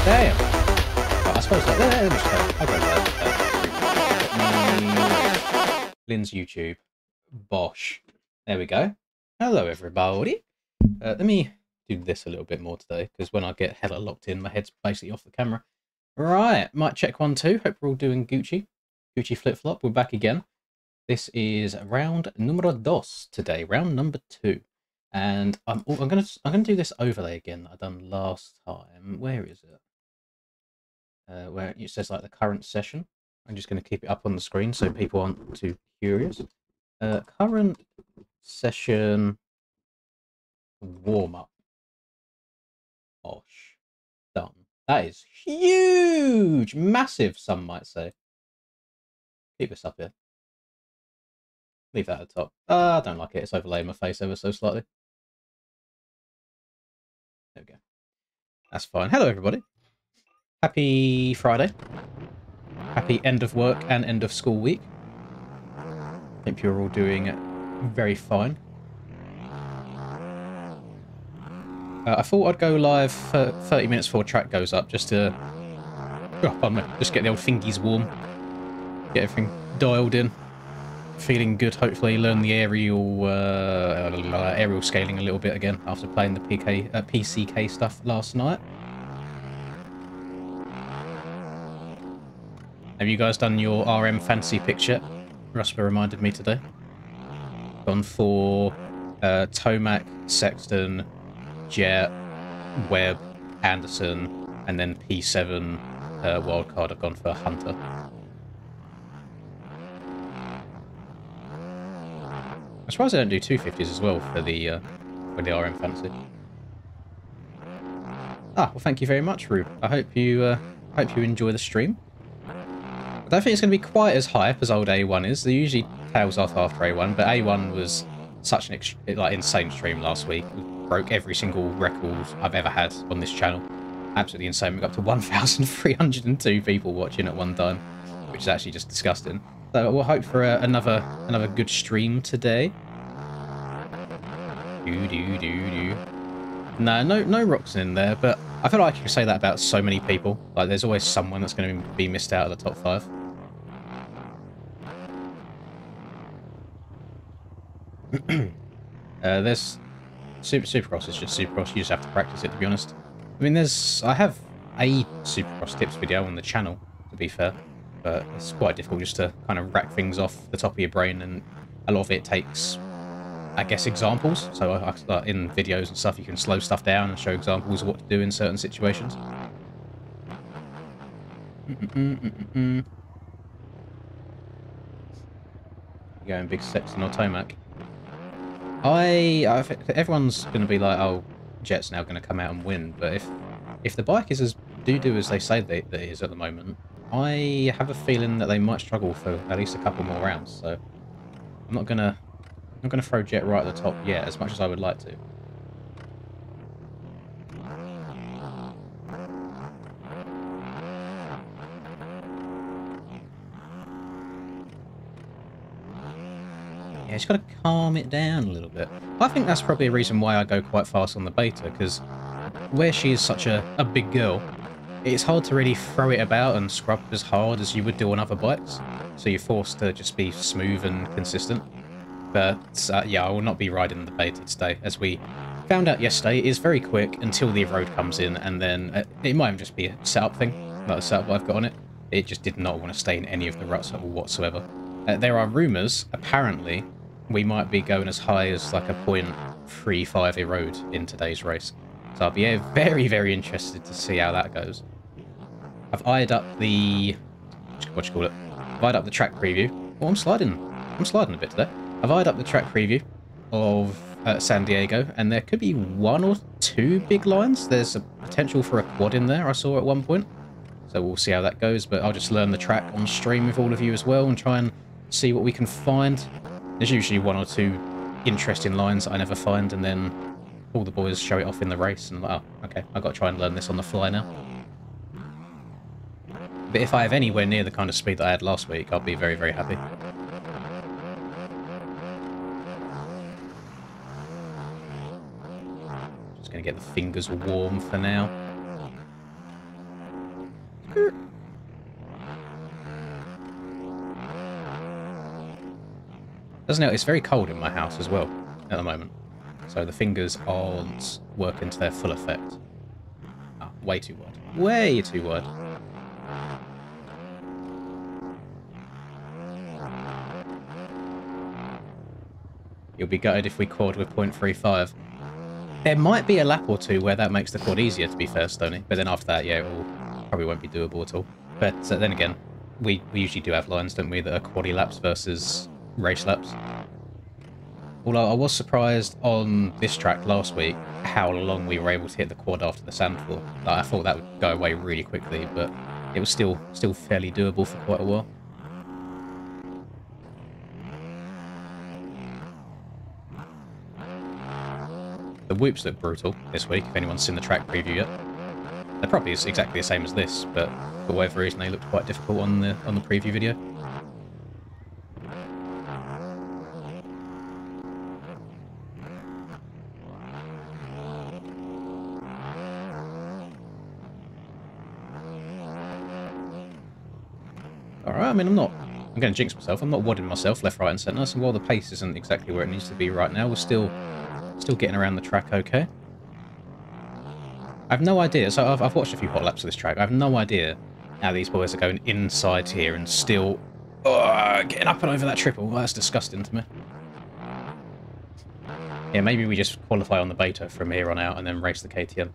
Damn. Well, I suppose that. Let me just I'll go live. Lynn's YouTube. Bosh. There we go. Hello, everybody. Let me do this a little bit more today, because when I get hella locked in, my head's basically off the camera. Right, mic check 1, 2. Hope we're all doing Gucci. Gucci flip-flop. We're back again. This is round numero dos today, round number 2. And I'm gonna do this overlay again that I done last time. Where is it? Where it says like the current session. I'm just gonna keep it up on the screen so people aren't too curious. Current session warm-up. Osh. Done. That is huge! Massive, some might say. Keep this up here. Leave that at the top. I don't like it. It's overlaying my face ever so slightly. There we go. That's fine. Hello, everybody. Happy Friday. Happy end of work and end of school week. Hope you're all doing very fine. I thought I'd go live for 30 minutes before track goes up, just to just get the old fingies warm, get everything dialed in, feeling good. Hopefully, learn the aerial scaling a little bit again after playing the PCK stuff last night. Have you guys done your RM fantasy picture? Rusper reminded me today. Gone for Tomac, Sexton, Jet, Webb, Anderson, and then P7 wildcard. I've gone for Hunter. I'm surprised I don't do 250s as well for the RM fantasy. Ah, well, thank you very much, Rube. I hope you enjoy the stream. I don't think it's going to be quite as hype as old A1 is. They usually tails off after A1, but A1 was such an insane stream last week. It broke every single record I've ever had on this channel. Absolutely insane. We got up to 1,302 people watching at one time, which is actually just disgusting. So we'll hope for another good stream today. No rocks in there, but I feel like you can say that about so many people. Like, there's always someone that's going to be missed out of the top 5. There's Supercross is just Supercross. You just have to practice it, to be honest. I mean, I have a Supercross tips video on the channel, to be fair, but it's quite difficult just to kind of rack things off the top of your brain, and a lot of it takes, I guess, examples. So in videos and stuff, you can slow stuff down and show examples of what to do in certain situations. You going big Sexton or Tomac? I think everyone's going to be like, oh, Jet's now going to come out and win. But if the bike is as do as they say that it is at the moment, I have a feeling that they might struggle for at least a couple more rounds. So I'm not gonna throw Jet right at the top yet, as much as I would like to. Yeah, just got to calm it down a little bit. I think that's probably a reason why I go quite fast on the beta, because where she is such a big girl, it's hard to really throw it about and scrub as hard as you would do on other bikes. So you're forced to just be smooth and consistent. But yeah, I will not be riding the beta today. As we found out yesterday, it is very quick until the road comes in, and then it might even just be a setup thing, like the setup I've got on it. It just did not want to stay in any of the ruts at all whatsoever. There are rumours, apparently, we might be going as high as like a 0.35 erode in today's race. So I'll be very, very interested to see how that goes. I've eyed up the... what do you call it? I've eyed up the track preview. Oh, I'm sliding a bit today. I've eyed up the track preview of San Diego, and there could be 1 or 2 big lines. There's a potential for a quad in there, I saw at one point. So we'll see how that goes, but I'll just learn the track on stream with all of you as well and try and see what we can find. There's usually 1 or 2 interesting lines that I never find, and then all the boys show it off in the race, and I'm like, oh, okay, I've got to try and learn this on the fly now. But if I have anywhere near the kind of speed that I had last week, I'll be very, very happy. Just going to get the fingers warm for now. Doesn't it? It's very cold in my house as well at the moment, so the fingers aren't working to their full effect. Ah, way too wide. Way too wide. You'll be gutted if we quad with 0.35. There might be a lap or two where that makes the quad easier, to be fair, Stoney. But then after that, yeah, it probably won't be doable at all. But then again, we usually do have lines, don't we, that are quaddy laps versus race laps. Although I was surprised on this track last week how long we were able to hit the quad after the sand for. Like, I thought that would go away really quickly, but it was still fairly doable for quite a while. The whoops look brutal this week, if anyone's seen the track preview yet. They're probably exactly the same as this, but for whatever reason they looked quite difficult on the preview video. Alright, I mean, I'm going to jinx myself. I'm not wadding myself left, right and centre, so while the pace isn't exactly where it needs to be right now, we're still getting around the track okay. I have no idea, so I've watched a few hot laps of this track. I have no idea how these boys are going inside here and still getting up and over that triple. Well, that's disgusting to me. Yeah, maybe we just qualify on the beta from here on out and then race the KTM.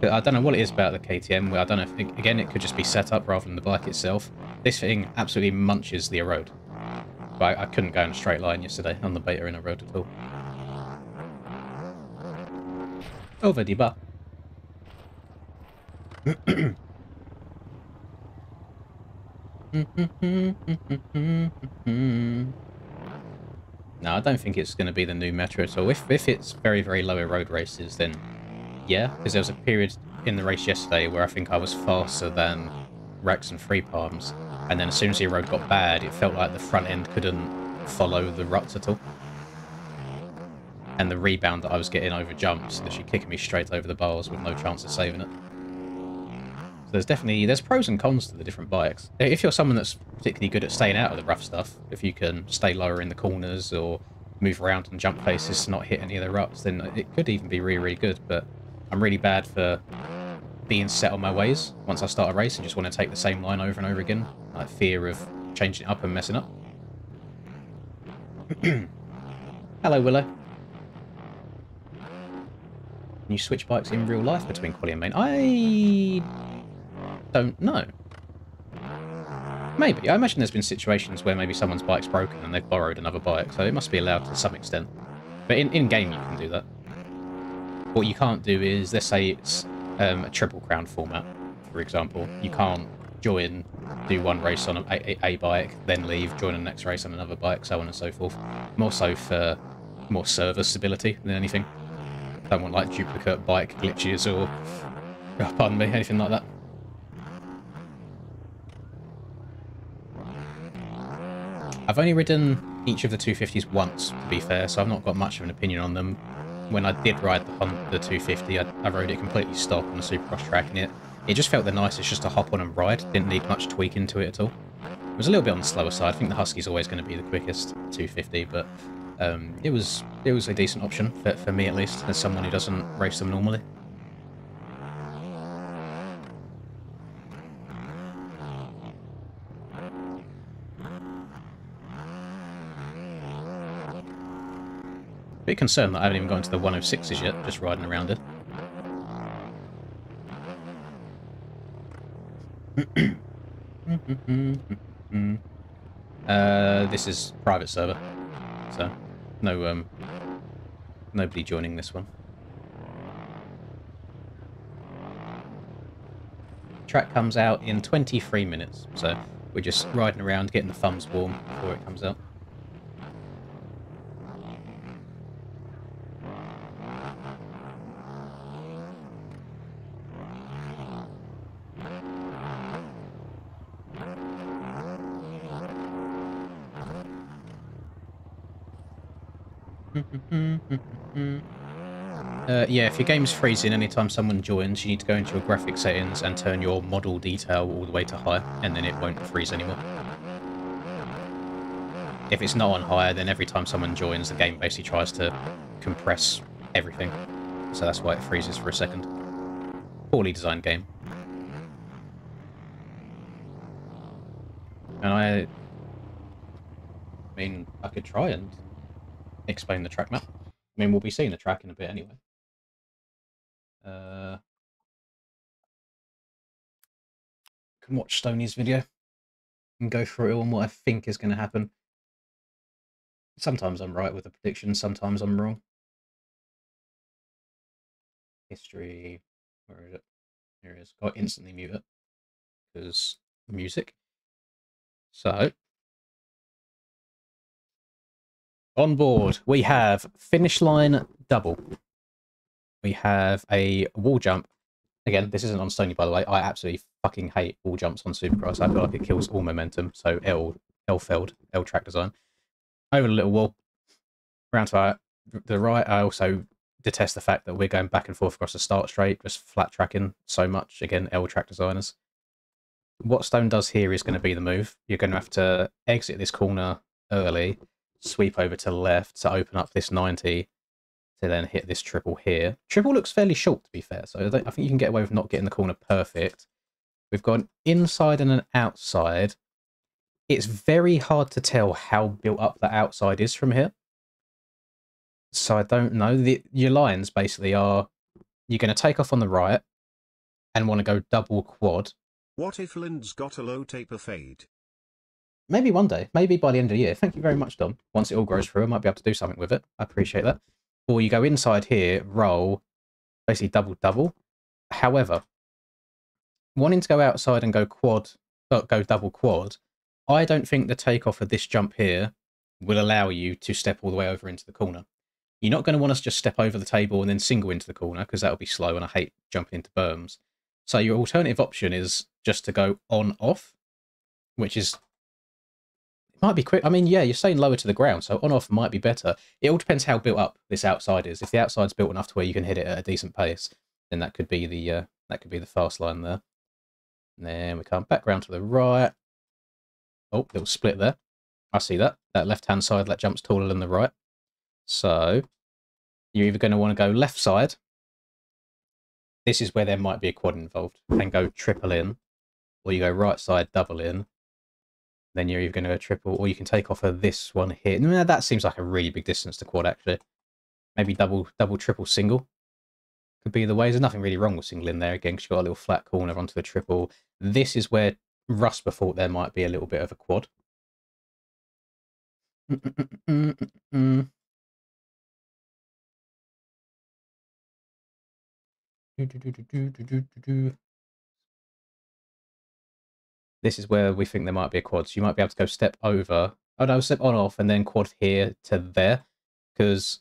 But I don't know what it is about the KTM. I don't know if, again, it could just be set up rather than the bike itself. This thing absolutely munches the road. But I couldn't go in a straight line yesterday on the beta in a road at all. Over the bar. No, I don't think it's going to be the new Metro at all. If it's very, very lower road races, then yeah, because there was a period in the race yesterday where I think I was faster than Rex and Free Palms, and then as soon as the road got bad, it felt like the front end couldn't follow the ruts at all. And the rebound that I was getting over jumps, literally kicking me straight over the bars with no chance of saving it. So there's pros and cons to the different bikes. If you're someone that's particularly good at staying out of the rough stuff, if you can stay lower in the corners or move around and jump places to not hit any of the ruts, then it could even be really, really good. But I'm really bad for being set on my ways once I start a race and just want to take the same line over and over again. Like fear of changing it up and messing up. Hello, Willow. Can you switch bikes in real life between quali and main? I don't know. Maybe. I imagine there's been situations where maybe someone's bike's broken and they've borrowed another bike, so it must be allowed to some extent. But in-game you can do that. What you can't do is, let's say it's a Triple Crown format, for example. You can't join, do one race on a bike, then leave, join the next race on another bike, so on and so forth. More so for more server stability than anything. Don't want like duplicate bike glitches or, pardon me, anything like that. I've only ridden each of the 250s once, to be fair, so I've not got much of an opinion on them. When I did ride the 250, I rode it completely stock on the Supercross track, and it just felt the nicest just to hop on and ride. Didn't need much tweaking to it at all. It was a little bit on the slower side. I think the Husky's always going to be the quickest 250, but it was a decent option, for me at least, as someone who doesn't race them normally. Bit concerned that I haven't even got into the 106s yet, just riding around it. This is private server, so no nobody joining this one. Track comes out in 23 minutes, so we're just riding around getting the thumbs warm before it comes out. Yeah, if your game's freezing anytime someone joins, you need to go into your graphic settings and turn your model detail all the way to high, and then it won't freeze anymore. If it's not on high, then every time someone joins, the game basically tries to compress everything. So that's why it freezes for a second. Poorly designed game. And I mean, I could try and explain the track map. I mean, we'll be seeing the track in a bit anyway. Can watch Stoney's video and go through it all and what I think is going to happen. Sometimes I'm right with the predictions, sometimes I'm wrong. History, where is it? Here it is. Got instantly mute it because music. So, on board, we have finish line double. We have a wall jump. Again, this isn't on Stony, by the way. I absolutely fucking hate wall jumps on Supercross. I feel like it kills all momentum. So L felled, L track design. Over the little wall, round to the right. I also detest the fact that we're going back and forth across the start straight, just flat tracking so much. Again, L track designers. What Stone does here is going to be the move. You're going to have to exit this corner early, sweep over to the left to open up this 90, to then hit this triple here. Triple looks fairly short, to be fair, so I think you can get away with not getting the corner perfect. We've got an inside and an outside. It's very hard to tell how built up the outside is from here. So I don't know. Your lines basically are, you're going to take off on the right and want to go double quad. What if Lynd's got a low taper fade? Maybe one day. Maybe by the end of the year. Thank you very much, Dom. Once it all grows through, I might be able to do something with it. I appreciate that. Or you go inside here, roll, basically double. However, wanting to go outside and go quad, go double quad, I don't think the takeoff of this jump here will allow you to step all the way over into the corner. You're not going to want us to just step over the table and then single into the corner, because that'll be slow and I hate jumping into berms. So your alternative option is just to go on-off, which is, it might be quick. I mean, yeah, you're staying lower to the ground, so on-off might be better. It all depends how built up this outside is. If the outside's built enough to where you can hit it at a decent pace, then that could be the fast line there. And then we come back round to the right. Oh, little split there. I see that. That left-hand side, that jumps taller than the right. So you're either going to want to go left side. This is where there might be a quad involved, and go triple in, or you go right side, double in. Then you're either going to go triple, or you can take off of this one here. No, that seems like a really big distance to quad, actually. Maybe double, triple, single could be the ways. There's nothing really wrong with single in there, again, because you've got a little flat corner onto the triple. This is where Rusper thought there might be a little bit of a quad. This is where we think there might be a quad. So you might be able to go step over. Oh no, step on off and then quad here to there. Because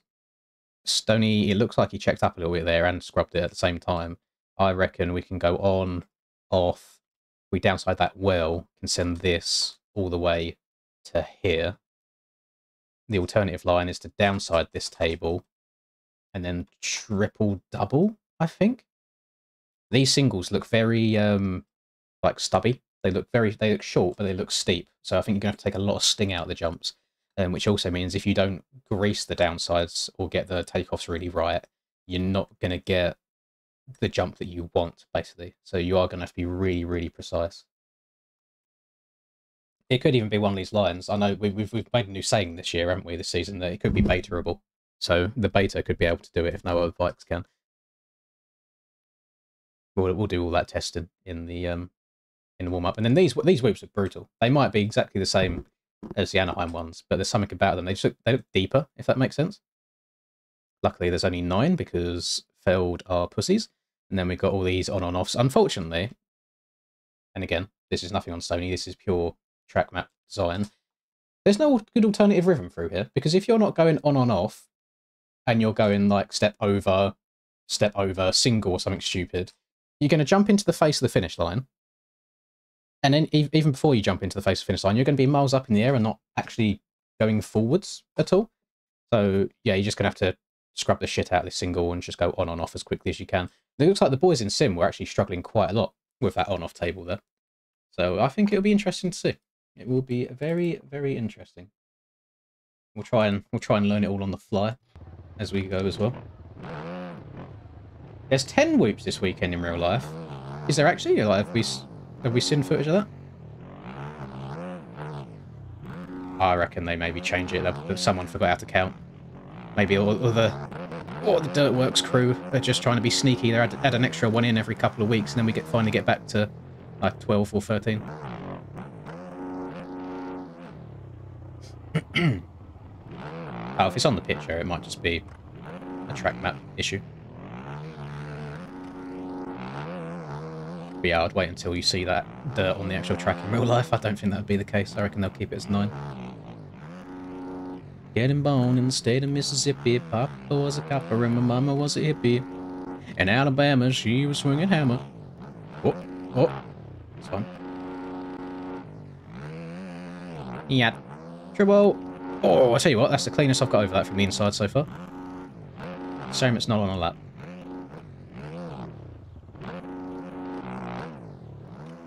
Stoney, it looks like he checked up a little bit there and scrubbed it at the same time. I reckon we can go on, off. We downside that well, can send this all the way to here. The alternative line is to downside this table and then triple double, I think. These singles look very like stubby. They look short, but they look steep. So I think you're going to have to take a lot of sting out of the jumps, which also means if you don't grease the downsides or get the takeoffs really right, you're not going to get the jump that you want, basically. So you are going to have to be really, really precise. It could even be one of these lines. I know we've made a new saying this year, haven't we, this season, that it could be betaable. So the beta could be able to do it if no other bikes can. We'll do all that testing in the warm-up. And then these whoops are brutal. They might be exactly the same as the Anaheim ones, but there's something about them. They look deeper, if that makes sense. Luckily, there's only 9 because Feld are pussies. And then we've got all these on-offs. Unfortunately, and again, this is nothing on Sony, this is pure track map design. There's no good alternative rhythm through here, because if you're not going on-off, and you're going like step over, single or something stupid, you're going to jump into the face of the finish line. And then even before you jump into the face of the finish line, you're going to be miles up in the air and not actually going forwards at all. So yeah, you're just going to have to scrub the shit out of this single and just go on and off as quickly as you can. It looks like the boys in Sim were actually struggling quite a lot with that on-off table there. So I think it'll be interesting to see. It will be very, very interesting. We'll try and learn it all on the fly as we go as well. There's 10 whoops this weekend in real life. Is there actually? Like, have we seen footage of that? I reckon they maybe change it. Someone forgot how to count. Maybe all the Dirtworks crew are just trying to be sneaky. They add an extra one in every couple of weeks, and then we finally get back to like 12 or 13. Oh, if it's on the picture, it might just be a track map issue. But yeah, I'd wait until you see that dirt on the actual track in real life. I don't think that would be the case. I reckon they'll keep it as 9. Getting born in the state of Mississippi. Papa was a copper and my mama was a hippie. In Alabama, she was swinging hammer. Oh, it's fine. Yeah, trouble. Oh, I tell you what, that's the cleanest I've got over that from the inside so far. Shame it's not on a lap.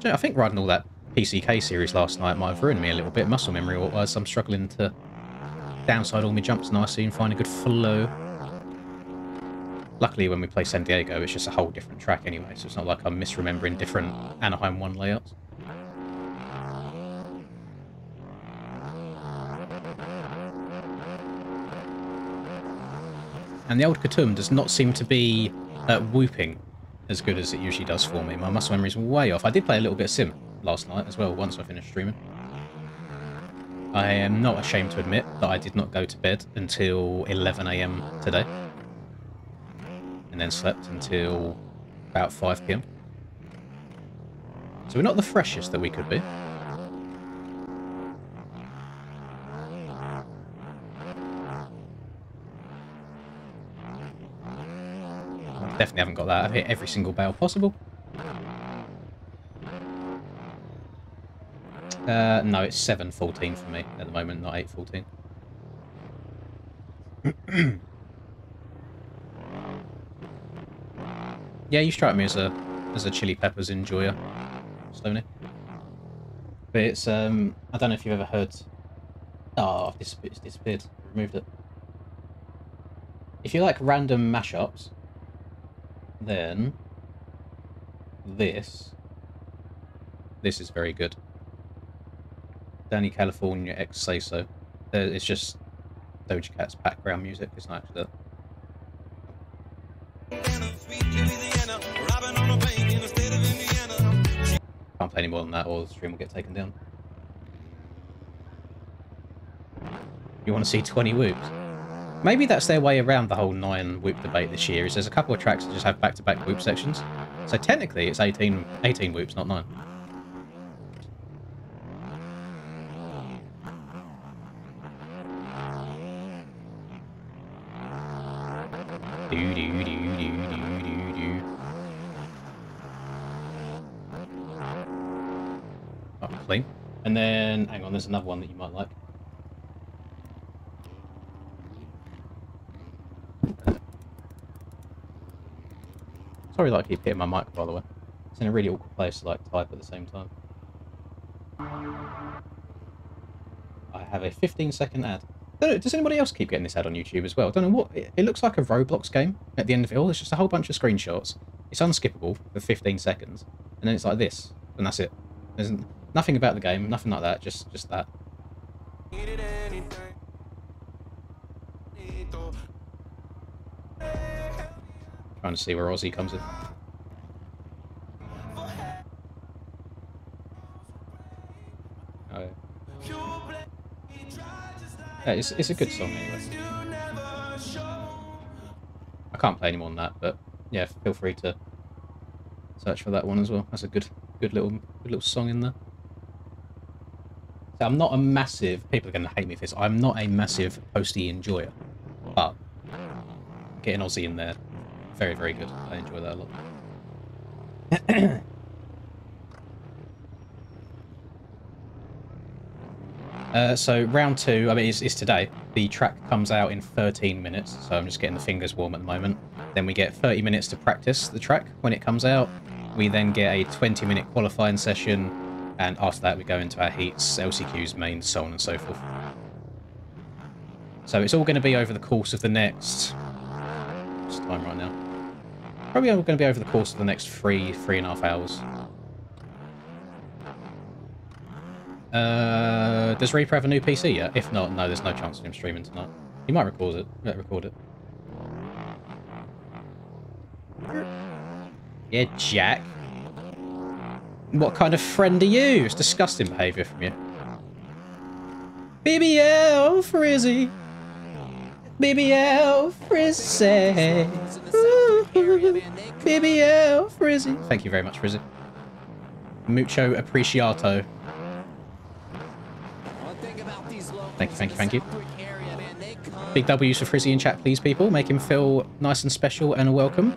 I think riding all that PCK series last night might have ruined me a little bit, muscle memory wise. I'm struggling to downside all my jumps nicely and find a good flow. Luckily, when we play San Diego, it's just a whole different track anyway, so it's not like I'm misremembering different Anaheim 1 layouts. And the old Khatum does not seem to be whooping as good as it usually does for me. My muscle memory is way off. I did play a little bit of Sim last night as well, once I finished streaming. I am not ashamed to admit that I did not go to bed until 11 AM today. And then slept until about 5 PM. So we're not the freshest that we could be. Definitely haven't got that. I've hit every single bale possible. No, it's 7:14 for me at the moment, not 8:14. Yeah, you strike me as a chili peppers enjoyer, Stoney. But it's I don't know if you've ever heard. Oh, it's disappeared. I removed it. If you like random mashups, then this is very good. Danny California X Say So. It's just Doja Cat's background music. It's not actually that. Can't play any more than that, or the stream will get taken down. You want to see 20 whoops? Maybe that's their way around the whole 9 whoop debate this year. Is there's a couple of tracks that just have back-to-back whoop sections. So technically, it's 18 whoops, not 9. Oh, clean. And then, hang on, there's another one that you might like. Sorry that I keep hitting my mic, by the way. It's in a really awkward place to like type at the same time. I have a 15-second ad. Does anybody else keep getting this ad on YouTube as well? I don't know what... It looks like a Roblox game at the end of it all. It's just a whole bunch of screenshots. It's unskippable for 15 seconds. And then it's like this. And that's it. There's nothing about the game. Nothing like that. Just that. Trying to see where Aussie comes in. Oh, yeah. Yeah, it's a good song anyway. I can't play any more than that, but yeah, feel free to search for that one as well. That's a good little song in there. So I'm not a massive... People are going to hate me for this. I'm not a massive posty enjoyer, but getting Aussie in there, very, very good. I enjoy that a lot. So round 2, I mean, it's today. The track comes out in 13 minutes, so I'm just getting the fingers warm at the moment. Then we get 30 minutes to practice the track when it comes out. We then get a 20-minute qualifying session, and after that we go into our heats, LCQs, mains, so on and so forth. So it's all going to be over the course of the next... What's the time right now? Probably all going to be over the course of the next 3.5 hours. Does Reaper have a new PC yet? If not, no, there's no chance of him streaming tonight. He might record it. Record it. Yeah, Jack. What kind of friend are you? It's disgusting behaviour from you. BBL Frizzy. BBL Frizzy. Ooh, BBL Frizzy. Thank you very much, Frizzy. Mucho appreciato. Thank you, thank you, thank you. Big W's for Frizzy in chat, please, people. Make him feel nice and special and welcome.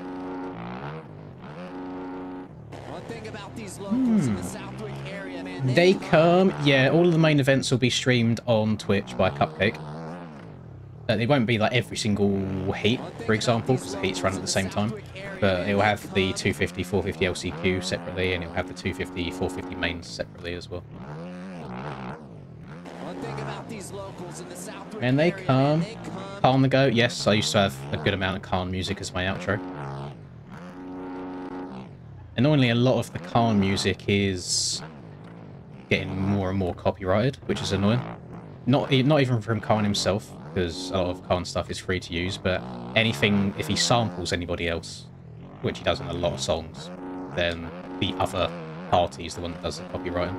They come... Yeah, all of the main events will be streamed on Twitch by Cupcake. It won't be like every single heat, for example, because the heats run at the same time. But it will have the 250, 450 LCQ separately, and it will have the 250, 450 mains separately as well. And they come. Khan the Goat. Yes, I used to have a good amount of Khan music as my outro. Annoyingly, a lot of the Khan music is getting more and more copyrighted, which is annoying. Not even from Khan himself, because a lot of Khan stuff is free to use, but anything, if he samples anybody else, which he does in a lot of songs, then the other party is the one that does the copywriting.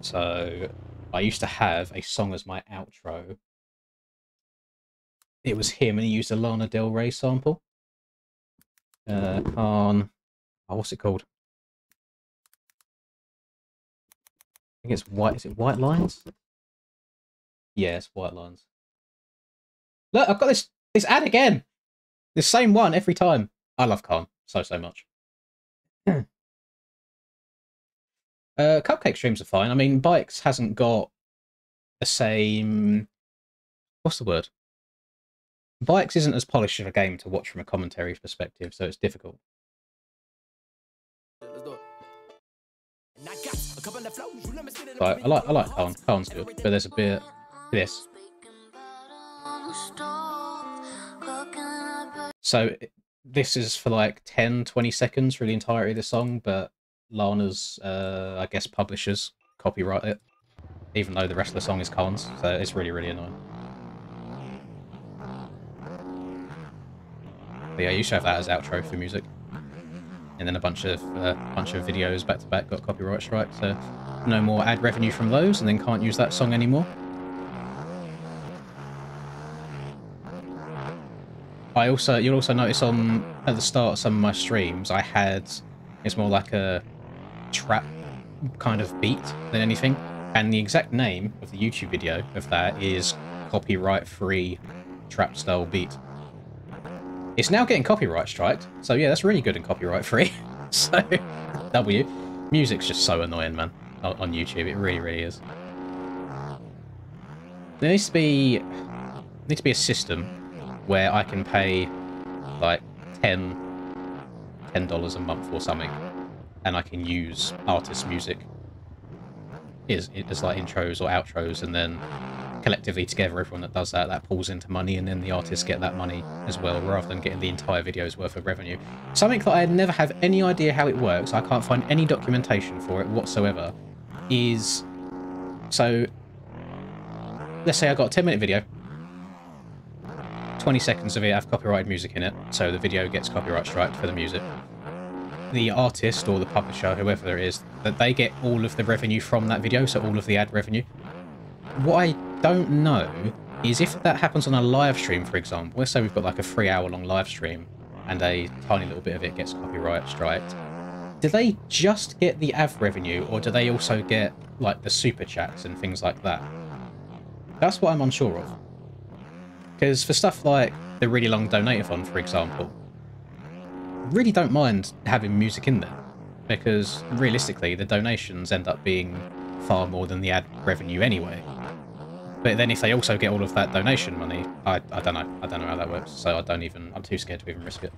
So I used to have a song as my outro. It was him, and he used a Lana Del Rey sample. Khan... Oh, what's it called? I think it's White... Is it White Lines? Yeah, it's White Lines. Look, I've got this ad again! The same one every time. I love Khan so much. Cupcake streams are fine. I mean, Bikes hasn't got the same... What's the word? Bikes isn't as polished of a game to watch from a commentary perspective, so it's difficult. But I like Khan. Khan's good, but there's a bit... This. So this is for like 10-20 seconds for the entirety of the song, but Lana's, I guess, publishers copyright it, even though the rest of the song is Khan's, so it's really annoying. But yeah, I used to have that as outro for music, and then a bunch of videos back to back got copyright strike, so no more ad revenue from those, and then can't use that song anymore. You'll also notice at the start of some of my streams, I had, it's more like a trap kind of beat than anything, and the exact name of the YouTube video of that is copyright free trap style beat. It's now getting copyright striked, so yeah, that's really good and copyright free. So W. Music's just so annoying, man, on YouTube. It really is. There needs to be a system where I can pay like $10 a month or something, and I can use artist music as like intros or outros, and then collectively together, everyone that does that pulls into money, and then the artists get that money as well, rather than getting the entire video's worth of revenue. Something that I never have any idea how it works, I can't find any documentation for it whatsoever, is... So, let's say I got a 10-minute video, 20 seconds of it have copyrighted music in it, so the video gets copyright striked for the music. The artist or the publisher, whoever it is, that they get all of the revenue from that video, so all of the ad revenue. What I don't know is if that happens on a live stream, for example, let's say we've got like a 3-hour-long live stream and a tiny little bit of it gets copyright striked, do they just get the ad revenue, or do they also get like the super chats and things like that? That's what I'm unsure of. Because for stuff like the really long donate-a-thon, for example, really don't mind having music in there, because realistically the donations end up being far more than the ad revenue anyway. But then if they also get all of that donation money, I don't know. I don't know how that works. So I'm too scared to even risk it.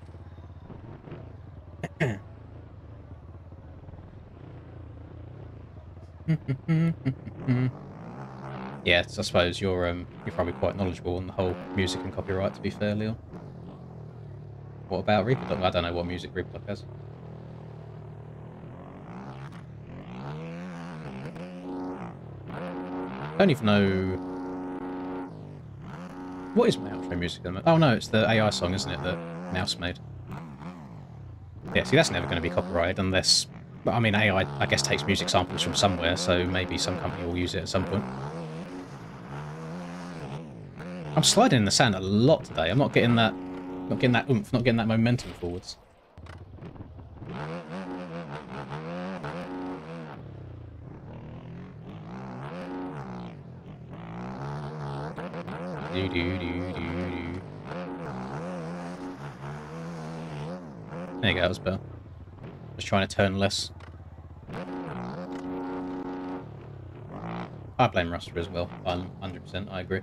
Yeah, so I suppose you're probably quite knowledgeable on the whole music and copyright, to be fair, Leon. What about Reaper? I don't know what music Reaper has. I don't even know... What is my outro music? Oh no, it's the AI song, isn't it, that Mouse made? Yeah, see, that's never going to be copyrighted unless... I mean, AI, I guess, takes music samples from somewhere, so maybe some company will use it at some point. I'm sliding in the sand a lot today. I'm not getting that oomph, not getting that momentum forwards. Do do do do do. There you go, that was better. Just trying to turn less. I blame Ruster as well. 100%, I agree.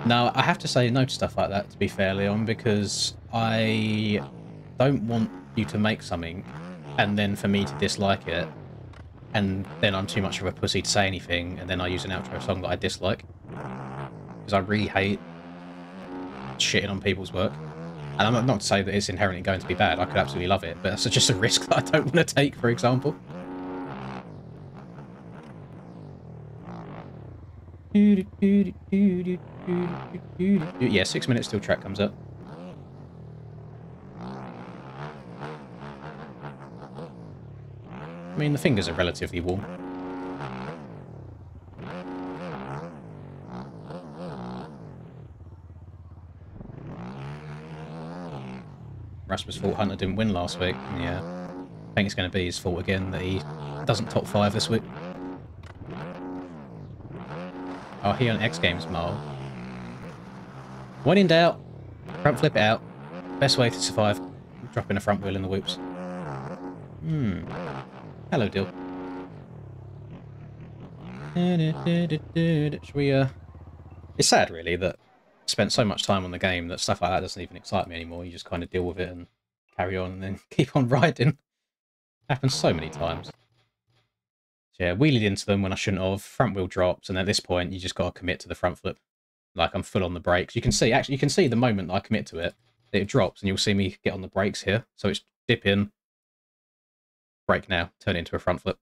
Now, I have to say no to stuff like that, to be fair, Leon, because I don't want you to make something and then for me to dislike it, and then I'm too much of a pussy to say anything, and then I use an outro song that I dislike. Because I really hate shitting on people's work. And I'm not to say that it's inherently going to be bad. I could absolutely love it, but that's just a risk that I don't want to take, for example. Yeah, 6 minutes till track comes up. I mean, the fingers are relatively warm. Rasmus' fault Hunter didn't win last week. Yeah. I think it's going to be his fault again that he doesn't top 5 this week. Oh, he on X Games Mole. When in doubt, front flip it out. Best way to survive dropping a front wheel in the whoops. Hello, Dill. Should we, It's sad, really, that I spent so much time on the game that stuff like that doesn't even excite me anymore. You just kind of deal with it and carry on and then keep on riding. Happens so many times. So yeah, wheelied into them when I shouldn't have. Front wheel drops, and at this point, you just got to commit to the front flip. Like, I'm full on the brakes. You can see, actually, you can see the moment that I commit to it, that it drops, and you'll see me get on the brakes here. So it's dip in, brake now, turn it into a front flip.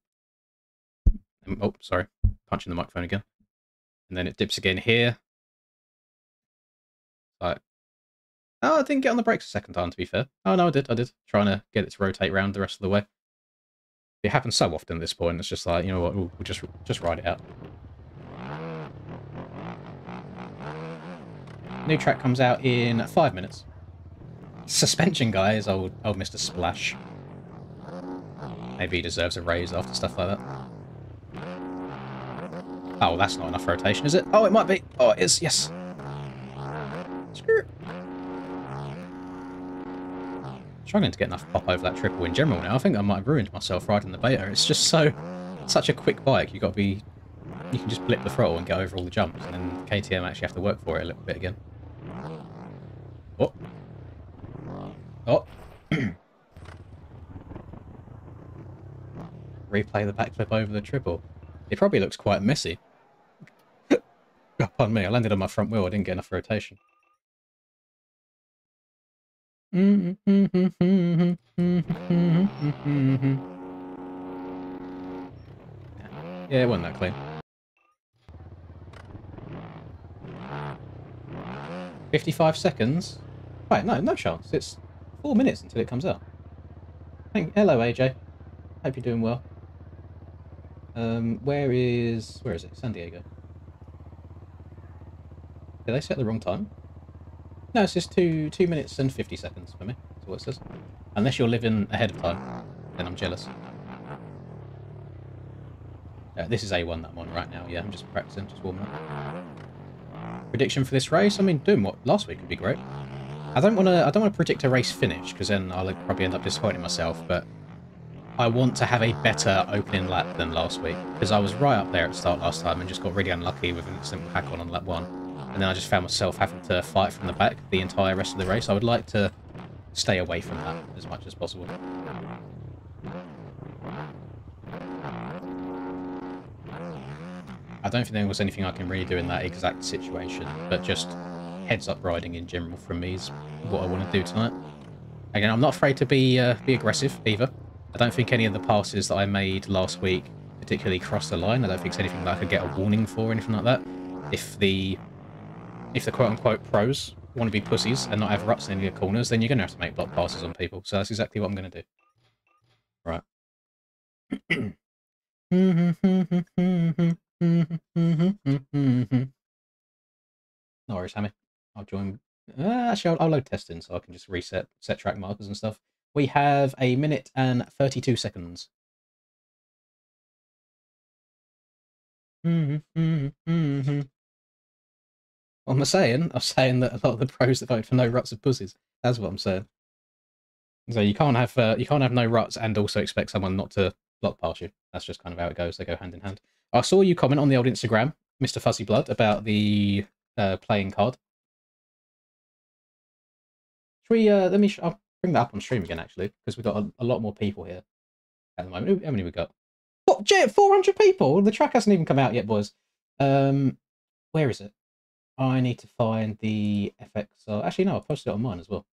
Oh, sorry, punching the microphone again. And then it dips again here. Like, oh, I didn't get on the brakes a second time, to be fair. Oh, no, I did. Trying to get it to rotate around the rest of the way. It happens so often at this point, it's just like, you know what, we'll just ride it out. New track comes out in 5 minutes. Suspension guy is old Mr. Splash. Maybe he deserves a raise after stuff like that. Oh, that's not enough rotation, is it? Oh, it might be. Oh, it is, yes. Screw it. Struggling to get enough pop over that triple in general now. I think I might have ruined myself riding the beta. It's just such a quick bike. You can just blip the throttle and get over all the jumps, and then KTM actually have to work for it a little bit again. Oh. Oh. Replay the backflip over the triple. It probably looks quite messy. Oh, pardon me, I landed on my front wheel. I didn't get enough rotation. Yeah, it wasn't that clean. 55 seconds? Right, no chance. It's 4 minutes until it comes out. Hello, AJ. Hope you're doing well. Where is it? San Diego. Did they set the wrong time? No, it's just 2 minutes and 50 seconds for me. That's what it says. Unless you're living ahead of time, then I'm jealous. This is A1 that I'm on right now. Yeah, I'm just practicing, just warming up. Prediction for this race? I mean, doing what last week would be great. I don't want to predict a race finish because then I'll probably end up disappointing myself. But I want to have a better opening lap than last week because I was right up there at the start last time and just got really unlucky with an instant pack on lap 1, and then I just found myself having to fight from the back the entire rest of the race. I would like to stay away from that as much as possible. I don't think there was anything I can really do in that exact situation, but just heads-up riding in general from me is what I want to do tonight. Again, I'm not afraid to be aggressive either. I don't think any of the passes that I made last week particularly crossed the line. I don't think it's anything that I could get a warning for or anything like that. If the quote-unquote pros want to be pussies and not have ruts in any of the corners, then you're going to have to make block passes on people. So that's exactly what I'm going to do. Right. No worries, Hammy. I'll join. Actually, I'll load testing so I can just set track markers and stuff. We have 1 minute and 32 seconds. What am I saying? I'm saying that a lot of the pros that vote for no ruts are pussies. That's what I'm saying. So you can't have no ruts and also expect someone not to block past you. That's just kind of how it goes. They go hand in hand. I saw you comment on the old Instagram, Mr. Fuzzy Blood, about the playing card. Should we, I'll bring that up on stream again, actually, because we've got a lot more people here at the moment. How many we got? What, 400 people? The track hasn't even come out yet, boys. Where is it? I need to find the FXR. Actually, no, I posted it on mine as well.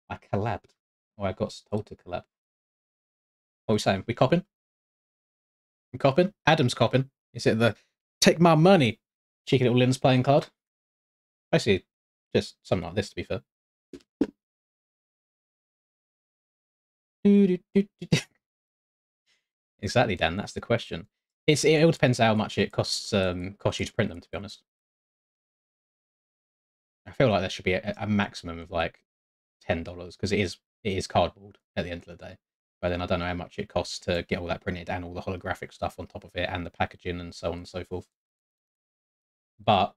I collabed. Or I got told to collab. What are we saying? We copping? We copping? Adam's copping. Is it the take my money cheeky little Lynn's playing card? Basically, just something like this, to be fair. Exactly, Dan. That's the question. It all depends how much it costs you to print them. To be honest, I feel like there should be a maximum of like $10 because it is cardboard at the end of the day. But then I don't know how much it costs to get all that printed and all the holographic stuff on top of it and the packaging and so on and so forth. But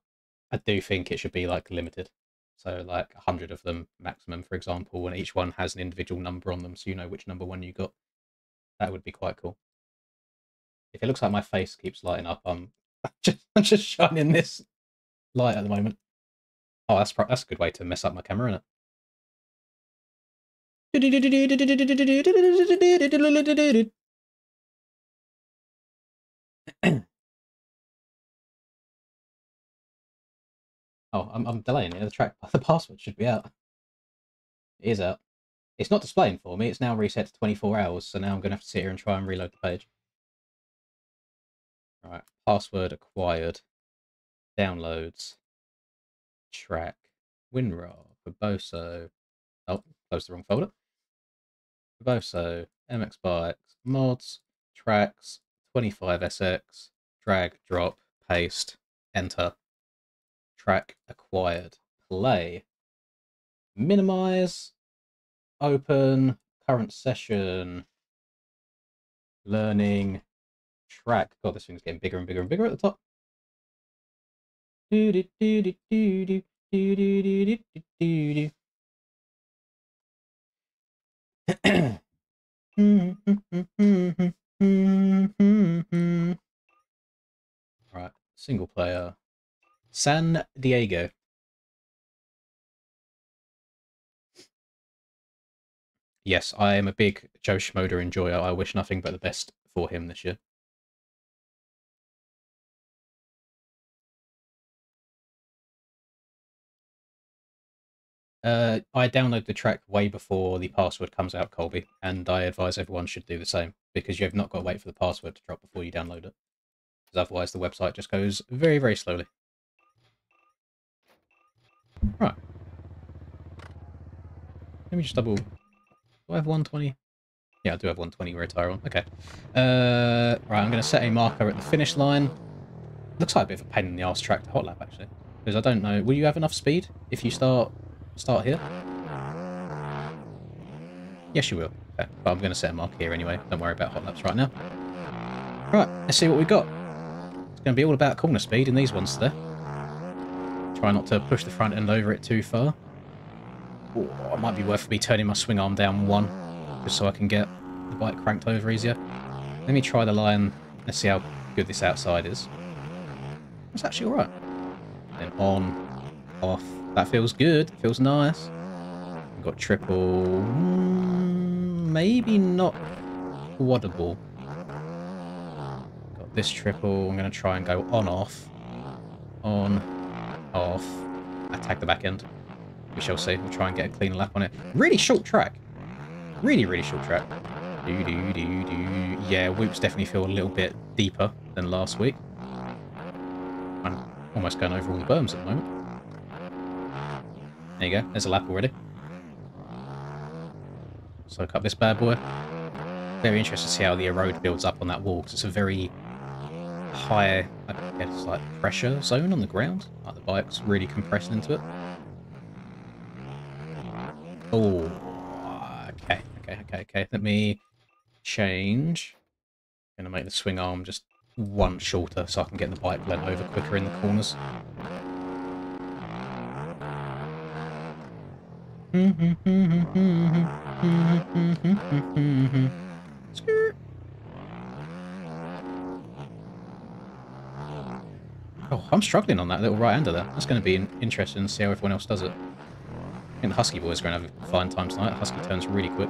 I do think it should be like limited. So like 100 of them maximum, for example, and each one has an individual number on them so you know which number one you got. That would be quite cool. If it looks like my face keeps lighting up, I'm just shining this light at the moment. Oh, that's a good way to mess up my camera, isn't it? Oh, I'm delaying it. The password should be out. It is out. It's not displaying for me. It's now reset to 24 hours, so now I'm going to have to sit here and try and reload the page. Right, password acquired. Downloads. Track. WinRAR. Verboso. Oh, closed the wrong folder. Verboso. MX Bikes. Mods. Tracks. 25SX. Drag, drop, paste. Enter. Track acquired. Play. Minimize. Open. Current session. Learning. Track. God, this thing's getting bigger and bigger and bigger at the top. Right, single player. San Diego. Yes, I am a big Joe Schmoder enjoyer. I wish nothing but the best for him this year. I download the track way before the password comes out, Colby, and I advise everyone should do the same, because you have not got to wait for the password to drop before you download it. Because otherwise the website just goes very, very slowly. Right. Let me just double... Do I have 120? Yeah, I do have 120 retire on. Okay. Right, I'm going to set a marker at the finish line. Looks like a bit of a pain in the arse track to hot lap, actually. Because I don't know... Will you have enough speed if you start here? Yes, you will. Okay. But I'm going to set a mark here anyway. Don't worry about hot laps right now. Right, let's see what we got. It's going to be all about corner speed in these ones today. Try not to push the front end over it too far. Ooh, it might be worth me turning my swing arm down 1, just so I can get the bike cranked over easier. Let me try the line. Let's see how good this outside is. It's actually alright. Then on, off. That feels good. Feels nice. We've got triple. Maybe not quadable. Got this triple. I'm going to try and go on, off. On, off. Attack the back end. We shall see. We'll try and get a clean lap on it. Really short track. Really, really short track. Yeah, whoops definitely feel a little bit deeper than last week. I'm almost going over all the berms at the moment. There you go. There's a lap already. Soak up this bad boy. Very interested to see how the erode builds up on that wall, because it's a very high, I guess, like pressure zone on the ground. Like the bike's really compressed into it. Oh, okay. Let me change. I'm going to make the swing arm just 1 shorter so I can get the bike lent over quicker in the corners. Oh, I'm struggling on that little right-hander there. That's going to be interesting to see how everyone else does it. I think the Husky boys are going to have a fine time tonight. Husky turns really quick.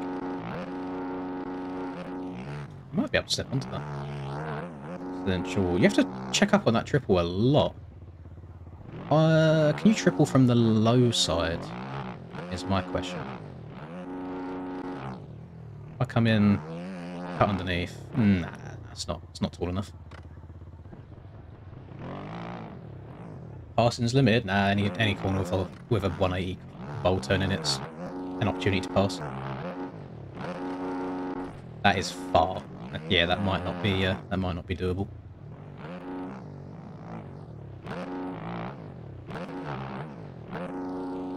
I might be able to step onto that. Then sure. You have to check up on that triple a lot. Can you triple from the low side? Is my question. If I come in, cut underneath. Nah, it's not tall enough. Passing's limited. Nah, any corner with a 180 bowl turn in it's an opportunity to pass. That is far. Yeah, that might not be doable.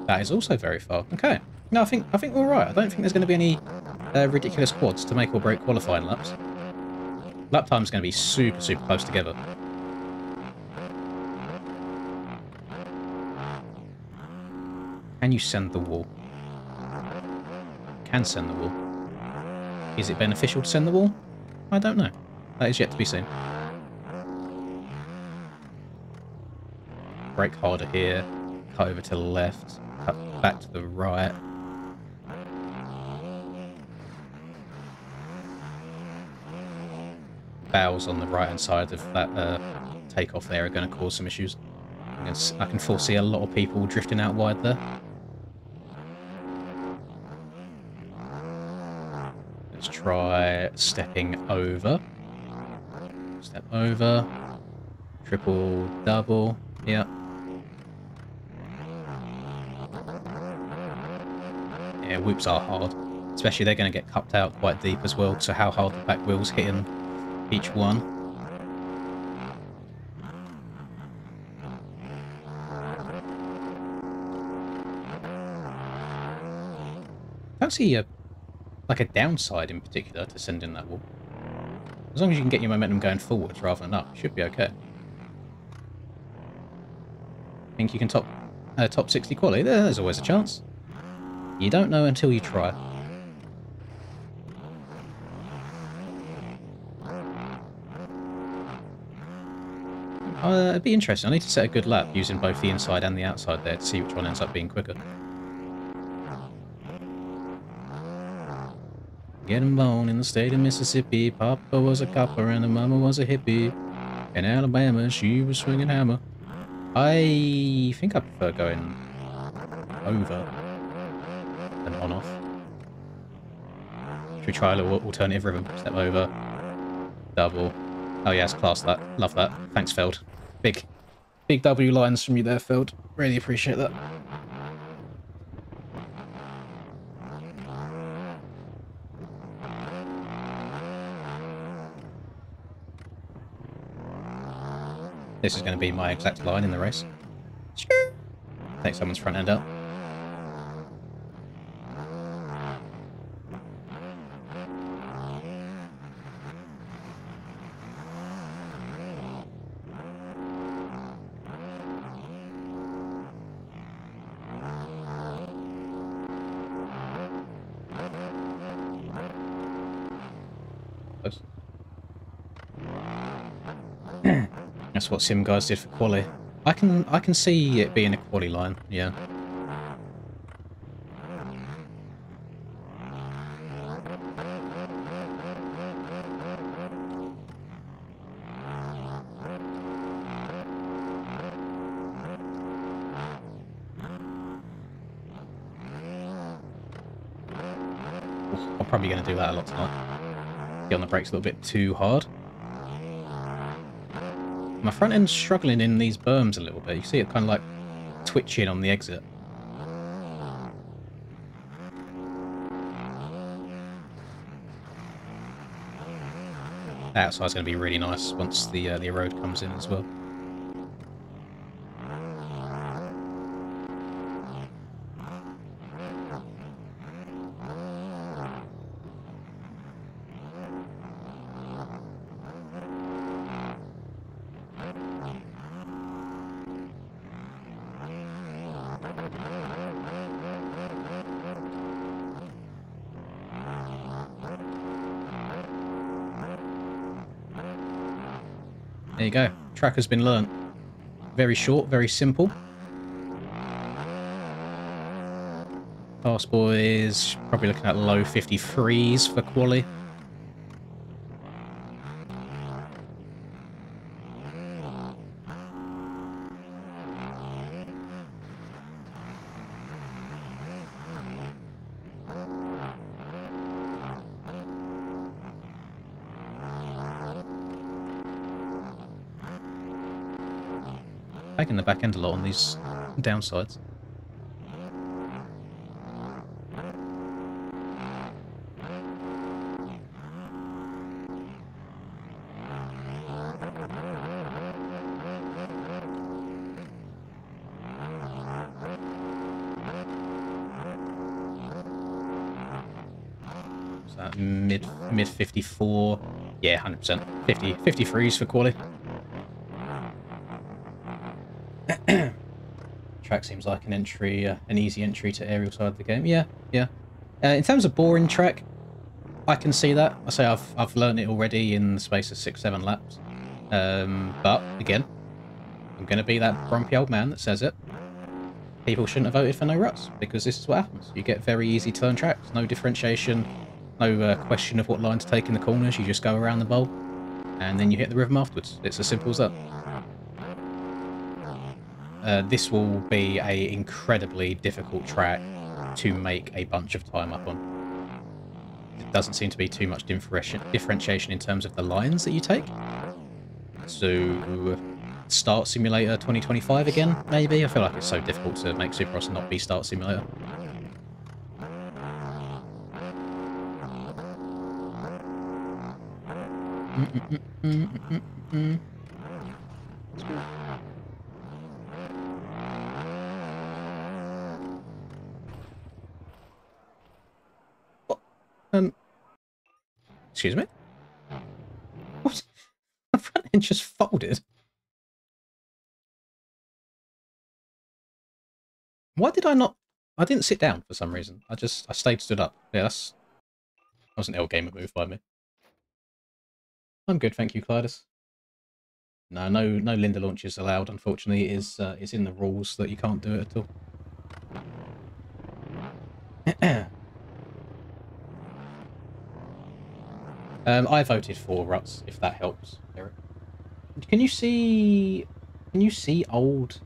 That is also very far. Okay. No, I think we're all right. I don't think there's going to be any ridiculous quads to make or break qualifying laps. Lap time's going to be super, super close together. Can you send the wall? Can send the wall. Is it beneficial to send the wall? I don't know. That is yet to be seen. Brake harder here. Cut over to the left. Cut back to the right. Bows on the right hand side of that takeoff there are going to cause some issues. I can foresee a lot of people drifting out wide there. Let's try stepping over. Step over. Triple, double. Yeah. Yeah, whoops are hard. Especially they're going to get cupped out quite deep as well, so how hard the back wheel's hitting each one. I don't see like a downside in particular to sending that wall. As long as you can get your momentum going forwards rather than up, you should be okay. Think you can top 60 quality? There's always a chance. You don't know until you try. It'd be interesting. I need to set a good lap using both the inside and the outside there to see which one ends up being quicker. Getting born in the state of Mississippi. Papa was a copper and the mama was a hippie. In Alabama, she was swinging hammer. I think I prefer going over than on off. Should we try a little alternative rhythm? Step over. Double. Oh yeah, it's class that. Love that. Thanks, Feld. Big W lines from you there, Feld. Really appreciate that. This is going to be my exact line in the race. Take someone's front end out. That's what sim guys did for quali. I can see it being a quali line, yeah. I'm probably going to do that a lot tonight. Get on the brakes a little bit too hard. My front end's struggling in these berms a little bit. You see it kind of like twitching on the exit. The outside's going to be really nice once the road comes in as well. There you go. Track has been learnt. Very short, very simple. Fast boys, probably looking at low 53s for quali. Taking the back end a lot on these downsides. What's that? Mid 54. Yeah, 100%. 53s for quali. Track seems like an easy entry to aerial side of the game. Yeah, yeah. In terms of boring track, I can see that. I say I've learned it already in the space of 6-7 laps. But again, I'm going to be that grumpy old man that says it. People shouldn't have voted for no ruts because this is what happens. You get very easy turn tracks, no differentiation, no question of what line to take in the corners. You just go around the bowl, and then you hit the rhythm afterwards. It's as simple as that. This will be an incredibly difficult track to make a bunch of time up on. It doesn't seem to be too much differentiation in terms of the lines that you take. So, Start Simulator 2025 again, maybe? I feel like it's so difficult to make Supercross not be Start Simulator. Excuse me? What? My front end just folded. Why did I not... I didn't sit down for some reason. I stayed stood up. Yeah, that was an L gamer move by me. I'm good, thank you, Clytus. No Linda launches allowed, unfortunately. It's in the rules that you can't do it at all. I voted for ruts, if that helps, Eric. Can you see old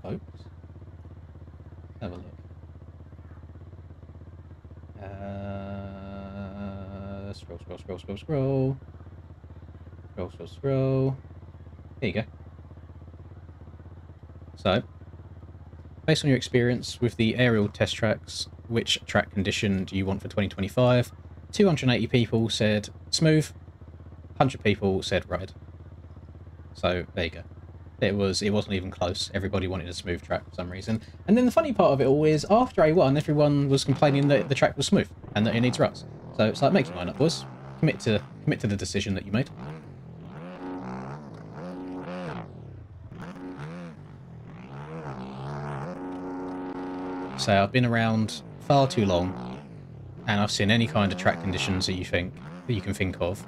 votes? Have a look. Scroll. There you go. So, based on your experience with the aerial test tracks, which track condition do you want for 2025? 280 people said smooth, 100 people said ride. So there you go. It wasn't even close. Everybody wanted a smooth track for some reason. And then the funny part of it all is after A1, everyone was complaining that the track was smooth and that it needs ruts. So it's like, make your mind up, boys. Commit to the decision that you made. So I've been around far too long, and I've seen any kind of track conditions that you can think of.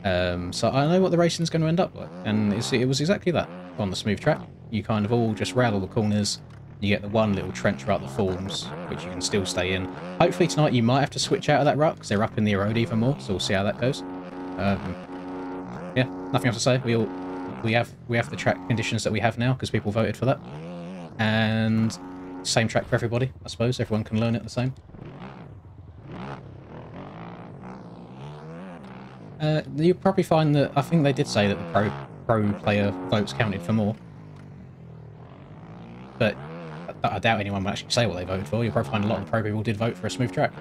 So I know what the racing's going to end up like, and it was exactly that on the smooth track. You kind of all just rail all the corners. You get the one little trench rut that forms, which you can still stay in. Hopefully tonight you might have to switch out of that rut because they're up in the road even more. So we'll see how that goes. Yeah, nothing else to say. We have the track conditions that we have now because people voted for that, and same track for everybody. I suppose everyone can learn it the same. You'll probably find that I think they did say that the pro player votes counted for more, but I doubt anyone will actually say what they voted for. You'll probably find a lot of the pro people did vote for a smooth track.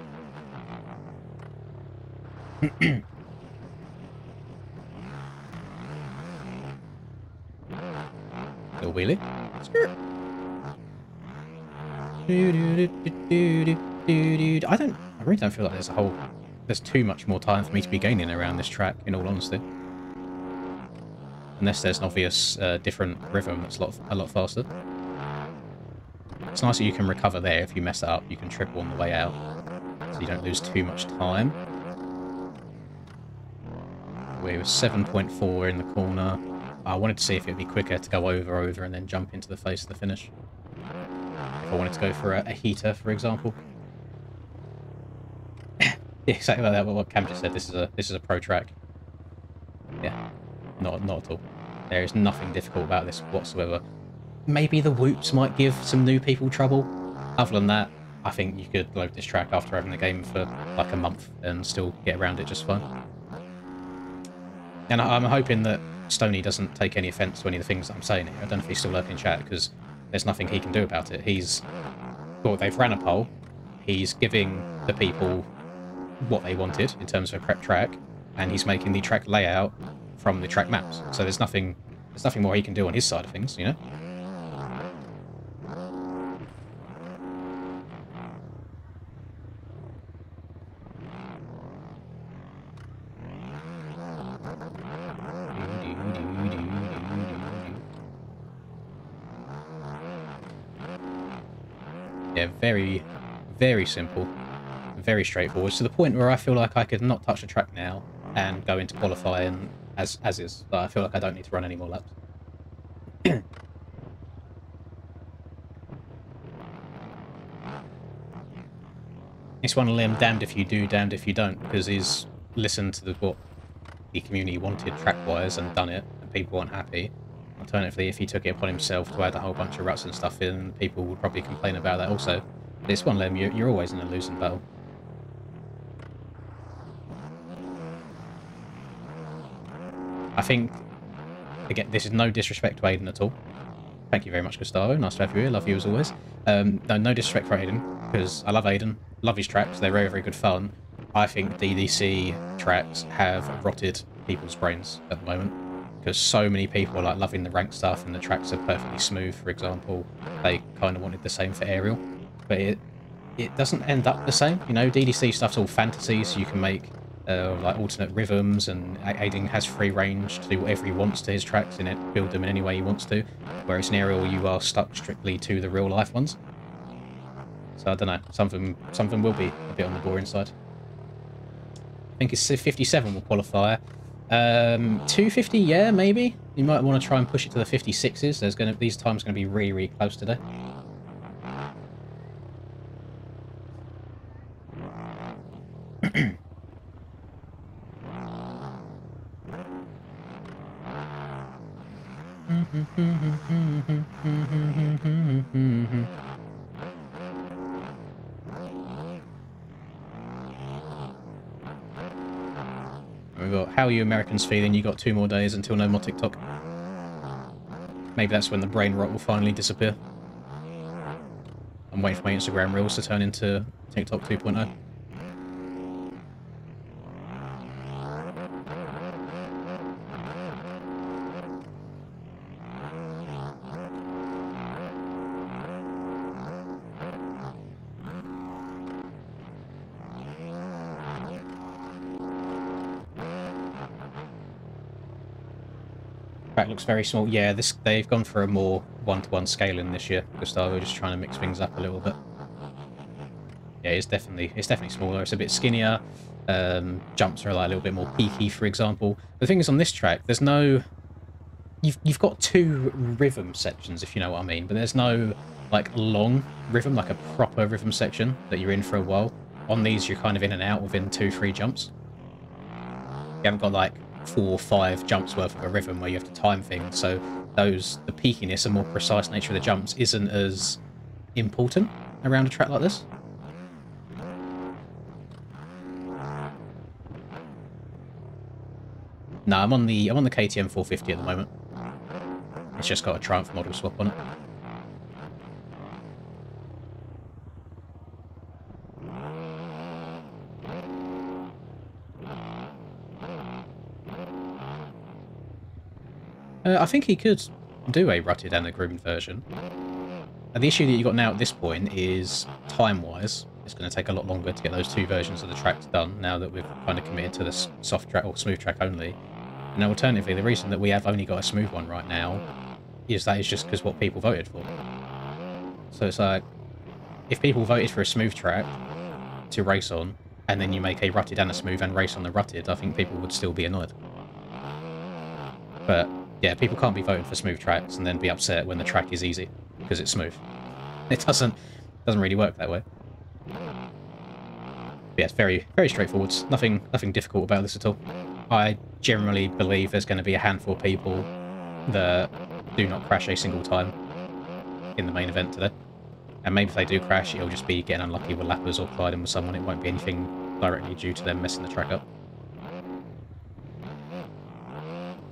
Little wheelie. Skirt. I really don't feel like there's too much more time for me to be gaining around this track, in all honesty. Unless there's an obvious different rhythm that's a lot faster. It's nice that you can recover there if you mess it up. You can triple on the way out, so you don't lose too much time. We were 7.4 in the corner. I wanted to see if it would be quicker to go over, and then jump into the face of the finish. If I wanted to go for a heater, for example. Yeah, exactly like that. What Cam just said. This is a pro track. Yeah, not at all. There is nothing difficult about this whatsoever. Maybe the whoops might give some new people trouble. Other than that, I think you could load this track after having the game for like a month and still get around it just fine. And I'm hoping that Stoney doesn't take any offence to any of the things that I'm saying here. I don't know if he's still lurking in chat, because there's nothing he can do about it. Well, they've ran a poll. He's giving the people what they wanted in terms of a prep track, and he's making the track layout from the track maps. So there's nothing more he can do on his side of things, you know? Yeah, very, very simple. Very straightforward, to the point where I feel like I could not touch the track now and go into qualifying as is. But I feel like I don't need to run any more laps. It's one of them damned if you do, damned if you don't, because he's listened to what the community wanted track-wise and done it, and people weren't happy. Alternatively, if he took it upon himself to add a whole bunch of ruts and stuff in, people would probably complain about that also. But it's one of them, you're always in a losing battle. I think, again, this is no disrespect to Aiden at all. Thank you very much, Gustavo. Nice to have you here. Love you as always. No disrespect for Aiden, because I love Aiden. Love his tracks. They're very, very good fun. I think DDC tracks have rotted people's brains at the moment, because so many people are like loving the rank stuff and the tracks are perfectly smooth, for example. They kind of wanted the same for Aerial, but it doesn't end up the same. You know, DDC stuff's all fantasy, so you can make like alternate rhythms, and Aiden has free range to do whatever he wants to his tracks and build them in any way he wants to, whereas in Aerial you are stuck strictly to the real life ones. So I don't know, something will be a bit on the boring side. I think it's 57 will qualify. 250, yeah, maybe. You might want to try and push it to the 56s. These times going to be really, really close today. We've got, how are you Americans feeling? You got 2 more days until no more TikTok. Maybe that's when the brain rot will finally disappear. I'm waiting for my Instagram Reels to turn into TikTok 2.0. Looks very small. Yeah, they've gone for a more one-to-one scaling this year, Gustavo, just trying to mix things up a little bit. Yeah, it's definitely smaller. It's a bit skinnier. Jumps are like a little bit more peaky, for example. The thing is, on this track, there's no. You've got two rhythm sections, if you know what I mean, but there's no like long rhythm, like a proper rhythm section that you're in for a while. On these, you're kind of in and out within 2-3 jumps. You haven't got like 4 or 5 jumps worth of a rhythm where you have to time things. So the peakiness and more precise nature of the jumps isn't as important around a track like this. No, I'm on the KTM 450 at the moment. It's just got a Triumph model swap on it. I think he could do a rutted and a groomed version. And the issue that you've got now at this point is, time-wise, it's going to take a lot longer to get those 2 versions of the tracks done, now that we've kind of committed to this soft track or smooth track only. And alternatively, the reason that we have only got a smooth one right now is that it's just because what people voted for. So it's like, if people voted for a smooth track to race on, and then you make a rutted and a smooth and race on the rutted, I think people would still be annoyed. But yeah, people can't be voting for smooth tracks and then be upset when the track is easy because it's smooth. It doesn't really work that way. But yeah, it's very straightforward. Nothing difficult about this at all. I generally believe there's going to be a handful of people that do not crash a single time in the main event today. And maybe if they do crash, it'll just be getting unlucky with lappers or colliding with someone. It won't be anything directly due to them messing the track up.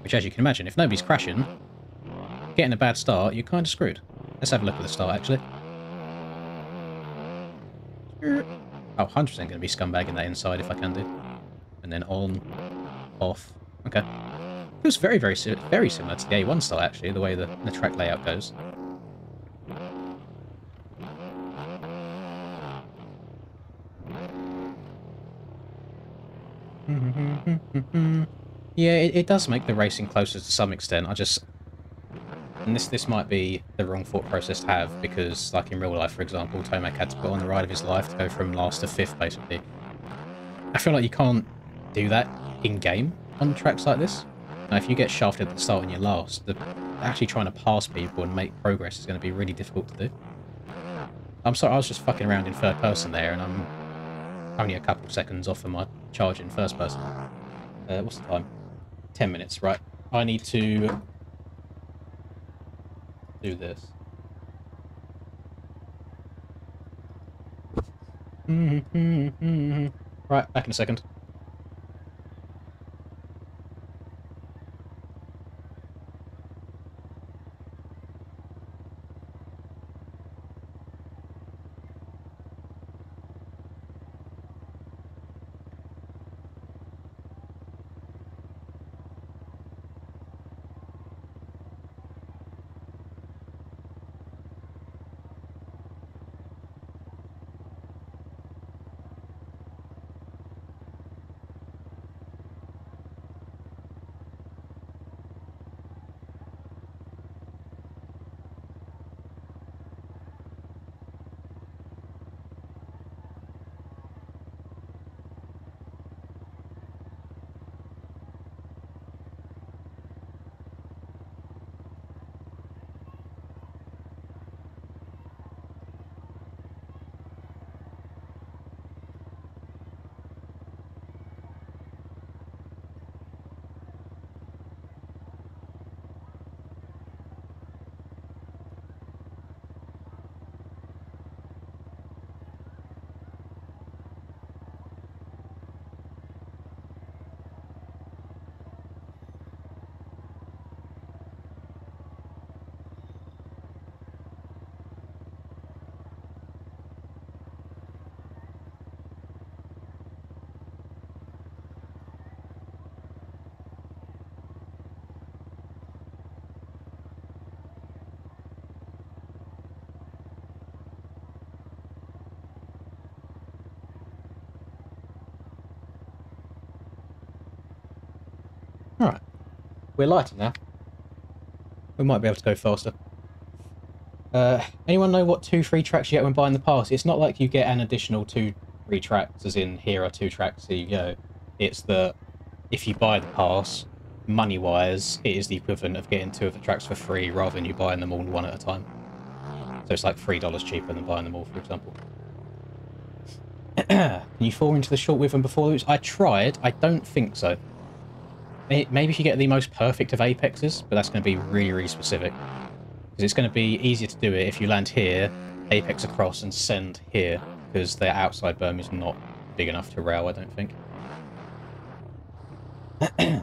Which, as you can imagine, if nobody's crashing, getting a bad start, you're kind of screwed. Let's have a look at the start, actually. Oh, 100% going to be scumbagging that inside if I can do. And then on, off. Okay. Feels very similar to the A1 start, actually, the way the track layout goes. Yeah, it does make the racing closer to some extent. And this might be the wrong thought process to have, because, like in real life, for example, Tomac had to put on the ride of his life to go from last to 5th, basically. I feel like you can't do that in-game on tracks like this. Now, if you get shafted at the start and you're last, actually trying to pass people and make progress is going to be really difficult to do. I'm sorry, I was just fucking around in third person there, and I'm only a couple seconds off of my charge in first person. What's the time? 10 minutes, right. I need to do this. Right, back in a second. Alright. We're lighter now. We might be able to go faster. Anyone know what 2 free tracks you get when buying the pass? It's not like you get an additional 2 free tracks, as in here are 2 tracks, here you go. It's that if you buy the pass, money-wise, it is the equivalent of getting 2 of the tracks for free rather than you buying them all one at a time. So it's like $3 cheaper than buying them all, for example. Can you fall into the short with them before loops? I tried. I don't think so. Maybe if you get the most perfect of apexes, but that's going to be really, really specific. Because it's going to be easier to do it if you land here, apex across, and send here, because their outside berm is not big enough to rail, I don't think. I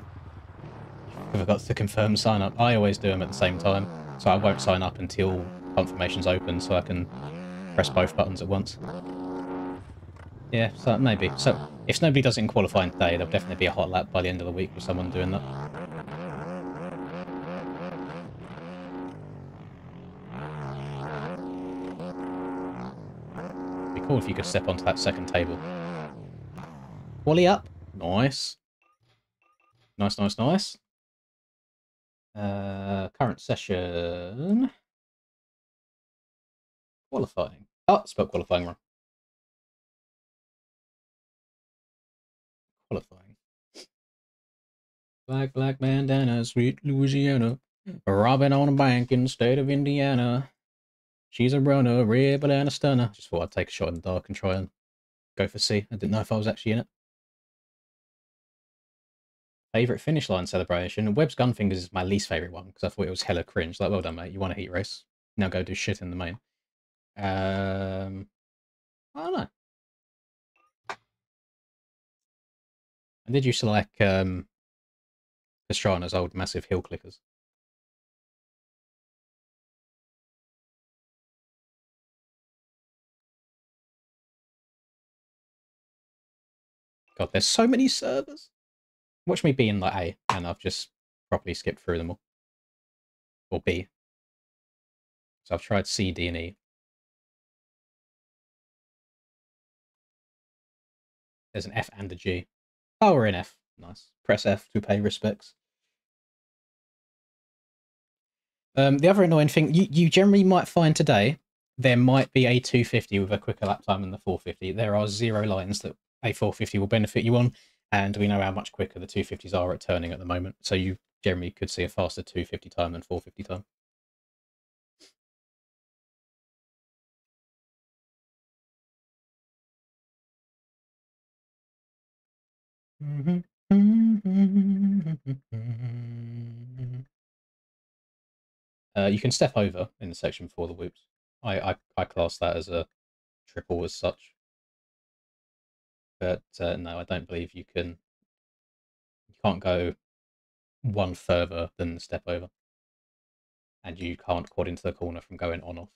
forgot to confirm sign up. I always do them at the same time, so I won't sign up until confirmation's open, so I can press both buttons at once. Yeah, so maybe. So if nobody does it in qualifying today, there'll definitely be a hot lap by the end of the week with someone doing that. It'd be cool if you could step onto that second table. Quali up. Nice. Nice, nice, nice. Current session. Qualifying. Oh, spelled qualifying wrong. Qualifying. Black bandana, sweet Louisiana. Robbing on a bank in the state of Indiana. She's a runner, red banana stunner. Just thought I'd take a shot in the dark and try and go for C. I didn't know if I was actually in it. Favourite finish line celebration? Webb's Gunfingers is my least favourite one because I thought it was hella cringe. Like, well done, mate. You won a heat race. Now go do shit in the main. I don't know. And did you select Pastrana's old massive hill clickers? God, there's so many servers. Watch me be in like A, and I've just properly skipped through them all. Or B. So I've tried C, D, and E. There's an F and a G. Oh, we're in F. Nice. Press F to pay respects. The other annoying thing, you generally might find today, there might be a 250 with a quicker lap time than the 450. There are 0 lines that a 450 will benefit you on, and we know how much quicker the 250s are at turning at the moment. So you generally could see a faster 250 time than 450 time. You can step over in the section before the whoops. I class that as a triple as such. But no, I don't believe you can. You can't go one further than the step over. And you can't quad into the corner from going on off.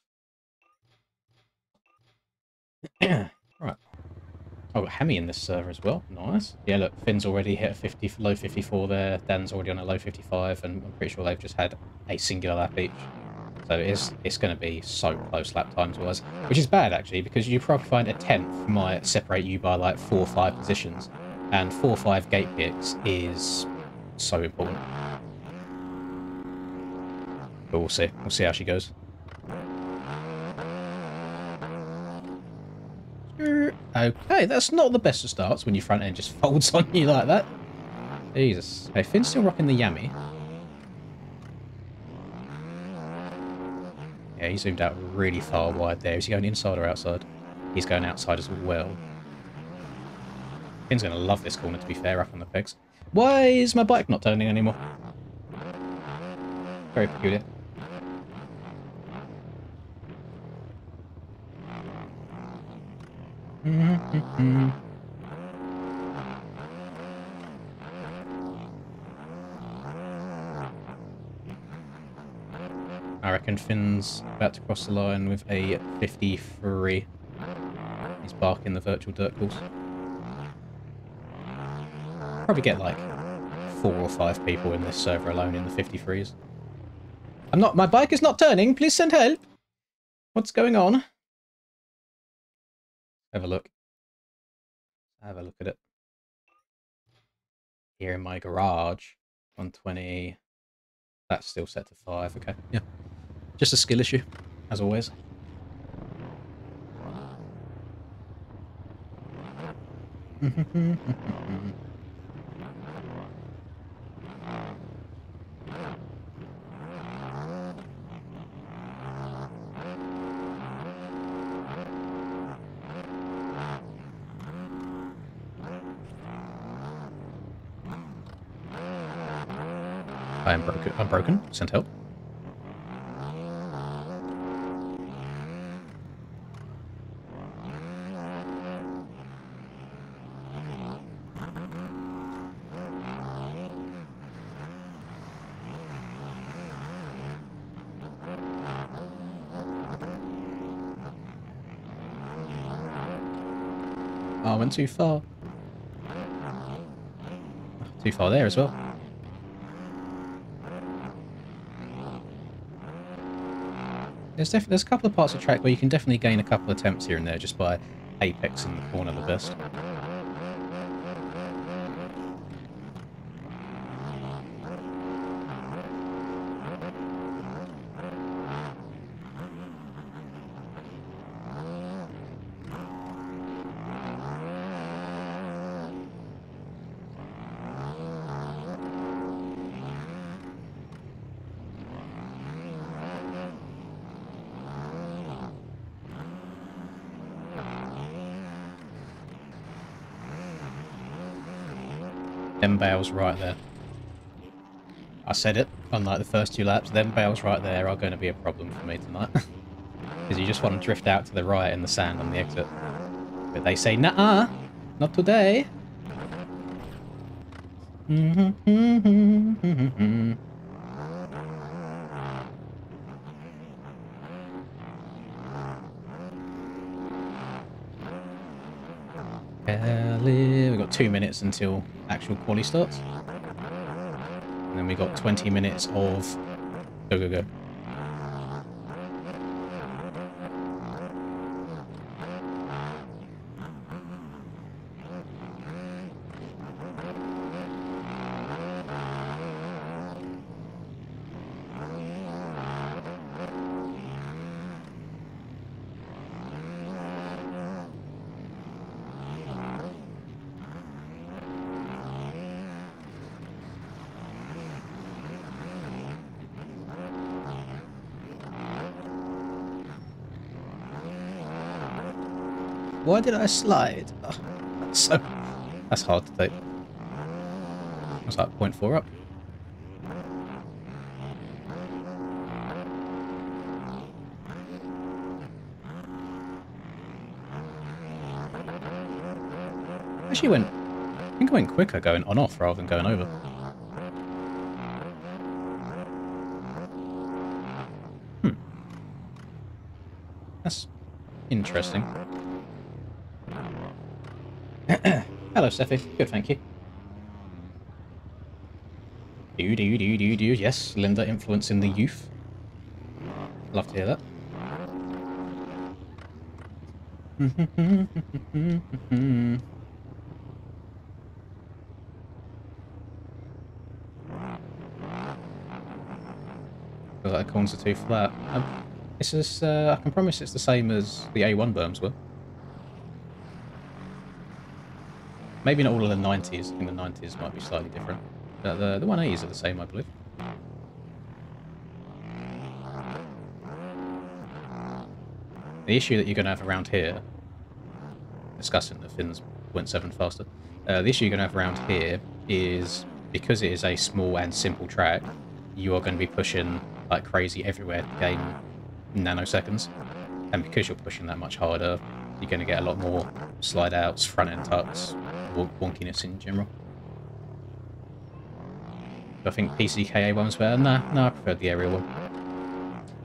Right. Oh, got Hemi in this server as well. Nice. Yeah, look, Finn's already hit a 50, low 54 there. Dan's already on a low 55, and I'm pretty sure they've just had a singular lap each. So it's going to be so close lap times wise, which is bad actually, because you probably find a 10th might separate you by like 4 or 5 positions, and 4 or 5 gate picks is so important. But we'll see. We'll see how she goes. Okay, that's not the best of starts when your front end just folds on you like that. Jesus. Okay, Finn's still rocking the Yami. Yeah, he zoomed out really far wide there. Is he going inside or outside? He's going outside as well. Finn's going to love this corner, to be fair, up on the pegs. Why is my bike not turning anymore? Very peculiar. I reckon Finn's about to cross the line with a 53. He's barking the virtual dirt course. Probably get like 4 or 5 people in this server alone in the 53s. My bike is not turning. Please send help. What's going on? Have a look. Have a look at it. Here in my garage. 120. That's still set to 5. Okay. Yeah. Just a skill issue. as always. I am broken. I'm broken. Send help. Oh, I went too far. Too far there as well. There's a couple of parts of track where you can definitely gain a couple of attempts here and there just by apexing the corner the best. Them bales right there. I said it, unlike the first 2 laps, them bales right there are going to be a problem for me tonight. Because you just want to drift out to the right in the sand on the exit. But they say, nah, not today. We've got 2 minutes until actual quali starts. And then we got 20 minutes of go, go, go. Why did I slide? Oh, that's hard to take. What's that? 0.4 up. Actually went. I think I went quicker going on off rather than going over. That's interesting. Hello, Steffi. Good, thank you. Do. Yes, Linda influencing the youth. Love to hear that. Feels like the corners are too flat. This is, I can promise it's the same as the A1 berms were. Maybe not all of the 90s. I think the 90s might be slightly different. But the 180s are the same, I believe. The issue that you're going to have around here, discussing the Finns 0.7 faster, the issue you're going to have around here is because it is a small and simple track, you are going to be pushing like crazy everywhere to gain nanoseconds. And because you're pushing that much harder, you're going to get a lot more slide outs, front end tucks, wonkiness in general. Do I think PCKA one's better? No, I preferred the aerial one.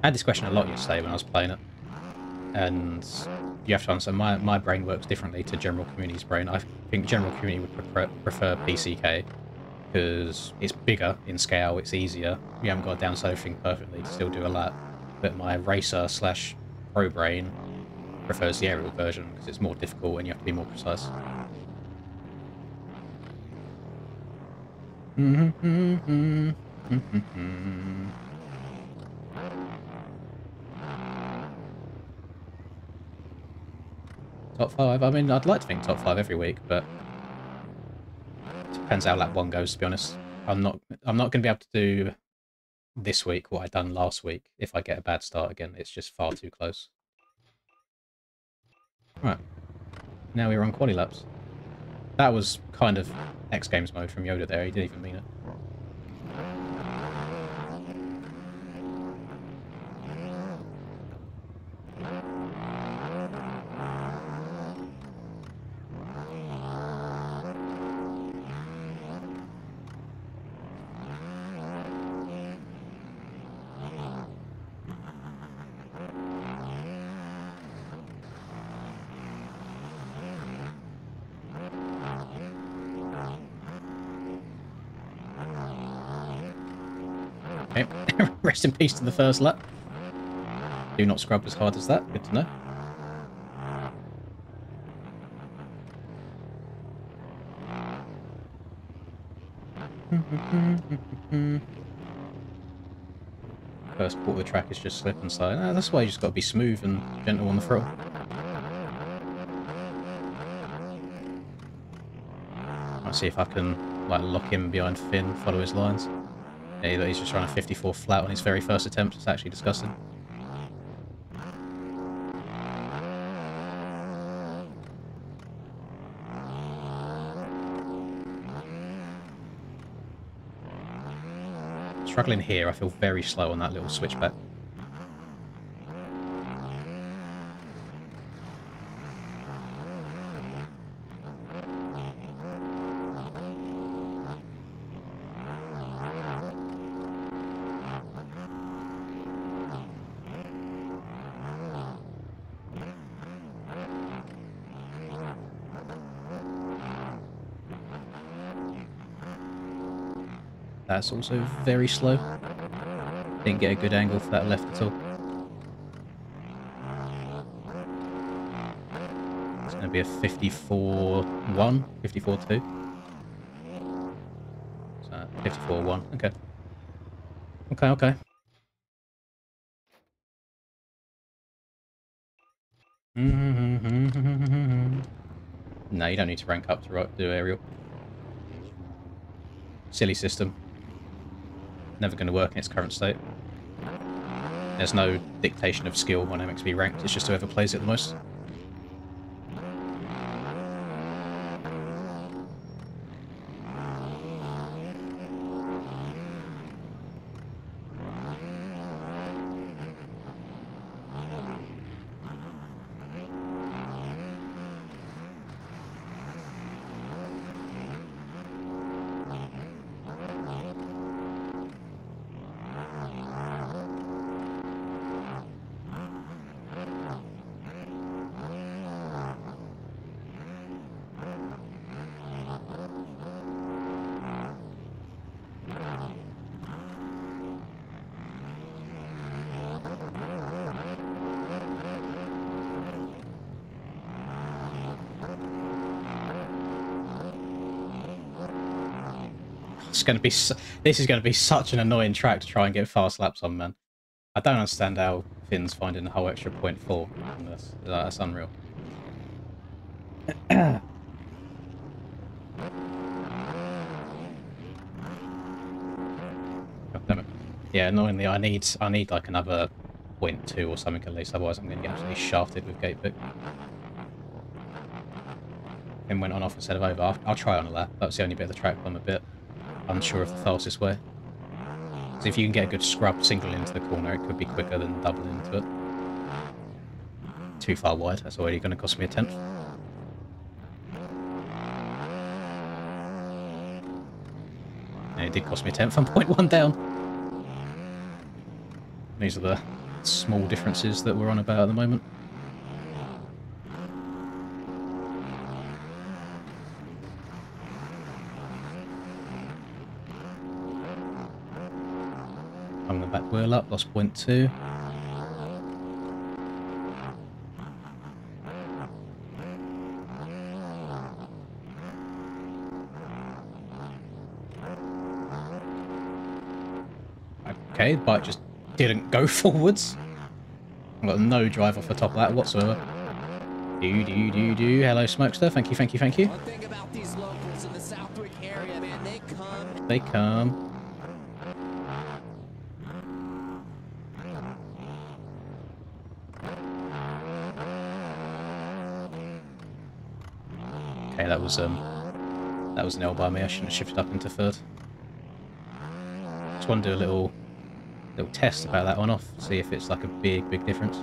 I had this question a lot yesterday when I was playing it. And you have to understand, my brain works differently to general community's brain. I think general community would prefer PCK because it's bigger in scale, it's easier. You haven't got to download everything perfectly to still do a lot. But my racer / pro brain prefers the aerial version because it's more difficult and you have to be more precise. Top 5? I mean, I'd like to think top 5 every week, but depends how lap 1 goes, to be honest. I'm not going to be able to do this week what I done last week if I get a bad start again. It's just far too close. Right. Now we're on quali laps. That was kind of X Games mode from Yoda there. He didn't even mean it. Okay. Rest in peace to the first lap. Do not scrub as hard as that. Good to know. First quarter of the track is just slip and slide. That's why you just got to be smooth and gentle on the throttle. I'll see if I can like lock him behind Finn, follow his lines. Yeah, he's just running 54 flat on his very first attempt. It's actually disgusting. Struggling here, I feel very slow on that little switchback. That's also very slow. Didn't get a good angle for that left at all. It's going to be a 54-1, 54-2. So 54-1, okay. Okay. No, you don't need to rank up to do aerial. Silly system. Never going to work in its current state. There's no dictation of skill on MXB ranked, it's just whoever plays it the most. This is going to be such an annoying track to try and get fast laps on, man. I don't understand how Finn's finding the whole extra 0.4 on this. That's unreal. God damn it. Yeah, annoyingly, I need like another 0.2 or something at least, otherwise I'm going to get absolutely shafted with gate pick. Finn went on off instead of over. I'll try on a lap. That's the only bit of the track I'm a bit unsure of the fastest way. So if you can get a good scrub single into the corner, it could be quicker than double into it. Too far wide, that's already going to cost me a tenth. And it did cost me a tenth, I'm 0.1 down. These are the small differences that we're on about at the moment. I'm the back wheel up, lost 0.2. Okay, the bike just didn't go forwards. I've got no drive off the top of that whatsoever. Do. Hello, Smokester. Thank you, thank you, thank you. One thing about these locals in the Southwick area, man, they come. They come. Okay, that was an L by me. I shouldn't have shifted up into third. Just want to do a little test about that on off, see if it's like a big difference.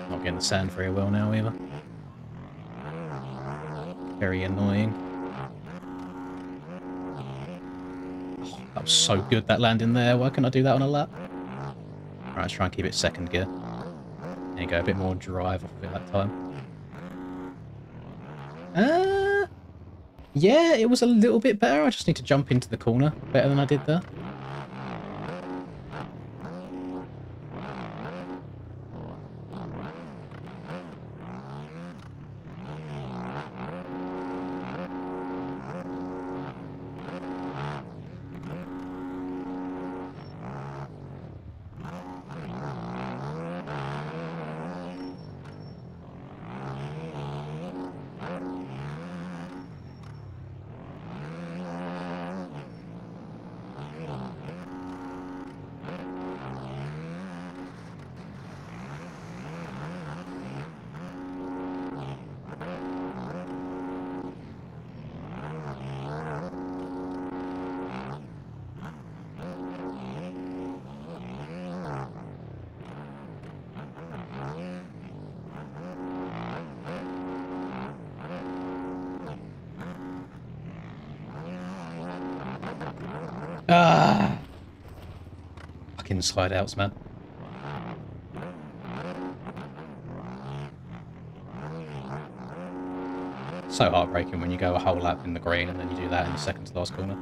Not getting the sand very well now either. Very annoying. Oh, that was so good, that landing there. Why couldn't I do that on a lap? Right, let's try and keep it second gear. There you go, a bit more drive off of it that time. Yeah, it was a little bit better. I just need to jump into the corner better than I did there. Ah! Fucking slide outs, man. So heartbreaking when you go a whole lap in the green and then you do that in the second to last corner.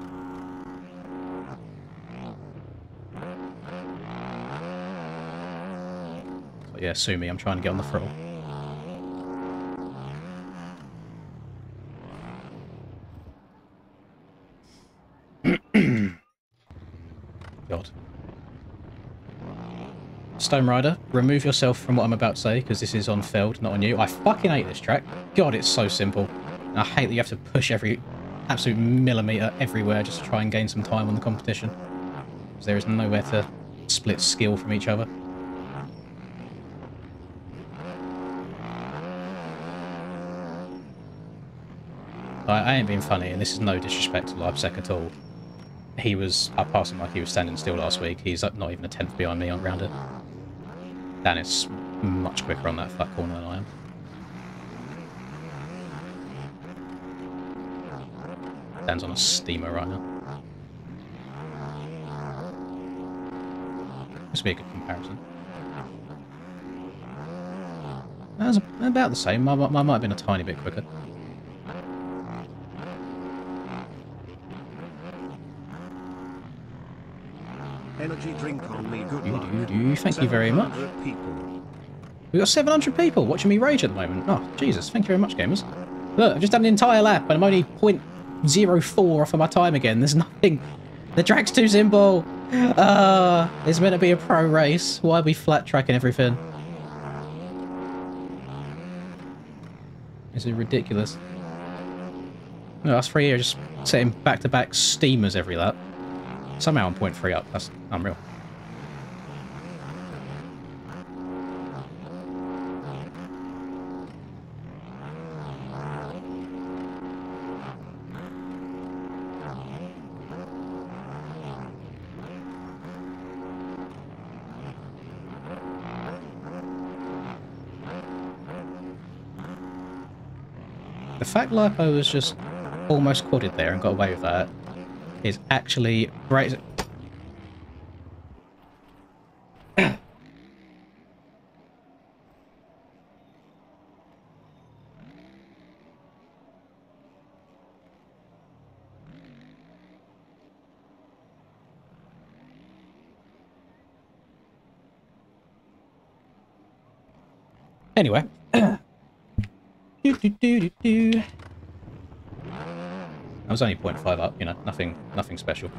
So yeah, sue me, I'm trying to get on the throttle. God. Stone Rider, remove yourself from what I'm about to say, because this is on Feld, not on you. I fucking hate this track. God, it's so simple. And I hate that you have to push every absolute millimetre everywhere just to try and gain some time on the competition. Because there is nowhere to split skill from each other. I ain't being funny, and this is no disrespect to LiveSec at all. I passed him like he was standing still last week. He's not even a tenth behind me on rounder. Dan is much quicker on that flat corner than I am. Dan's on a steamer right now. This would be a good comparison. That was about the same. Mine might have been a tiny bit quicker. Energy drink on me, good luck. Thank you very much. We've got 700 people watching me rage at the moment. Oh, Jesus. Thank you very much, gamers. Look, I've just done an entire lap, and I'm only 0.04 off of my time again. There's nothing. The track's too simple. It's meant to be a pro race. Why are we flat tracking everything? This is ridiculous. No, us three are just setting back-to-back steamers every lap. Somehow I'm 0.3 up. That's unreal. The fact Lipo was just almost quadded there and got away with that is actually great. Anyway. I was only 0.5 up, you know, nothing special.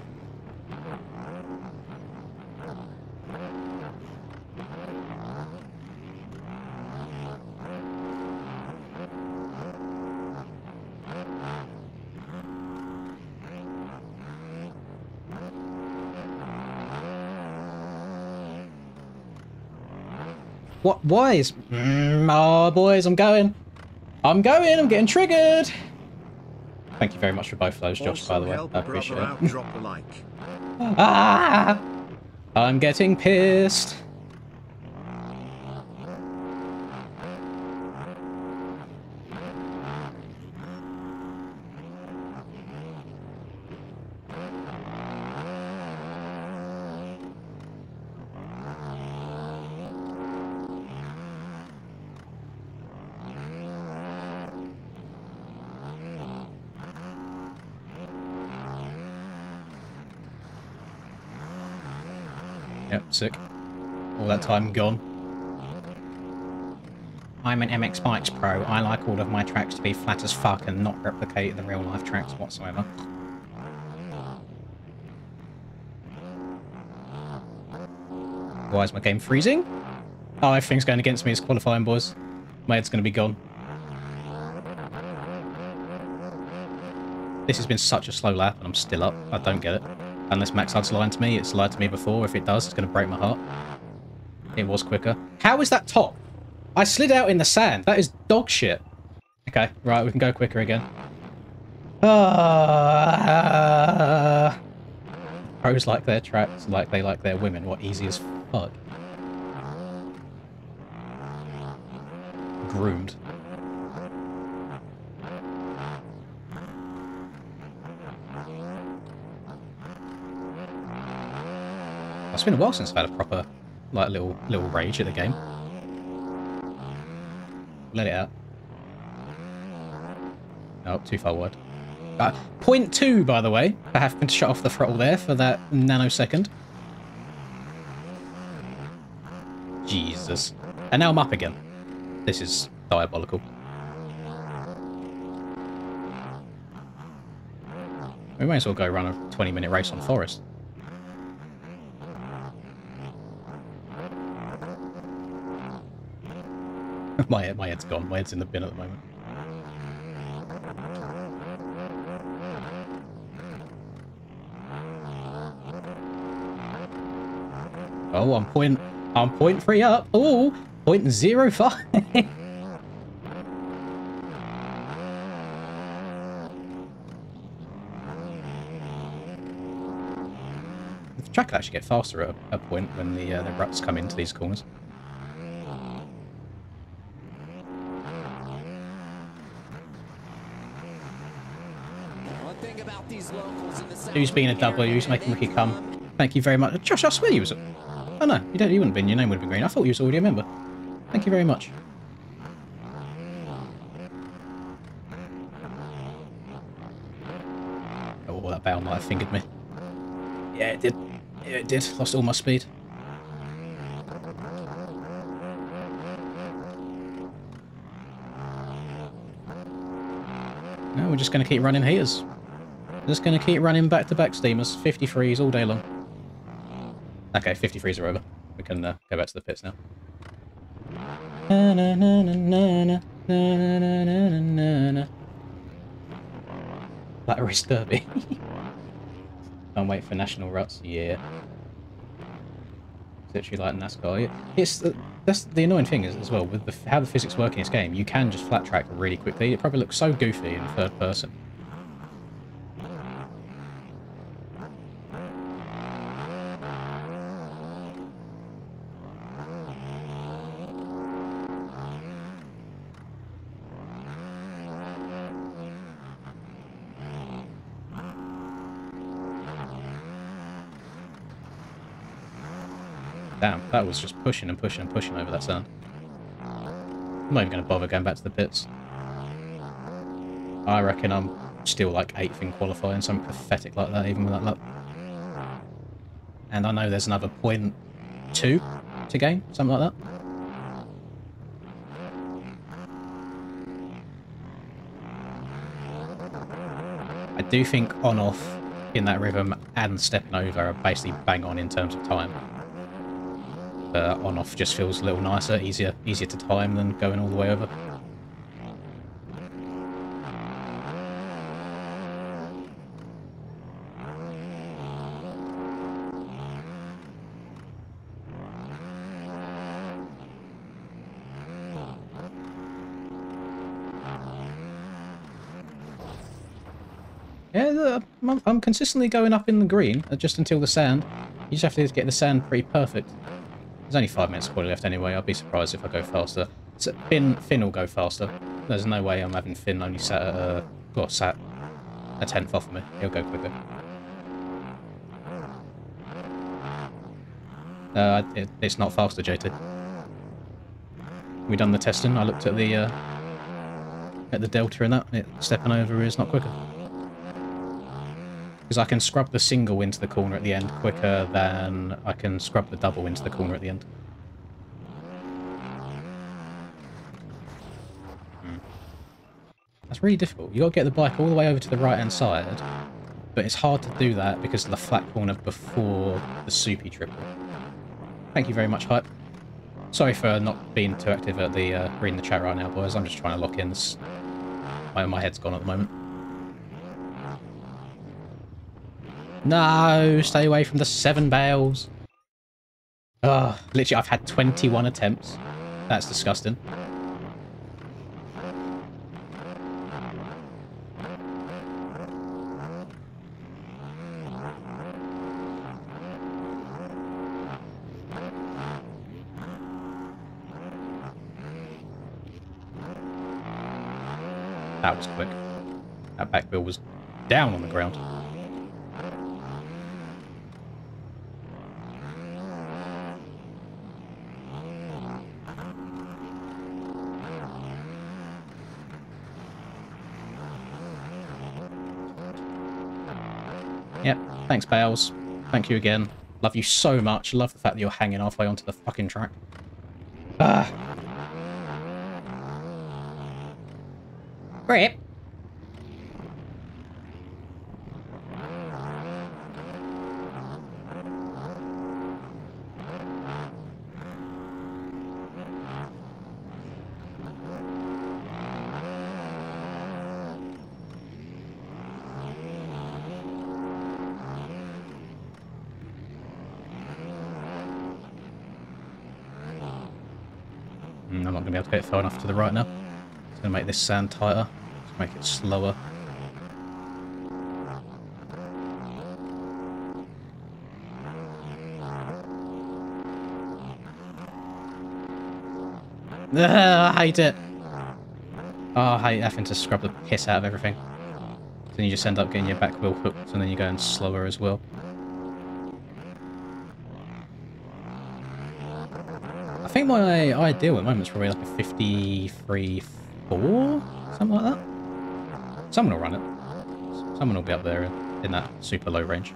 What? Why is... oh, boys, I'm going. I'm getting triggered. Thank you very much for both of those, Josh, by the way. Help I a appreciate brother out, it. drop the like. Ah! I'm getting pissed. Yep, sick. All that time gone. I'm an MX Bikes pro. I like all of my tracks to be flat as fuck and not replicate the real life tracks whatsoever. Why is my game freezing? Oh, everything's going against me. It's qualifying, boys. My head's going to be gone. This has been such a slow lap and I'm still up. I don't get it. Unless Max Hudd's lying to me. It's lied to me before. If it does, it's going to break my heart. It was quicker. How is that top? I slid out in the sand. That is dog shit. Okay, right, we can go quicker again. Pros like their tracks like they like their women. What, easy as fuck. Groomed. It's been a while since I've had a proper, like, little rage at the game. Let it out. Oh, too far wide. 0.2, by the way. I have to shut off the throttle there for that nanosecond. Jesus. And now I'm up again. This is diabolical. We may as well go run a 20-minute race on Forest. My head's gone. My head's in the bin at the moment. Oh, I'm 0.3 up. Oh, 0.05. The track will actually get faster at a point when the ruts come into these corners. Who's been a W? Who's making Ricky come? Thank you very much. Josh, I swear you was... Oh no, you wouldn't have been. Your name would have been green. I thought you was already a member. Thank you very much. Oh, that barrel might have fingered me. Yeah, it did. Yeah, it did. Lost all my speed. No, we're just going to keep running heaters. Just going to keep running back-to-back steamers. 53s all day long. Okay, 53s are over. We can go back to the pits now. Black Race Derby. Can't wait for national ruts. Yeah. It's literally like NASCAR. It's that's the annoying thing is as well with how the physics work in this game. You can just flat track really quickly. It probably looks so goofy in third person. Damn, that was just pushing and pushing and pushing over that sand. I'm not even going to bother going back to the pits. I reckon I'm still like 8th in qualifying, something pathetic like that, even with that luck. And I know there's another 0.2 to gain, something like that. I do think on-off in that rhythm and stepping over are basically bang on in terms of time. On-off just feels a little nicer, easier to time than going all the way over. Yeah, I'm consistently going up in the green, just until the sand. You just have to get the sand pretty perfect. There's only 5 minutes spoiler left anyway. I'll be surprised if I go faster. So Finn will go faster. There's no way I'm having Finn only sat at sat a tenth off of me. He'll go quicker. It's not faster, JT. We done the testing. I looked at the delta in that. Stepping over is not quicker. Because I can scrub the single into the corner at the end quicker than I can scrub the double into the corner at the end. That's really difficult. You've got to get the bike all the way over to the right-hand side, but it's hard to do that because of the flat corner before the soupy triple. Thank you very much, Hype. Sorry for not being too active at the reading the chat right now, boys. I'm just trying to lock in. My head's gone at the moment. No, stay away from the 7 bales. Oh, literally, I've had 21 attempts. That's disgusting. That was quick. That back wheel was down on the ground. Yep, thanks, Bales. Thank you again. Love you so much. Love the fact that you're hanging halfway onto the fucking track. Ah. Grip. I'm not going to be able to get it far enough to the right now. It's going to make this sand tighter. Just make it slower. I hate it. Oh, I hate having to scrub the piss out of everything. Then you just end up getting your back wheel hooked and then you're going slower as well. I think my ideal at the moment is probably like a 53.4, something like that. Someone will run it. Someone will be up there in that super low range.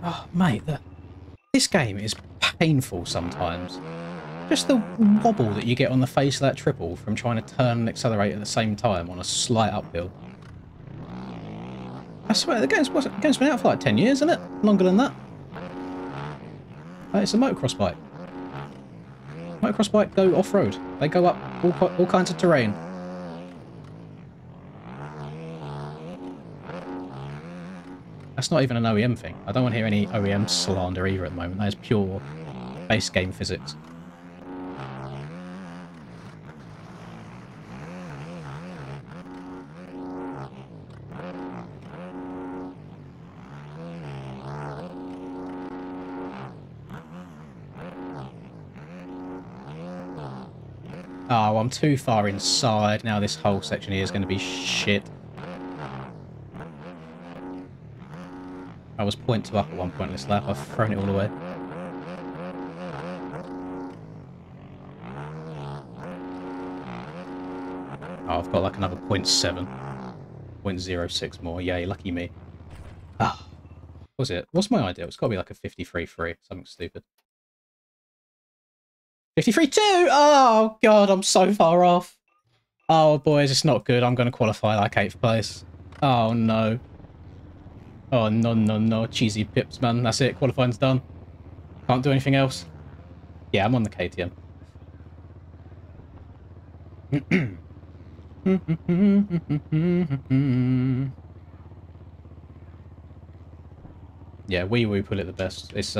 Oh, mate, this game is painful sometimes. Just the wobble that you get on the face of that triple from trying to turn and accelerate at the same time on a slight uphill. I swear, the game's been out for like 10 years, isn't it? Longer than that. It's a motocross bike. Motocross bike go off-road. They go up all kinds of terrain. That's not even an OEM thing. I don't want to hear any OEM slander either at the moment. That is pure base game physics. Oh, I'm too far inside. Now this whole section here is going to be shit. I was 0.2 up at one point this lap. I've thrown it all away. Oh, I've got like another 0.7. 0.06 more. Yay, lucky me. Ah, what was it? What's my idea? It's got to be like a 53.3. Something stupid. 53.2! Oh, God, I'm so far off. Oh, boys, it's not good. I'm going to qualify like 8th place. Oh, no. Oh, no. Cheesy pips, man. That's it. Qualifying's done. Can't do anything else. Yeah, I'm on the KTM. Yeah, Wee Woo put it the best. It's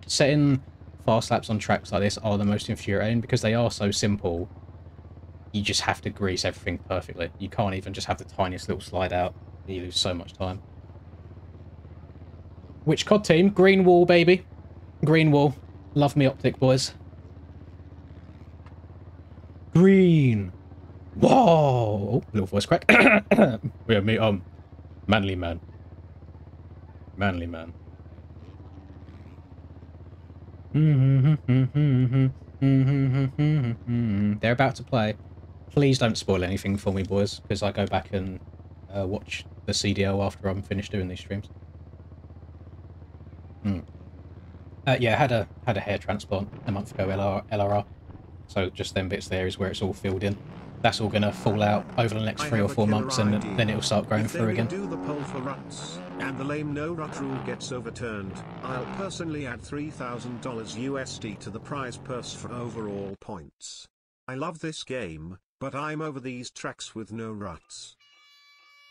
setting fast laps on tracks like this are the most infuriating because they are so simple. You just have to grease everything perfectly. You can't even just have the tiniest little slide out. You lose so much time. Which COD team? Green wall, baby. Green wall. Love me optic, boys. Green. Whoa! Oh, little voice crack. Yeah, me, manly man. Manly man. They're about to play. Please don't spoil anything for me, boys, because I go back and watch the CDL after I'm finished doing these streams. Yeah, I had a hair transplant a month ago, LRR. So just them bits there is where it's all filled in. That's all going to fall out over the next 3 or 4 months, and then it'll start growing through again. If they redo the poll for ruts, and the lame no-rut rule gets overturned, I'll personally add $3,000 USD to the prize purse for overall points. I love this game, but I'm over these tracks with no ruts.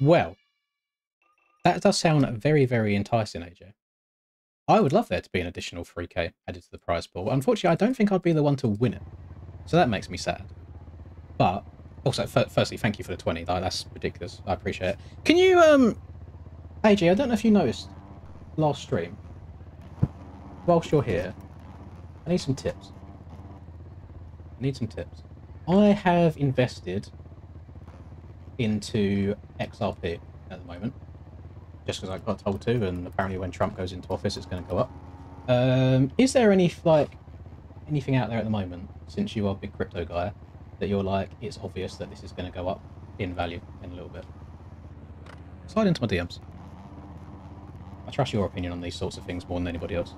Well, that does sound very, very enticing, AJ. I would love there to be an additional 3k added to the prize pool. Unfortunately, I don't think I'd be the one to win it. So that makes me sad. But, also, firstly, thank you for the 20. That's ridiculous. I appreciate it. Can you, AJ, I don't know if you noticed last stream. Whilst you're here, I need some tips. I have invested into XRP at the moment. Just because I got told to, and apparently when Trump goes into office, it's going to go up. Is there any, anything out there at the moment, since you are a big crypto guy, that you're like, it's obvious that this is going to go up in value in a little bit? Slide into my DMs. I trust your opinion on these sorts of things more than anybody else.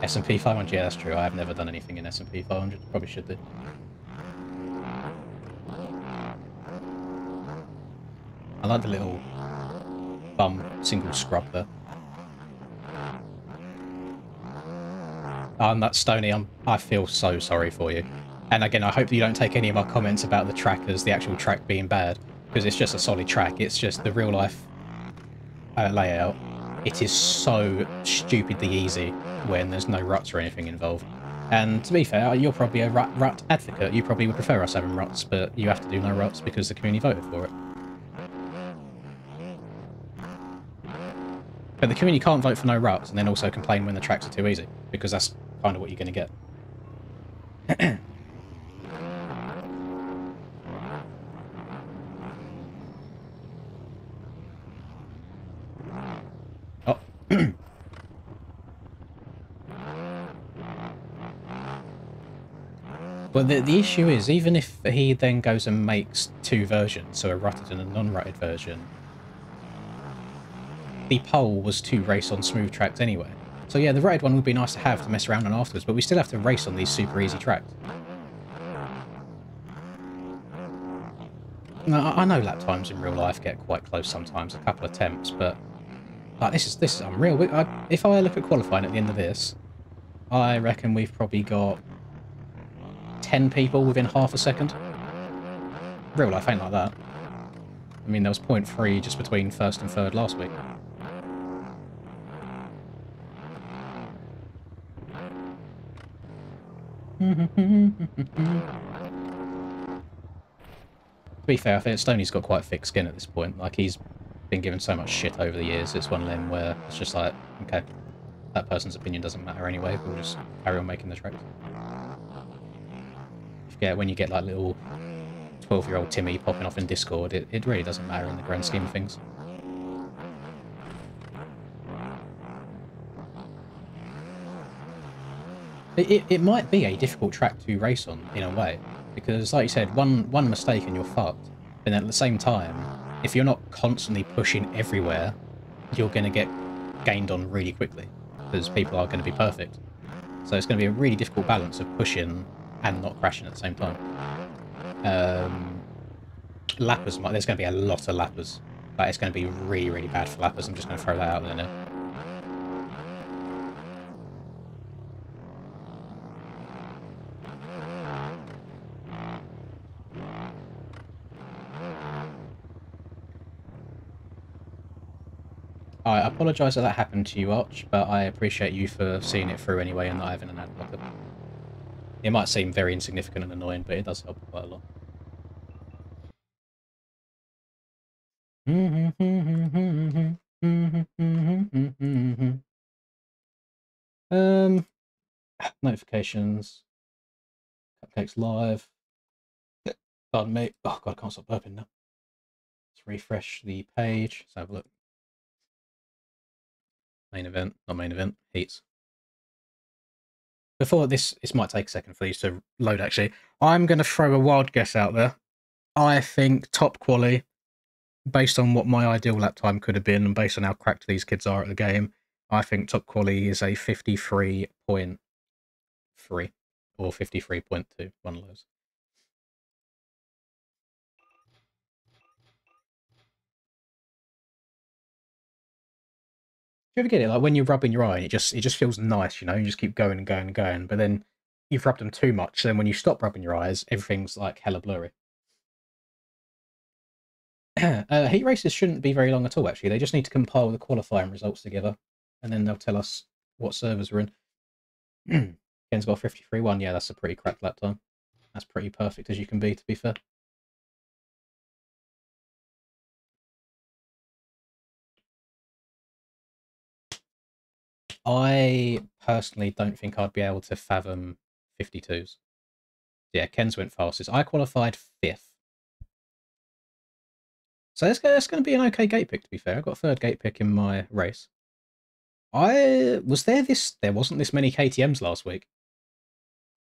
S&P 500, yeah, that's true. I've never done anything in S&P 500. Probably should do. I like the little bum single scrub there. That's Stony. I feel so sorry for you. And again, I hope that you don't take any of my comments about the track as the actual track being bad, because it's just a solid track. It's just the real life layout. It is so stupidly easy when there's no ruts or anything involved. And to be fair, you're probably a rut advocate. You probably would prefer us having ruts, but you have to do no ruts because the community voted for it. But the community can't vote for no ruts and then also complain when the tracks are too easy, because that's kind of what you're going to get. Oh. Well, the issue is, even if he then goes and makes 2 versions, so a rutted and a non-rutted version, the poll was to race on smooth tracks anyway. So yeah, the rutted one would be nice to have to mess around on afterwards, but we still have to race on these super easy tracks. Now, I know lap times in real life get quite close sometimes, a couple of attempts, but like, this is unreal. If I look at qualifying at the end of this, I reckon we've probably got 10 people within half a second. Real life ain't like that. I mean, there was 0.3 just between first and third last week. To be fair, I think Stoney's got quite thick skin at this point. Like, he's been given so much shit over the years. It's one of them where it's just like, okay, that person's opinion doesn't matter anyway. We'll just carry on making the tracks. When you get like little 12-year-old Timmy popping off in Discord, it really doesn't matter in the grand scheme of things. It might be a difficult track to race on in a way, because like you said, one mistake and you're fucked. And at the same time, if you're not constantly pushing everywhere, you're going to get gained on really quickly, because people are going to be perfect. So it's going to be a really difficult balance of pushing and not crashing at the same time. Lappers, there's going to be a lot of lappers But it's going to be really, really bad for lappers. I'm just going to throw that out there now. I apologise that happened to you, Arch, but I appreciate you for seeing it through anyway and not having an ad blocker. It might seem very insignificant and annoying, but it does help quite a lot. Notifications. Cupcakes live. Pardon me. Oh god, I can't stop burping now. Let's refresh the page. Let's have a look. Main event, not main event, heats. Before this might take a second for these to load actually. I'm going to throw a wild guess out there. I think top quality, based on what my ideal lap time could have been and based on how cracked these kids are at the game, I think top quality is a 53.3 or 53.2, one of those. Do you ever get it? Like when you're rubbing your eye, and it just feels nice, you know. You just keep going and going and going, but then you've rubbed them too much. Then when you stop rubbing your eyes, everything's like hella blurry. Heat races shouldn't be very long at all. Actually, they just need to compile the qualifying results together, and then they'll tell us what servers we're in. Ken's got 53.1. Yeah, that's a pretty cracked lap time. That's pretty perfect as you can be, to be fair. I personally don't think I'd be able to fathom 52s. Yeah, Ken's went fastest. I qualified 5th. So that's going to be an okay gate pick, to be fair. I got 3rd gate pick in my race. There wasn't this many KTMs last week.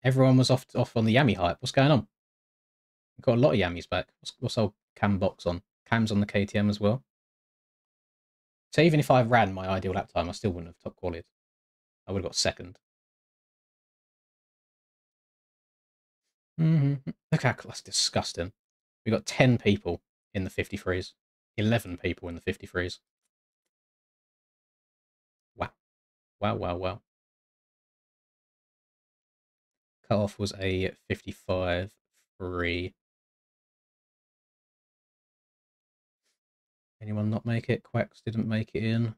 Everyone was off on the Yami hype. What's going on? We've got a lot of Yamis back. What's old Cam Box on? Cam's on the KTM as well. So even if I ran my ideal lap time, I still wouldn't have top qualified. I would have got 2nd. Look how that's disgusting. We got 10 people in the 53s, 11 people in the 53s. Wow, wow, wow, wow. Cut off was a 55.3. Anyone not make it? Quacks didn't make it in.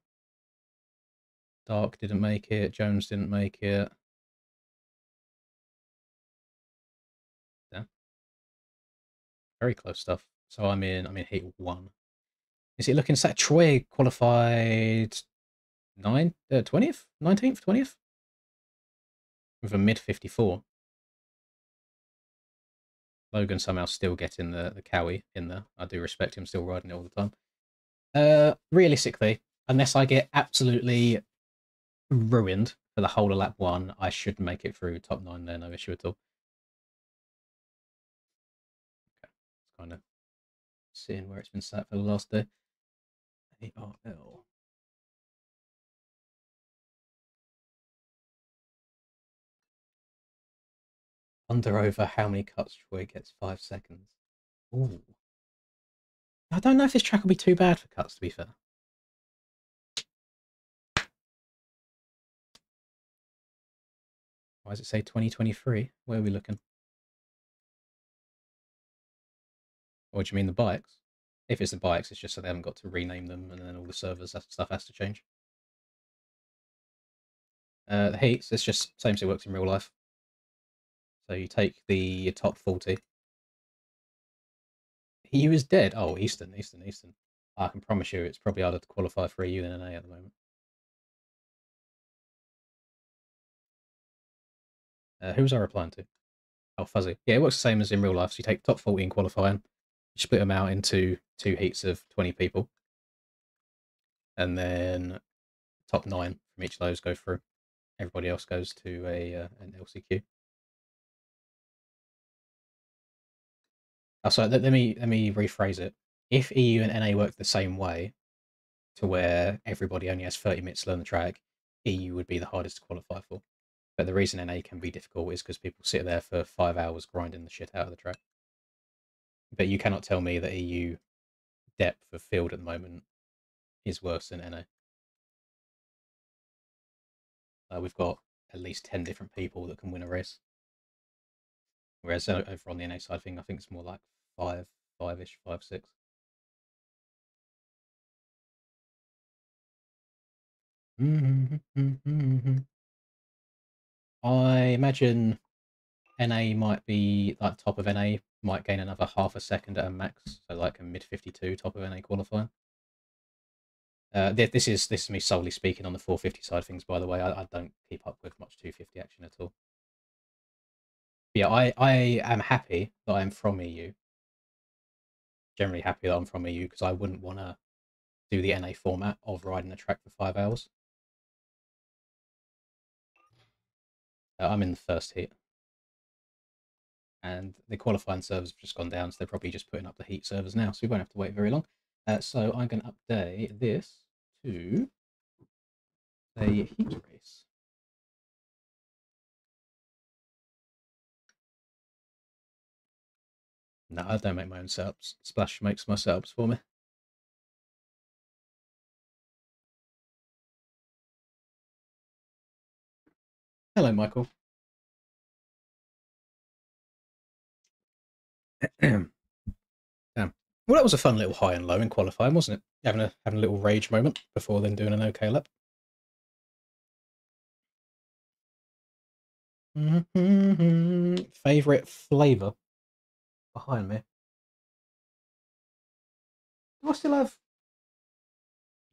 Dark didn't make it. Jones didn't make it. Yeah. Very close stuff. So I'm in heat 1. Is it looking set? Troy qualified 20th? 19th? 20th? With a mid 54. Logan somehow still getting the Cowie in there. I do respect him still riding it all the time. Realistically, unless I get absolutely ruined for the whole of lap 1, I should make it through top 9 there, no issue at all. Okay, it's kind of seeing where it's been sat for the last day. ARL. Under over how many cuts Troy gets 5 seconds. Ooh. I don't know if this track will be too bad for cuts, to be fair. Why does it say 2023? Where are we looking? Or do you mean the bikes? If it's the bikes, it's just so they haven't got to rename them and then all the servers, that stuff has to change. The heats, it's just same as it works in real life. So you take the top 40. He was dead. Oh, Easton. I can promise you it's probably harder to qualify for EU than an A at the moment. Who was I replying to? Oh, Fuzzy. Yeah, it works the same as in real life. So you take top 40 in qualifying, you split them out into 2 heats of 20 people, and then top 9 from each of those go through. Everybody else goes to an LCQ. Oh, sorry, let me rephrase it. If EU and NA work the same way, to where everybody only has 30 minutes to learn the track, EU would be the hardest to qualify for. But the reason NA can be difficult is because people sit there for 5 hours grinding the shit out of the track. But you cannot tell me that EU depth of field at the moment is worse than NA. We've got at least 10 different people that can win a race. Whereas over on the NA side thing, I think it's more like five-ish, 5, 6. I imagine NA might be like top of NA, might gain another half a second at a max, so like a mid 52 top of NA qualifying. This is me solely speaking on the 450 side of things, by the way. I don't keep up with much 250 action at all. But yeah, I am happy that I'm from EU. Generally happy that I'm from EU because I wouldn't want to do the NA format of riding a track for 5 hours. I'm in the first heat. And the qualifying servers have just gone down, so they're probably just putting up the heat servers now, so we won't have to wait very long. So I'm going to update this to a heat race. No, I don't make my own setups. Splash makes my setups for me. Hello, Michael. Damn. Well, that was a fun little high and low in qualifying, wasn't it? Having a little rage moment before then doing an okay lap. Favorite flavor behind me. Do I still have?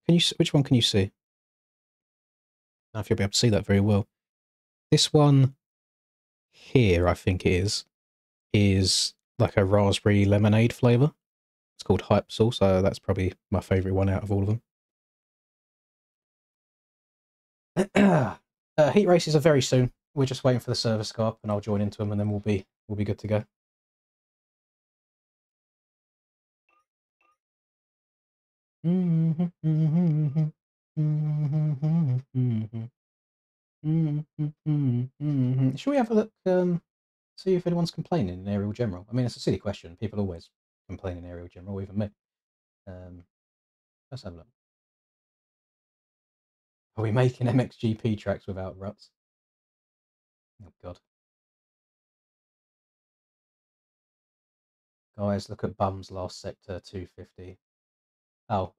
Can you? Which one can you see? I don't know if you'll be able to see that very well. This one here, I think it is like a raspberry lemonade flavor. It's called Hype Sauce, so that's probably my favorite one out of all of them. Heat races are very soon. We're just waiting for the service to go up, and I'll join into them, and then we'll be good to go. Should we have a look? See if anyone's complaining in Aerial General. I mean, it's a silly question. People always complain in Aerial General, even me. Let's have a look. Are we making MXGP tracks without ruts? Oh God. Guys, look at Bum's last sector 250. Oh.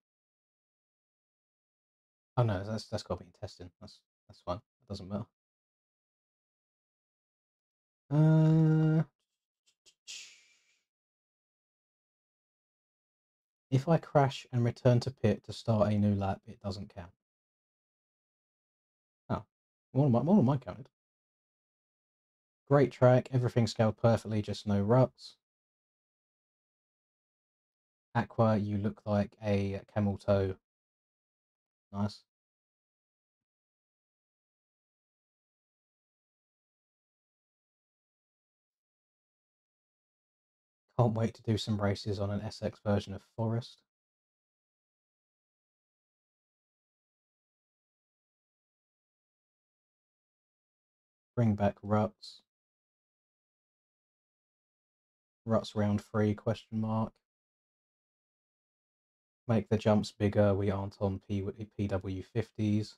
Oh no, that's got to be in testing. That's fine. It doesn't matter. If I crash and return to pit to start a new lap, it doesn't count. Oh, more of mine counted. Great track, everything scaled perfectly, just no ruts. Aqua, you look like a camel toe. Nice. Can't wait to do some races on an SX version of Forest. Bring back ruts. Ruts round 3, question mark. Make the jumps bigger, we aren't on PW50s.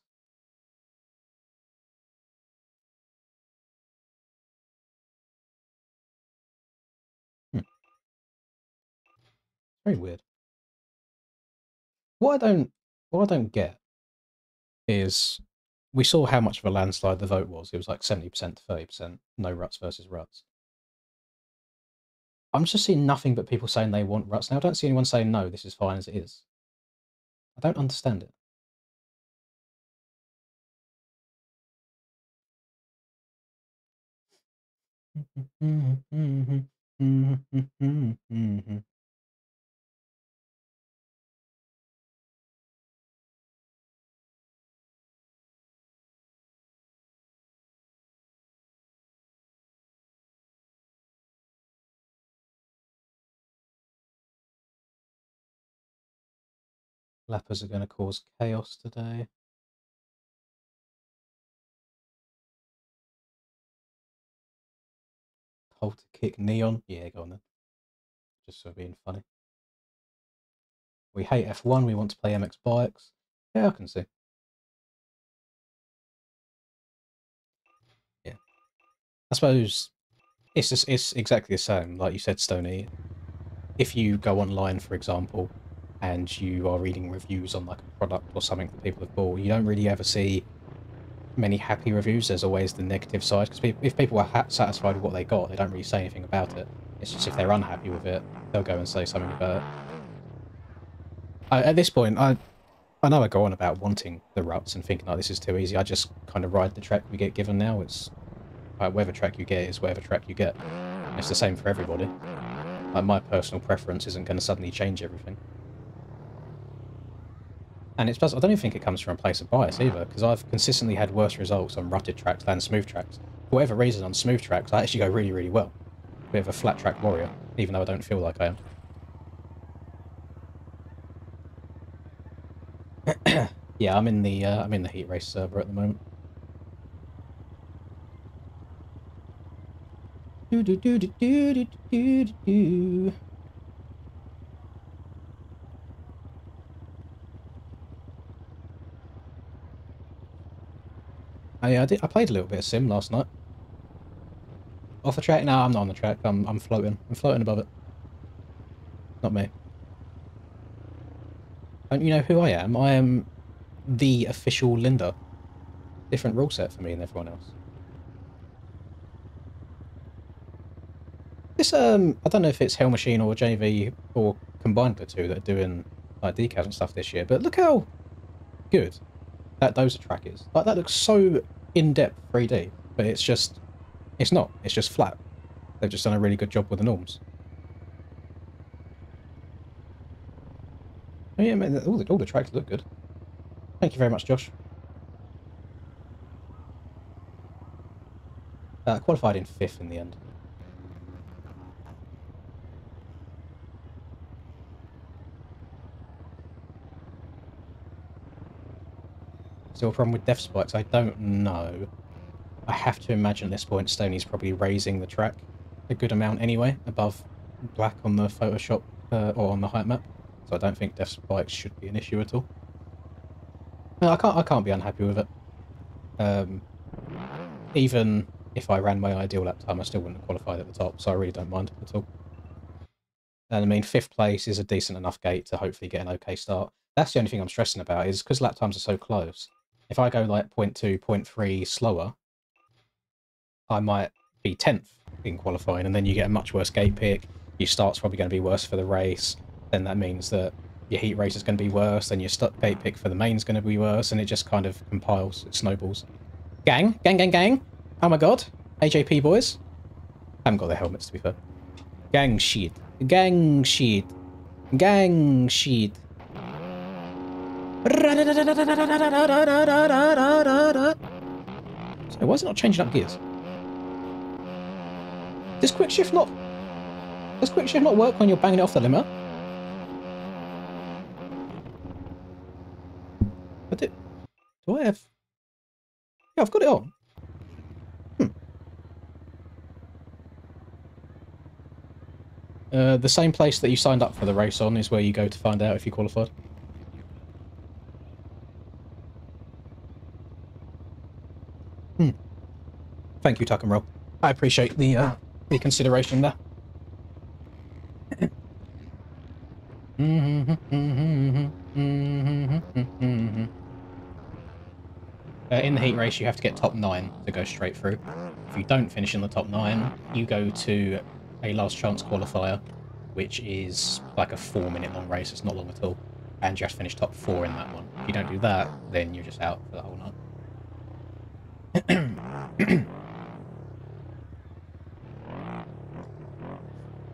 Very weird. What I don't get is we saw how much of a landslide the vote was. It was like 70% to 30%, no ruts versus ruts. I'm just seeing nothing but people saying they want ruts now. I don't see anyone saying no, this is fine as it is. I don't understand it. Lappers are going to cause chaos today. Told to kick Neon. Yeah, go on then. Just for being funny. We hate F1, we want to play MX bikes. Yeah, I can see. Yeah. I suppose it's exactly the same, like you said, Stoney. If you go online, for example, and you are reading reviews on like a product or something that people have bought, you don't really ever see many happy reviews. There's always the negative side, because if people are satisfied with what they got, they don't really say anything about it. It's just if they're unhappy with it, they'll go and say something about it. At this point, I know I go on about wanting the ruts and thinking like this is too easy. I just kind of ride the track we get given now. It's whatever track you get is whatever track you get. It's the same for everybody. Like, my personal preference isn't going to suddenly change everything. And I don't even think it comes from a place of bias either, because I've consistently had worse results on rutted tracks than smooth tracks. For whatever reason, on smooth tracks, I actually go really, really well. Bit of a flat track warrior, even though I don't feel like I am. Yeah, I'm in the heat race server at the moment. Do do do do do do do do do. I played a little bit of Sim last night. Off the track? No, I'm not on the track. I'm floating. I'm floating above it. Not me. Don't you know who I am? I am the official Linda. Different rule set for me and everyone else. This I don't know if it's Hell Machine or JV or combined the two that are doing like decals and stuff this year, but look how good that dozer track is. Like, that looks so in-depth 3D, but it's not. It's just flat. They've just done a really good job with the norms. Oh, yeah, man, all the tracks look good. Thank you very much, Josh. Qualified in 5th in the end. Still a problem with def spikes? I don't know. I have to imagine at this point Stoney's probably raising the track a good amount anyway, above black on the Photoshop or on the height map. So I don't think def spikes should be an issue at all. No, I can't be unhappy with it. Even if I ran my ideal lap time, I still wouldn't have qualified at the top, so I really don't mind at all. And I mean, 5th place is a decent enough gate to hopefully get an okay start. That's the only thing I'm stressing about, is because lap times are so close. If I go like 0.2, 0.3 slower, I might be 10th in qualifying, and then you get a much worse gate pick. Your start's probably going to be worse for the race. Then that means that your heat race is going to be worse, then your gate pick for the main's going to be worse, and it just kind of compiles, it snowballs. Gang! Gang, gang, gang! Oh my god! AJP boys! I haven't got their helmets, to be fair. Gang shit. Gang shit. Gang shit. So why is it not changing up gears? Does quick shift not work when you're banging it off the limiter? Do I have... Yeah, I've got it on. The same place that you signed up for the race on is where you go to find out if you qualified. Thank you, Tuck and Roll. I appreciate the consideration there. In the heat race, you have to get top 9 to go straight through. If you don't finish in the top 9, you go to a last chance qualifier, which is like a 4-minute long race. It's not long at all. And you have to finish top 4 in that one. If you don't do that, then you're just out for the whole night.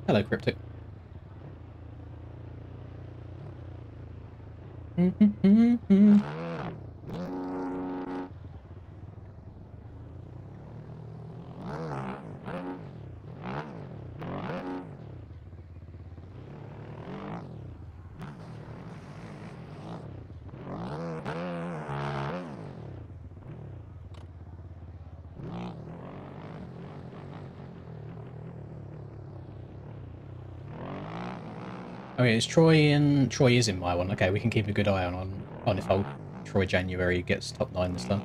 Hello, Cryptic. Oh yeah, Troy is in my one. Okay, we can keep a good eye on if old Troy January gets top 9 this time.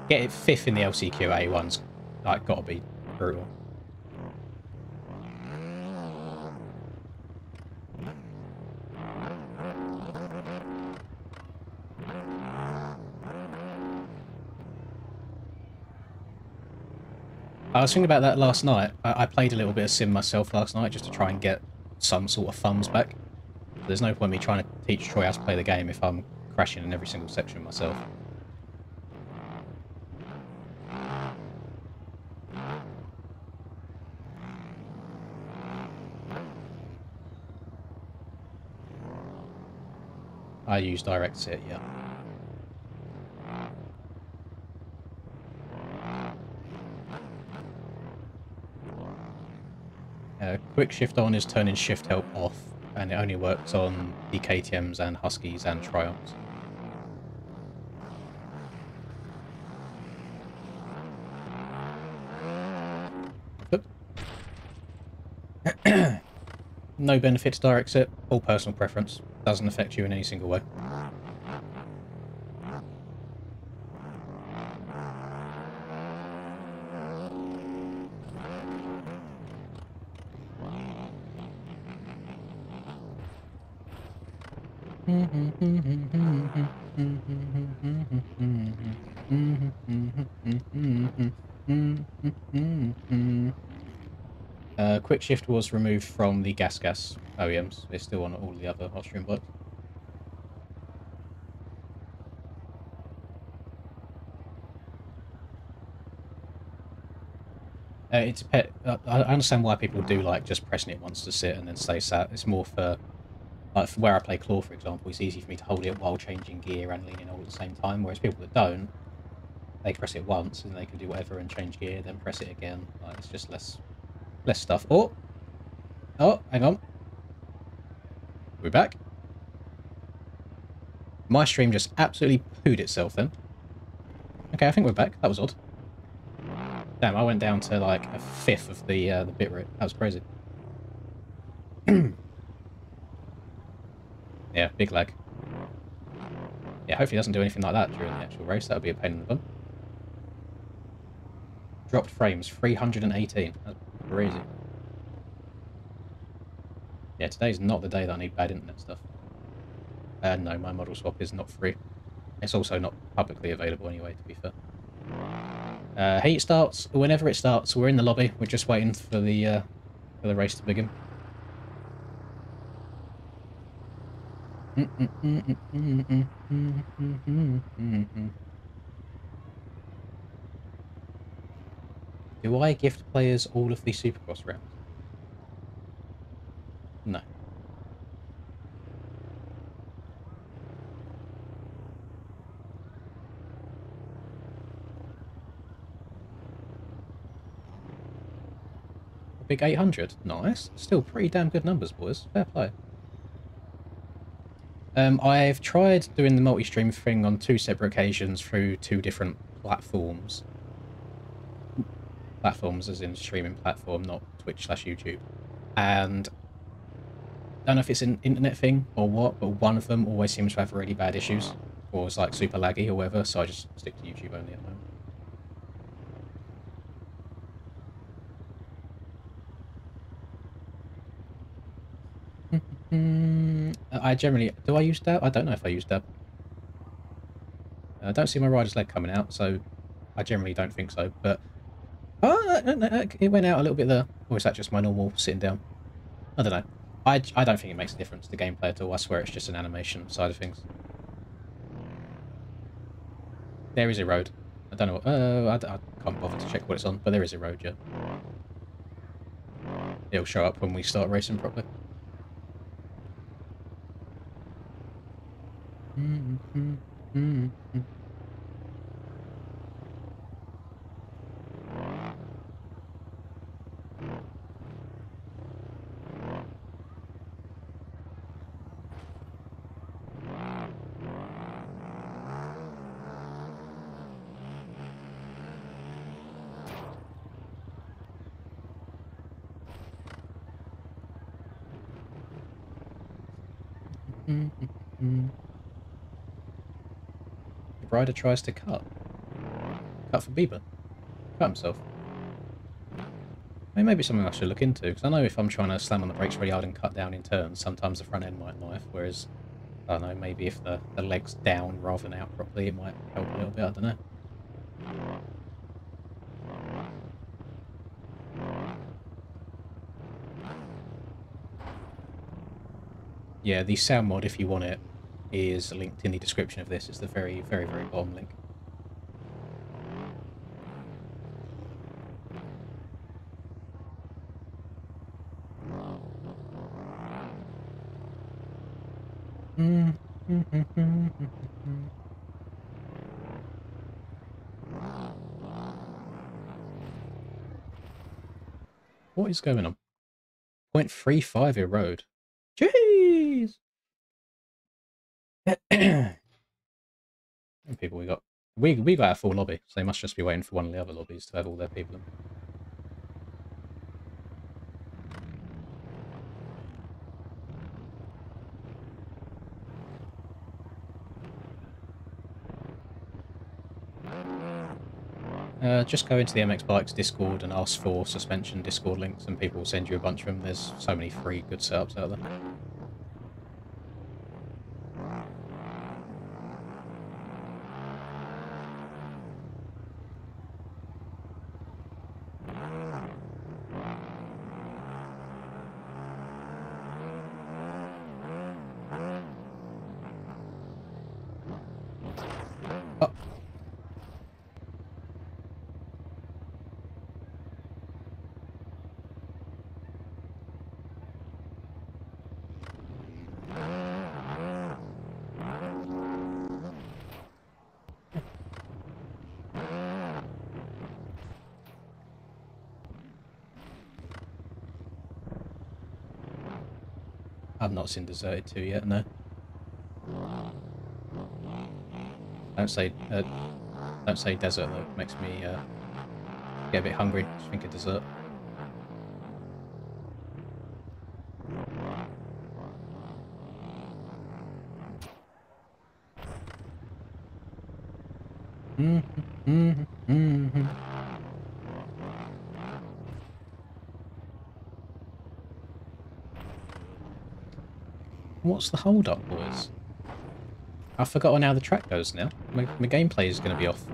Get it 5th in the LCQ A1's like gotta be brutal. I was thinking about that last night. I played a little bit of Sim myself last night just to try and get some sort of thumbs back. There's no point me trying to teach Troy how to play the game if I'm crashing in every single section myself. I use direct sit, yeah. Quick shift on is turning shift help off, and it only works on the KTMs and Huskies and Triumphs. No benefit to direct sit, all personal preference. Doesn't affect you in any single way. Quick shift was removed from the gas OEMs. It's still on all the other Austrian bikes. I understand why people do like just pressing it once to sit and then stay sat. It's more for, like, for where I play claw, for example. It's easy for me to hold it while changing gear and leaning all at the same time. Whereas people that don't, they press it once and they can do whatever and change gear, then press it again. Like, it's just less stuff. Oh, hang on. We're back. My stream just absolutely pooed itself then. Okay, I think we're back. That was odd. Damn, I went down to like a 5th of the bitrate. That was crazy. Yeah, big lag. Yeah, hopefully it doesn't do anything like that during the actual race. That would be a pain in the bum. Dropped frames, 318. That's crazy. Yeah, today's not the day that I need bad internet stuff. No, my model swap is not free. It's also not publicly available anyway, to be fair. Heat starts whenever it starts. We're in the lobby. We're just waiting for the race to begin. Do I gift players all of the Supercross rounds? No. A big 800. Nice. Still pretty damn good numbers, boys. Fair play. I've tried doing the multi-stream thing on 2 separate occasions through 2 different platforms. Platforms as in streaming platform, not Twitch/YouTube. And I don't know if it's an internet thing or what, but one of them always seems to have really bad issues. Or it's like super laggy or whatever, so I just stick to YouTube only at the moment. I generally... Do I use dab? I don't know if I use dab. I don't see my rider's leg coming out, so I generally don't think so. But... Oh, no, it went out a little bit there. Or is that just my normal sitting down? I don't know. I don't think it makes a difference to gameplay at all. I swear it's just an animation side of things. There is a road. I don't know what... I can't bother to check what it's on, but there is a road, yeah. It'll show up when we start racing properly. The rider tries to cut. Cut for Bieber. Cut himself. I mean, maybe something I should look into, because I know if I'm trying to slam on the brakes really hard and cut down in turns, sometimes the front end might knife, whereas, I don't know, maybe if the leg's down rather than out properly, it might help a little bit, I don't know. Yeah, the sound mod, if you want it, is linked in the description of this. It's the very, very, very bottom link. What is going on? 0.35 erode. Jeez! How many people we got? We got our full lobby, so they must just be waiting for one of the other lobbies to have all their people in. Just go into the MX Bikes Discord and ask for suspension Discord links, and people will send you a bunch of them. There's so many free good setups out there. Oh. I've not seen Deserted 2 yet, no. Don't say desert though, it makes me get a bit hungry. Just think of dessert. What's the hold up, boys? I've forgotten how the track goes now. My gameplay is going to be off.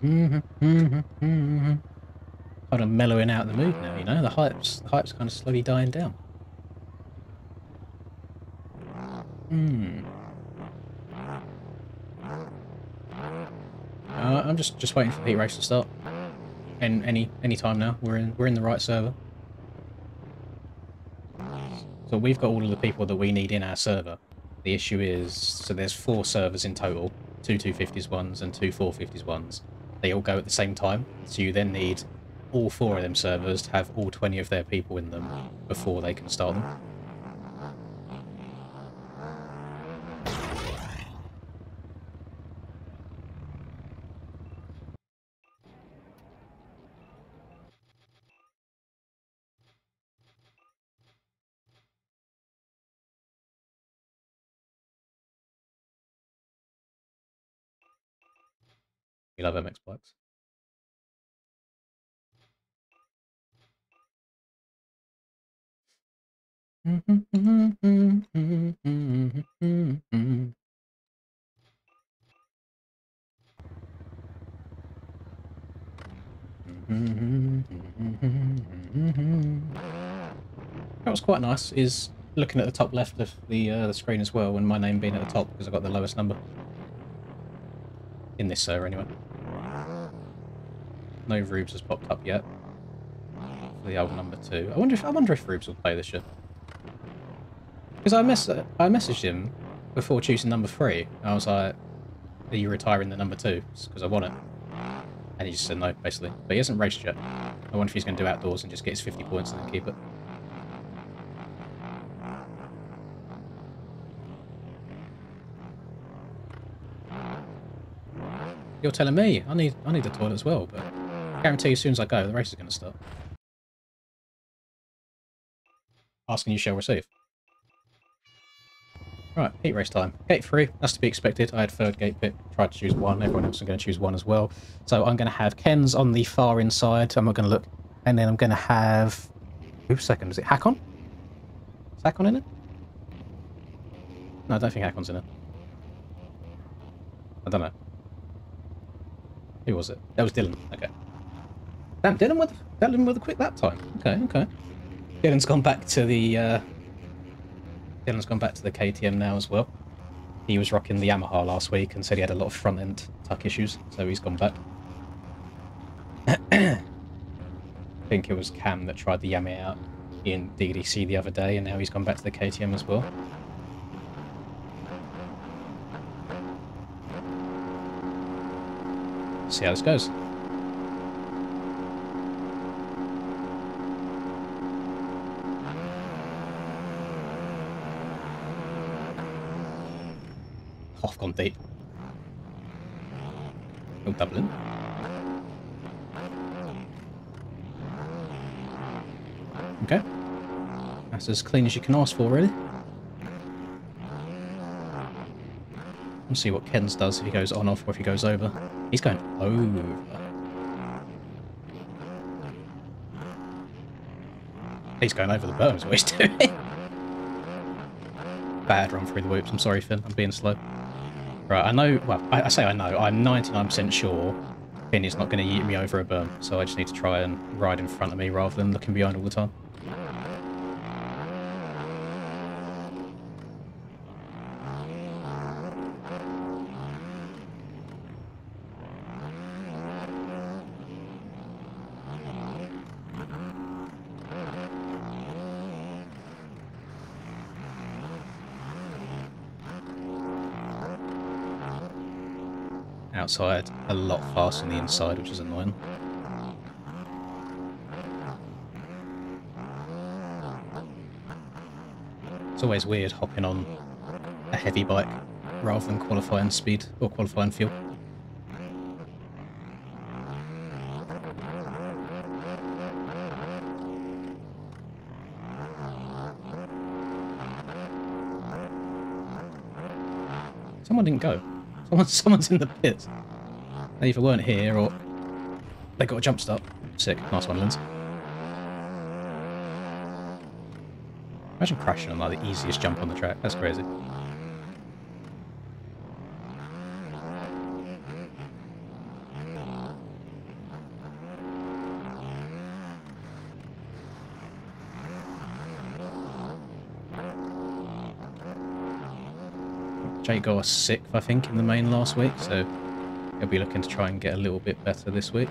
Kind of mellowing out the mood now, you know? The hype's kind of slowly dying down. I'm just waiting for the heat race to start. And any time now. We're in the right server. So we've got all of the people that we need in our server. The issue is, so there's 4 servers in total, 2 250s ones and 2 450s ones. They all go at the same time, so you then need all 4 of them servers to have all 20 of their people in them before they can start them. You love MX Bikes. That was quite nice, is looking at the top left of the screen as well, and my name being at the top because I got the lowest number. In this server, anyway. No Rubes has popped up yet. For the old number 2. I wonder if Rubes will play this year. Because I messaged him before choosing number 3. I was like, "Are you retiring the number 2? Because I want it." And he just said no, basically. But he hasn't raced yet. I wonder if he's going to do outdoors and just get his 50 points and then keep it. You're telling me I need the toilet as well, but I guarantee as soon as I go, the race is going to start. Asking you shall receive. Right, heat race time. Gate 3, that's to be expected. I had third gate pick, tried to choose 1. Everyone else is going to choose 1 as well. So I'm going to have Ken's on the far inside. I'm not going to look. And then I'm going to have... Who's second? Is it Hakon? Is Hakon in it? No, I don't think Hakon's in it. I don't know. Who was it? That was Dylan. Okay. Damn, Dylan with a quick lap time. Okay, okay. Dylan's gone back to the... Dylan's gone back to the KTM now as well. He was rocking the Yamaha last week and said he had a lot of front-end tuck issues, so he's gone back. I think it was Cam that tried the Yamaha out in DDC the other day, and now he's gone back to the KTM as well. See how this goes. Oh, I've gone deep. No doubling. Okay. That's as clean as you can ask for, really. Let's see what Ken's does if he goes on, off, or if he goes over. He's going over. He's going over the berm is what he's doing. Bad run through the whoops. I'm sorry, Finn. I'm being slow. Right, I know... Well, I say I know. I'm 99% sure Finn is not going to yeet me over a berm. So I just need to try and ride in front of me rather than looking behind all the time. Outside, a lot faster on the inside, which is annoying. It's always weird hopping on a heavy bike rather than qualifying speed or qualifying fuel. Someone didn't go. Someone's in the pits. They either weren't here or they got a jump start. Sick. Nice one, Linz. Imagine crashing on like the easiest jump on the track. That's crazy. Jay got us 6th, I think, in the main last week, so he'll be looking to try and get a little bit better this week.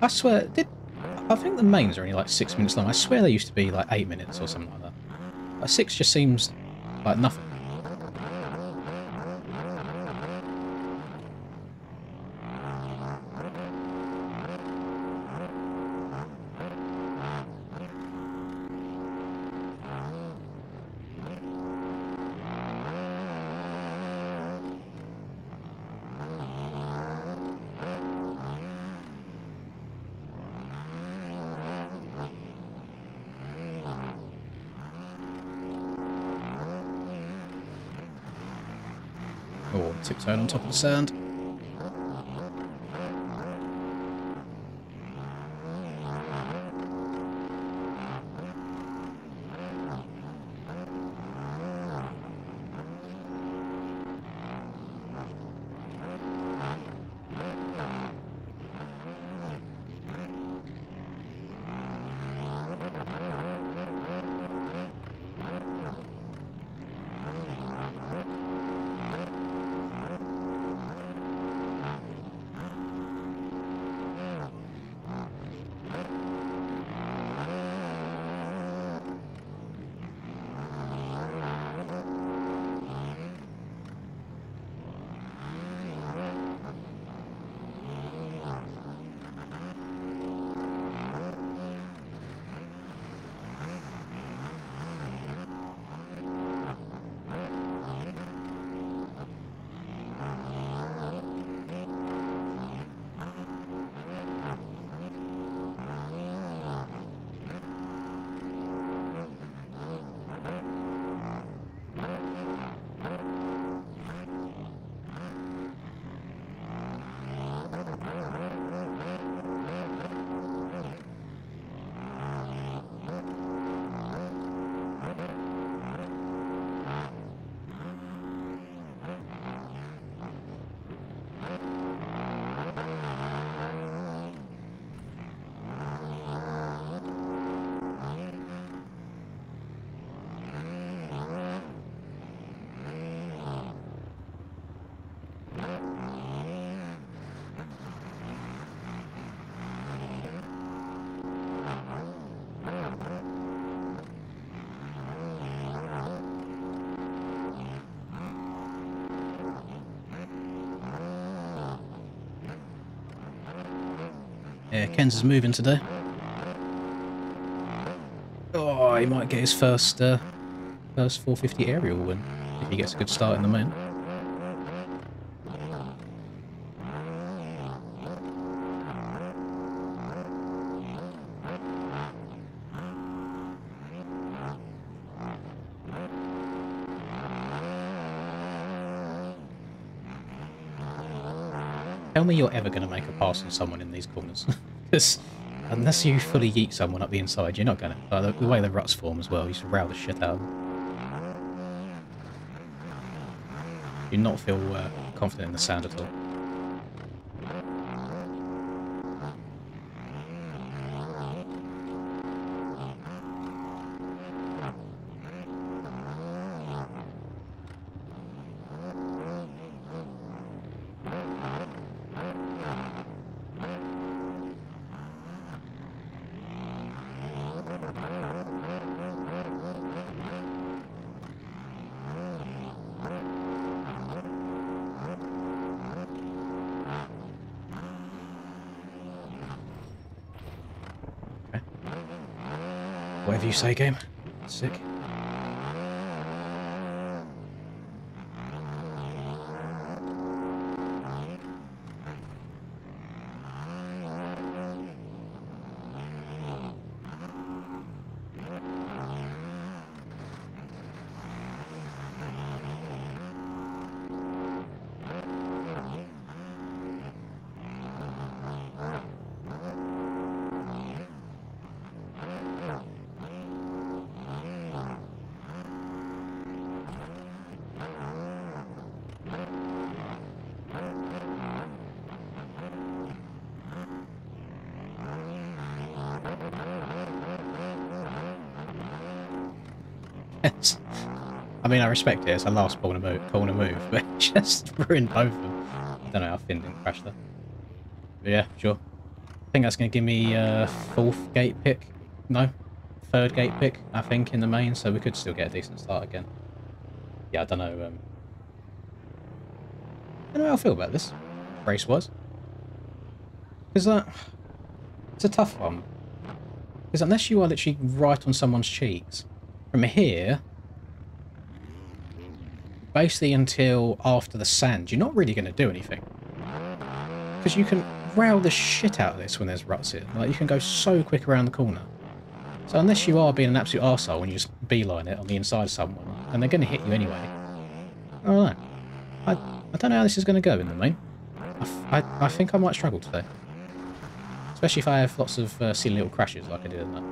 I swear, I think the mains are only like 6 minutes long. I swear they used to be like 8 minutes or something like that. Like 6 just seems like nothing. Oh, tiptoeing on top of the sand. Yeah, Ken's is moving today. Oh, he might get his first 450 aerial win if he gets a good start in the main. Tell me you're ever going to make a pass on someone in these corners. Because unless you fully yeet someone up the inside, you're not going to. Like, the way the ruts form as well, you just rail the shit out of them. Do not feel confident in the sound at all. Whatever you say, game. Sick. I mean, I respect it. It's a last corner move, but it just ruined both of them. I don't know how Finn didn't crash there. But yeah, sure. I think that's going to give me a fourth gate pick. No, third gate pick, I think, in the main, so we could still get a decent start again. Yeah, I don't know. I don't know how I feel about this, race-wise. Because it's a tough one. Because unless you are literally right on someone's cheeks, from here, basically until after the sand, you're not really going to do anything. Because you can rail the shit out of this when there's ruts in. Like, you can go so quick around the corner. So unless you are being an absolute arsehole and you just beeline it on the inside of someone, and they're going to hit you anyway. I don't know. I don't know how this is going to go in the main. I think I might struggle today. Especially if I have lots of silly little crashes like I did in that.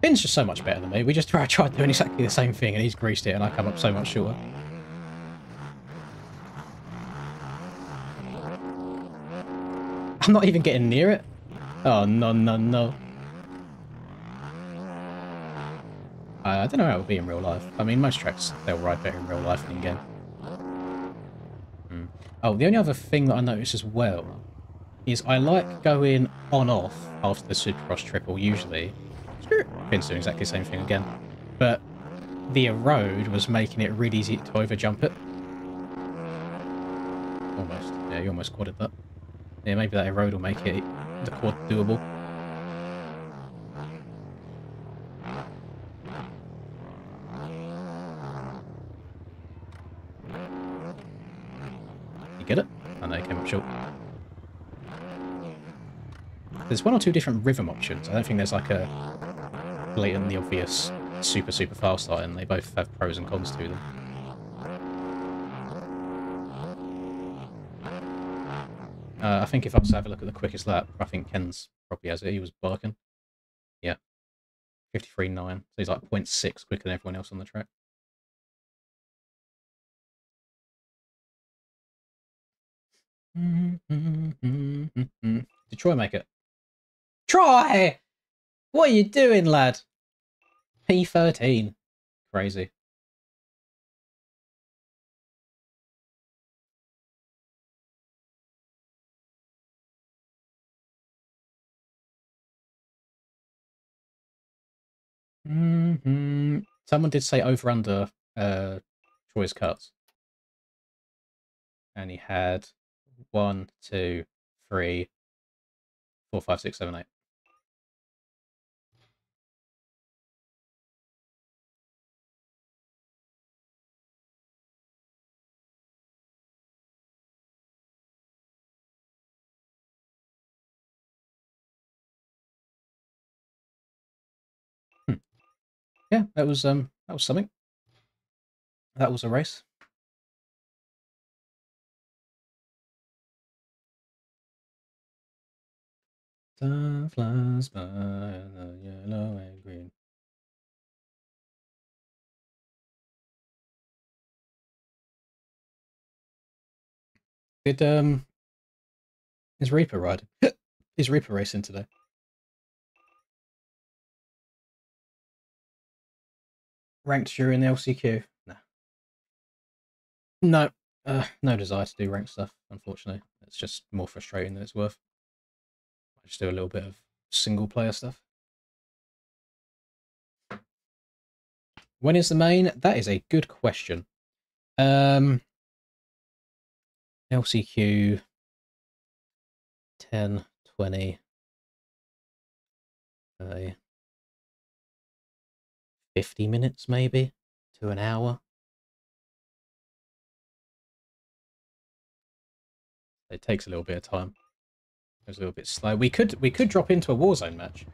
Finn's just so much better than me. We just tried doing exactly the same thing and he's greased it and I come up so much shorter. I'm not even getting near it. Oh, no, no, no. I don't know how it would be in real life. I mean, most tracks, they'll ride better in real life than in-game. Oh, the only other thing that I noticed as well is I like going on-off after the Supercross triple, usually. Finn's doing exactly the same thing again. But the erode was making it really easy to overjump it. Almost. Yeah, you almost quadded that. Yeah, maybe that erode will make it the quad doable. You get it? I know it came up short. There's one or two different rhythm options. I don't think there's like a blatantly obvious super fast start, and they both have pros and cons to them. I think if I was to have a look at the quickest lap, I think Ken's probably has it. He was barking. Yeah. 53.9. So he's like 0.6 quicker than everyone else on the track. Did Troy make it? Troy! What are you doing, lad? P13. Crazy. Someone did say over under Troy's cuts. And he had 1, 2, 3, 4, 5, 6, 7, 8. Yeah, that was something. That was a race. Time flies by in the yellow and green. Did is Reaper riding? Is Reaper racing today? Ranked during the LCQ? No. No desire to do ranked stuff, unfortunately. It's just more frustrating than it's worth. I just do a little bit of single player stuff. When is the main? That is a good question. LCQ 10, 20, 50 minutes maybe to an hour. It takes a little bit of time. It's a little bit slow. We could drop into a Warzone match.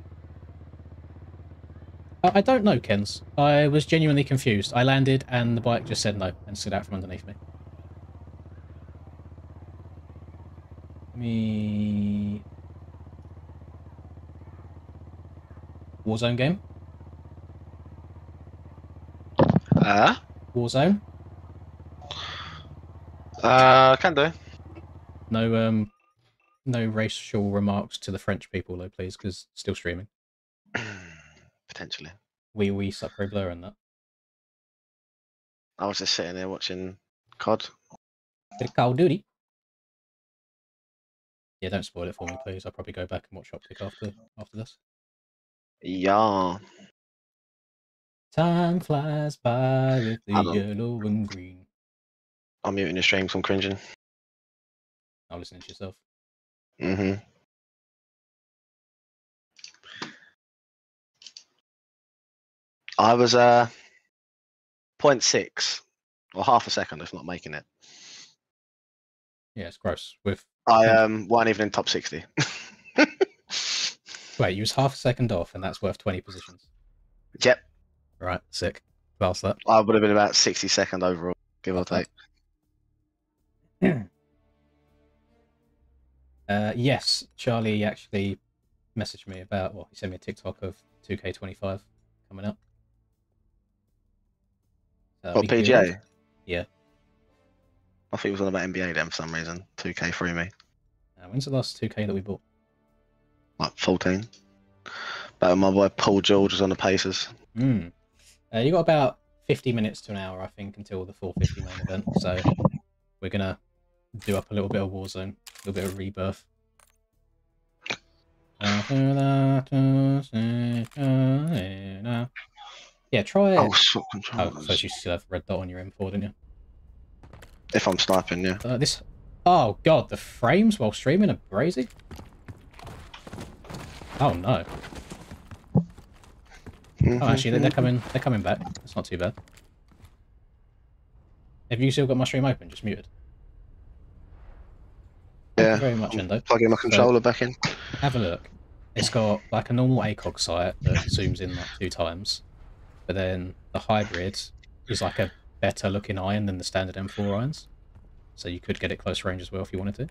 I don't know, Kens. I was genuinely confused. I landed and the bike just said no and slid out from underneath me. Warzone game? Warzone? Can do. No racial remarks to the French people though, please, because still streaming. Potentially. We sacre bleu and that. I was just sitting there watching COD. Call of Duty. Yeah, don't spoil it for me, please. I'll probably go back and watch Optic after this. Yeah. Time flies by with the yellow and green. I'm muting the stream because I'm cringing. I'll listen to yourself. Mm-hmm. I was 0.6 or half a second if not making it. Yeah, it's gross. I weren't even in top 60. Wait, you was half a second off, and that's worth 20 positions. Yep. Right, sick. Class that. I would have been about 62nd overall, give or take. Yes, Charlie actually messaged me about, well, he sent me a TikTok of 2K25 coming up. What, PGA? Good. Yeah. I thought it was on about NBA then for some reason. 2K threw me. When's the last 2K that we bought? Like 14. But my boy Paul George was on the Pacers. You got about 50 minutes to an hour, I think, until the 450 main event. So we're going to do up a little bit of Warzone, a little bit of Rebirth. Yeah, try it. Oh, swap controllers. Oh, so you still have red dot on your M4, didn't you? If I'm sniping, yeah. Oh god, the frames while streaming are crazy. Oh no. Oh, actually, they're coming back. That's not too bad. Have you still got my stream open? Just muted. Yeah. Thank you very much, Endo. Plugging my controller back in. Have a look. It's got like a normal ACOG sight that zooms in like 2 times, but then the hybrid is like a better looking iron than the standard M4 irons. So you could get it close range as well if you wanted to.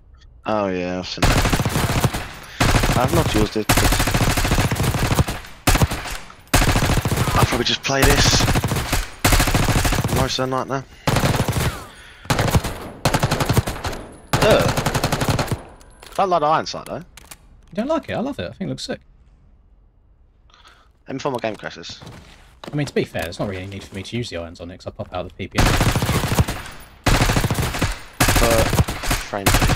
Oh yeah, I've seen that. I've not used it. I'll probably just play this most of the night now. I like the iron sight though. You don't like it? I love it. I think it looks sick. Even before my game crashes. I mean, to be fair, there's not really any need for me to use the irons on it because I pop out the PPM. But frame down.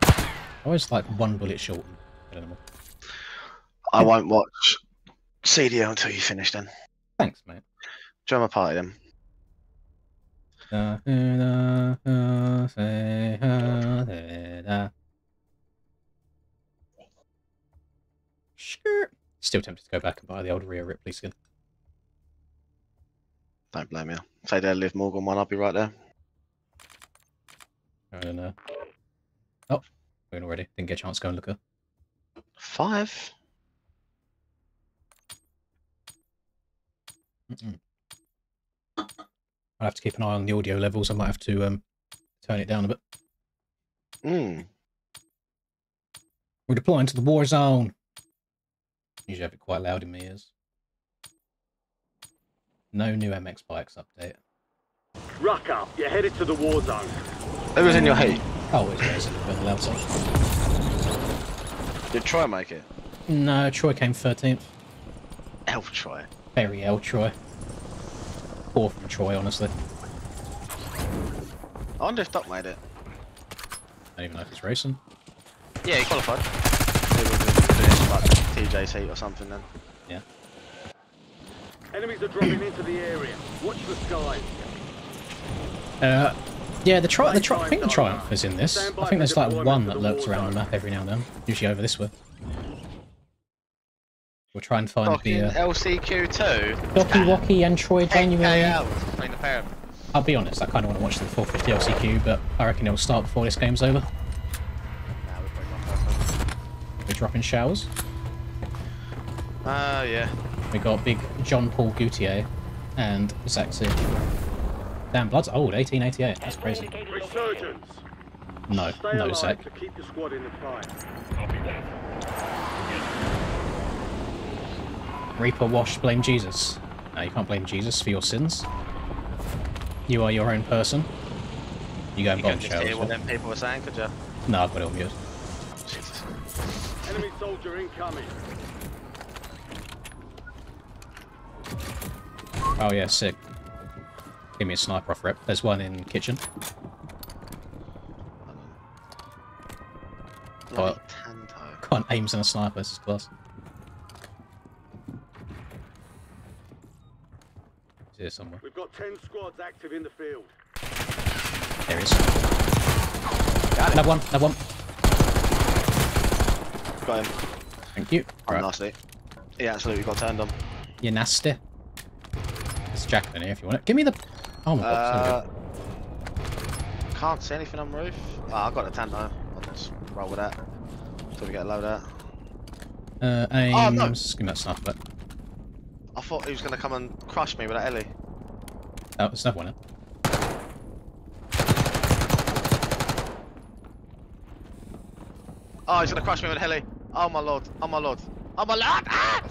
I always like one bullet short. I won't watch CDL until you finish then. Thanks, mate. Join my party then. Still tempted to go back and buy the old Rhea Ripley skin. Don't blame you. Say there, Liv Morgan one, I'll be right there. I don't know. Oh, we're in already. Didn't get a chance to go and look her. 5? I'll have to keep an eye on the audio levels. I might have to turn it down a bit. We're deploying to the war zone. Usually have it quite loud in my ears. No new MX bikes update. Ruck up, you're headed to the war zone. Who was in your heat? Oh, it's a little bit on the loud side. Did Troy make it? No, Troy came 13th. Elf Troy. Very L Troy. Poor from Troy, honestly. I wonder if Doc made it. I don't even know if it's racing. Yeah, he qualified. He would have finished like TJ's heat or something then. Yeah. Enemies are dropping into the area. Watch the skies. Yeah, I think the Triumph is in this. I think there's like one that lurks around the map every now and then. Usually over this way. We'll try and find the LCQ2. Docky Wocky and Troy January. Between the pair of them. I'll be honest, I kind of want to watch the 450 LCQ, but I reckon it'll start before this game's over. We're dropping showers. Yeah. We got big John Paul Gaultier and Zaxi. Damn, Blood's old, 1888. That's crazy. Resurgence. No, Stay no, alive Zach. to keep the squad in the fight. Reaper Wash, blame Jesus. No, you can't blame Jesus for your sins. You are your own person. You go and bomb just showers. hear what them people were saying, could you? No, I've got it on mute. Jesus. Enemy soldier incoming. Oh yeah, sick. Give me a sniper off rep. There's one in kitchen. Bloody Tanto. Can't aims in a sniper, this is class. It's here somewhere. We've got 10 squads active in the field. There he is. Got it. Another one, another one. Got him. Thank you. Oh, Right. nasty. He absolutely got turned on. You're nasty. There's Jacqueline here if you want it. Give me the... Oh my god. Can't see anything on the roof. Oh, I've got a Tanto. I'll just roll with that. Until we get a load out. Aims... Oh, no. Give me that sniper back. I thought he was going to come and crush me with that Ellie. Oh, there's another one. Oh, he's going to crush me with a heli. Oh my lord. Oh my lord. Oh my lord! Ah!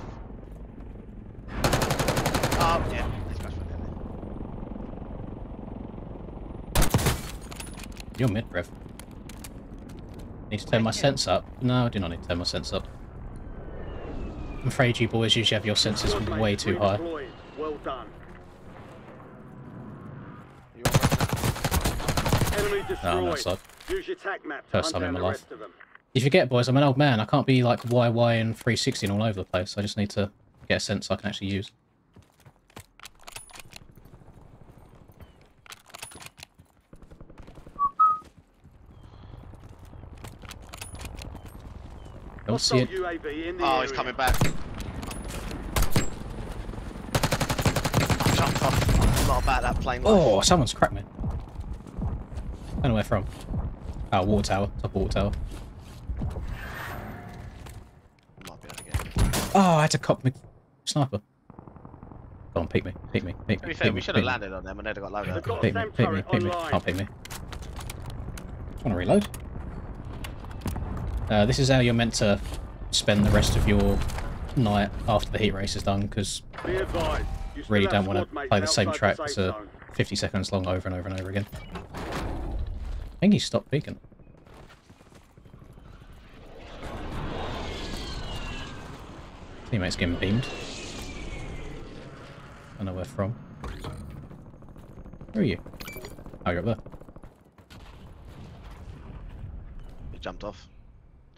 Oh, yeah. He's crushed me with a heli. You're mid, Brev. Need to turn my sense up. No, I do not need to turn my sense up. I'm afraid you boys usually have your senses way too high. Well done. You all right? Enemy No, I'm destroyed. outside. Use your tac map to First hunt time in down my the life. rest of them. You forget, boys, I'm an old man. I can't be like YY and 360 all over the place. I just need to get a sense I can actually use. Don't see it. UAV in the Oh, area. he's coming back. I jumped off. I'm not about that plane life. Oh, someone's cracked me. I don't know where from. Oh, water tower. Top of water tower. Might be able to get. Oh, I had to cop me sniper. Go on, peek me. Peek me. Peek To me. be fair, peek we me, should have peek me. landed on them and they'd have got loaded They've up. got Peek a me. SAM Peek me. turret Peek me. online. Can't peek me. Just want to reload. This is how you're meant to spend the rest of your night after the heat race is done, because Be advised, you still really have don't want squad to mates play the same outside track safe for zone. 50 seconds long over and over and over again. I think he stopped peeking. Teammate's getting beamed. I know where from. Where are you? Oh, you're up there. He jumped off.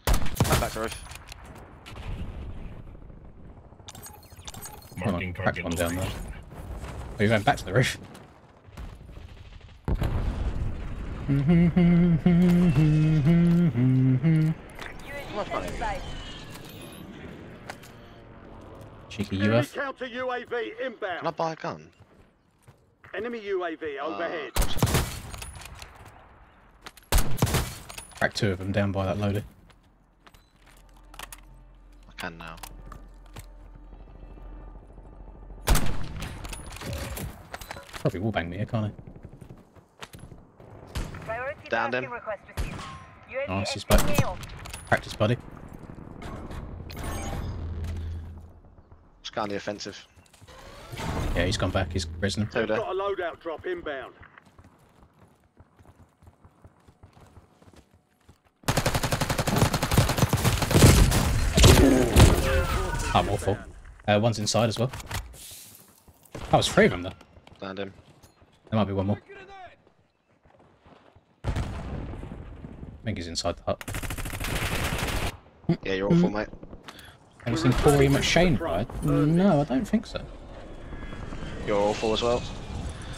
Come back to roof. Come on, cracked one down there. Oh, you're going back to the roof. Cheeky Enemy UF. counter UAV Can I inbound. buy a gun? Enemy UAV overhead. Cracked 2 of them down by that loader. I can now. Probably wall bang me here, can't Downed him. he? Nice, he's back. Practice, buddy. Just go on the offensive. Yeah, he's gone back. He's risen. Two there. Got a loadout drop inbound. I'm awful. One's inside as well. Oh, it's 3 of them, though. Downed him. There might be one more. I think he's inside the hut. Yeah, you're awful, mate. Have you seen Corey McShane ride? No, I don't think so. You're awful as well.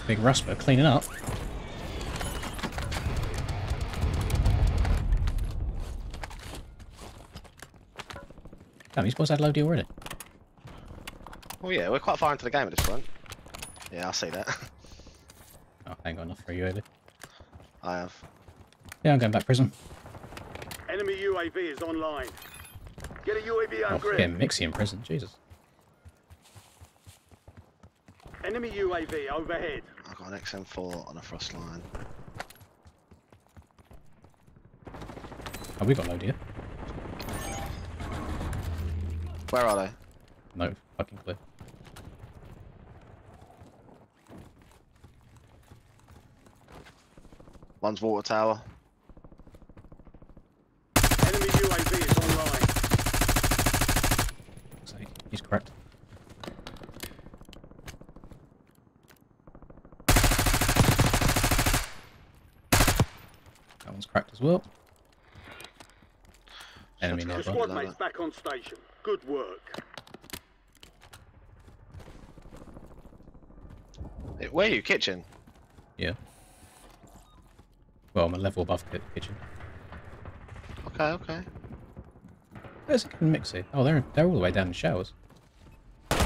Big Rusper cleaning up. Damn, these boys had loaded already. Well, yeah, we're quite far into the game at this point. Yeah, I see that. Oh, I ain't got enough for you, either. I have. Yeah, I'm going back prison. Enemy UAV is online. Get a UAV on Oh, grid. getting Mixie in prison, Jesus. Enemy UAV overhead. I've got an XM4 on a frost line. Oh, we got load here. Where are they? No, fucking clear. One's water tower. Enemy UAV is online. So he's cracked. That one's cracked as well. Enemy Your nearby. squad mates back on station. Good work. Where are you? Kitchen? Yeah. Well, I'm a level above kitchen. Okay, okay. Where's it Mixie? Oh, they're all the way down in showers. Good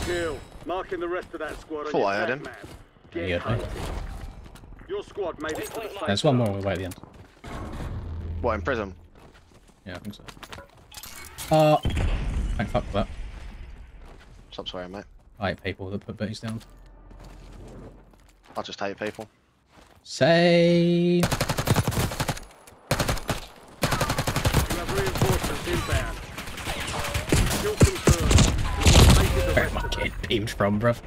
kill. Marking the rest of that squad on Thought your I heard attack him. map. Yeah, Get you heard me. hunting. Your squad made it to the safe There's one more zone. all the way at the end. What, in prison? Yeah, I think so. Thank fuck for that. Stop swearing, mate. I hate people that put booties down. I just hate people. Say. You have reinforcements inbound. Kill confirmed. Where am I getting beamed from, bruv?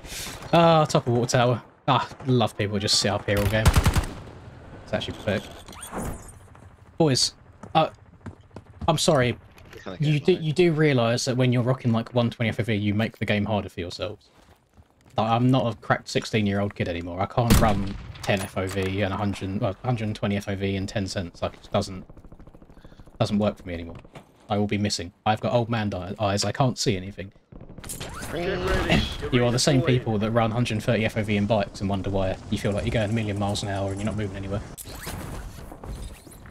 Ah, top of water tower. Ah, love people just sit up here all game. It's actually perfect. Boys, I'm sorry. You do realise that when you're rocking like 120 FOV, you make the game harder for yourselves. Like, I'm not a cracked 16-year-old kid anymore. I can't run 10 FOV and 120 FOV in 10 cents. Like, it just doesn't work for me anymore. I will be missing. I've got old man eyes. I can't see anything. Get ready. You are the same people that run 130 FOV in bikes and wonder why you feel like you're going a million miles an hour and you're not moving anywhere.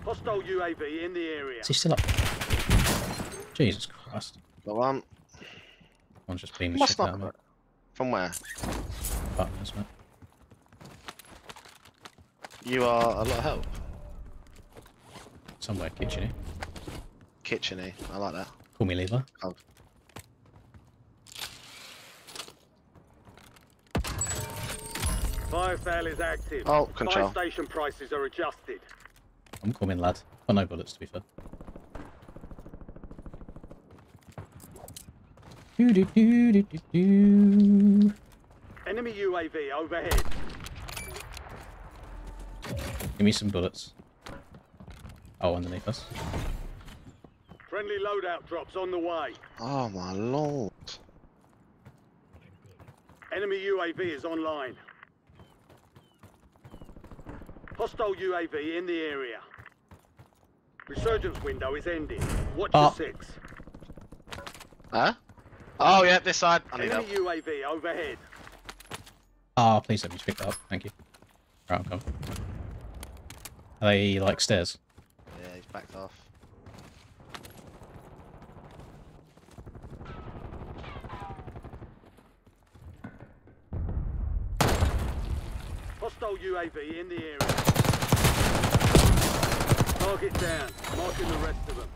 Hostile UAV in the area. Is he still up? Jesus Christ. Got one. One's just beaming Must shit out of not. me. From where? Buttons, mate. You are a lot of help. Somewhere kitcheny. Kitcheny. I like that. Call me Levi. Oh. Fire sale is active. Oh, control. Fire station prices are adjusted. I'm coming, lad. Got no bullets, to be fair. Do do do do do do. Enemy UAV overhead. Give me some bullets. Oh, underneath us. Friendly loadout drops on the way. Oh my lord. Enemy UAV is online. Hostile UAV in the area. Resurgence window is ending. Watch your 6. Huh? Oh yeah, this side. I need Enemy help. UAV overhead. Oh, please let me just pick that up. Thank you. Right, I'm coming. Are they like stairs? Yeah, he's backed off. Hostile UAV in the area. Target down. Marking the rest of them.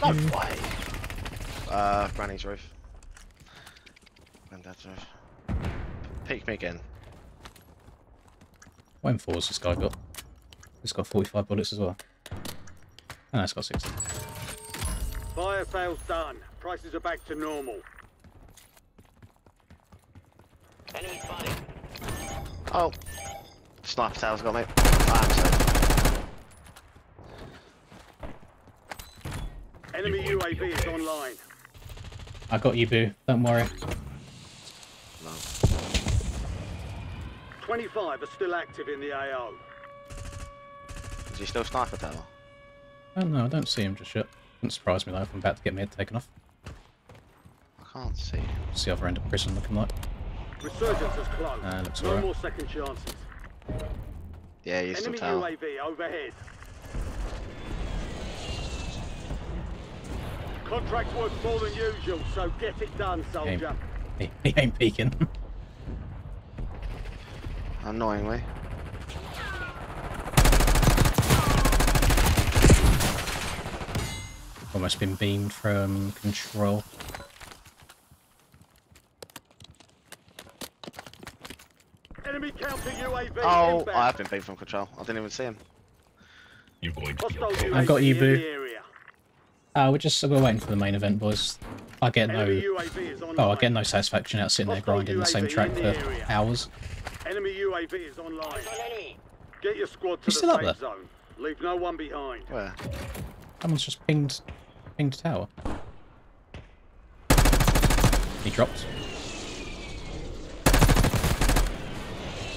No way. Granny's roof. Granddad's roof. Peek me again. What M4's this guy got? It's got 45 bullets as well. Oh, it's got 60. Fire fails done. Prices are back to normal. Enemy spotted. Oh. Sniper tower's got me. I'm safe. Enemy UAV is online. I got you, Boo. Don't worry. No. 25 are still active in the AO. Is he still sniper tower? Oh no, I don't see him just yet. Wouldn't surprise me though if I'm about to get my head taken off. I can't see. What's the other end of prison looking like? Resurgence is closed. Looks No alright. more second chances. Yeah, he's still Enemy tower. UAV overhead. Contract worth more than usual, so get it done, soldier. He ain't peeking. Annoyingly. Almost been beamed from control. Enemy counter UAV Oh, inbound. I have been beat from control. I didn't even see him. Hostile UAV I got you, in Boo. the area. We're waiting for the main event, boys. I get Enemy no UAV is online. I get no satisfaction out sitting there Hostile grinding the same UAV track in for the area. hours. Enemy UAV is online. Eyes on enemy. Get your squad to He's the still up safe there? zone. Leave no one behind. Where? Someone's just pinged tower. He dropped.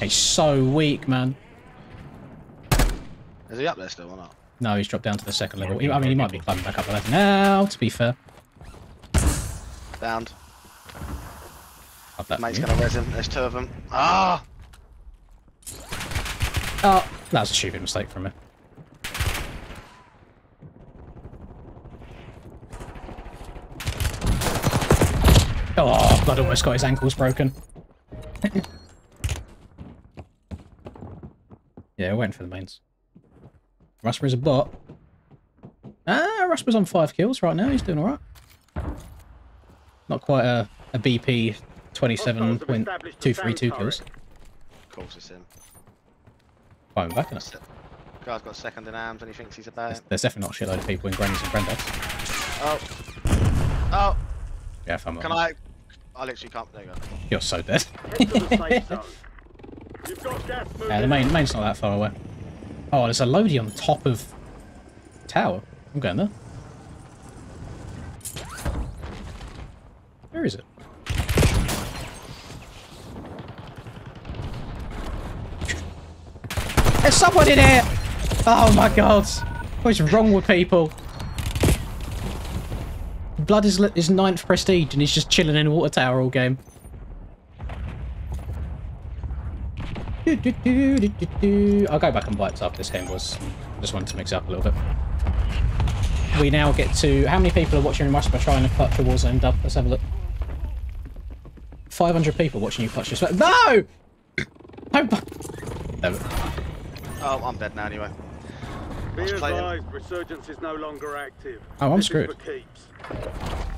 He's so weak, man. Is he up there still or not? No, he's dropped down to the second level. I mean, he might be climbing back up the ladder now, to be fair. Downed. Love that Mate's from you. gonna res him. There's two of them. Ah! Oh, that was a stupid mistake from me. Oh, Blood almost got his ankles broken. Yeah, we're waiting for the mains. Rusper's a bot. Ah, Rusper's on 5 kills right now. He's doing alright. Not quite a BP 27.232 kills. Of course it's him. Fine, back in it. Guy's got second in arms and he thinks he's about it. There's definitely not a shitload of people in grannies and granddads. Oh. Oh! Yeah, if I'm Can honest. I literally can't. There you go. You're so dead. Head to the safe zone. You've got gas moving. Yeah, the main's not that far away. Oh, there's a loadie on top of tower. I'm going there. Where is it? There's someone in here! Oh my god! What is wrong with people? Blood is 9th prestige and he's just chilling in a water tower all game. I'll go back and bite after this game was. Just wanted to mix it up a little bit. We now get to... How many people are watching Rusper trying to clutch a Warzone dub? Let's have a look. 500 people watching you clutch this. No! Don't... No. Oh, I'm dead now anyway. Be Let's play him. advised, resurgence is no longer active. Oh, I'm This is screwed. for keeps.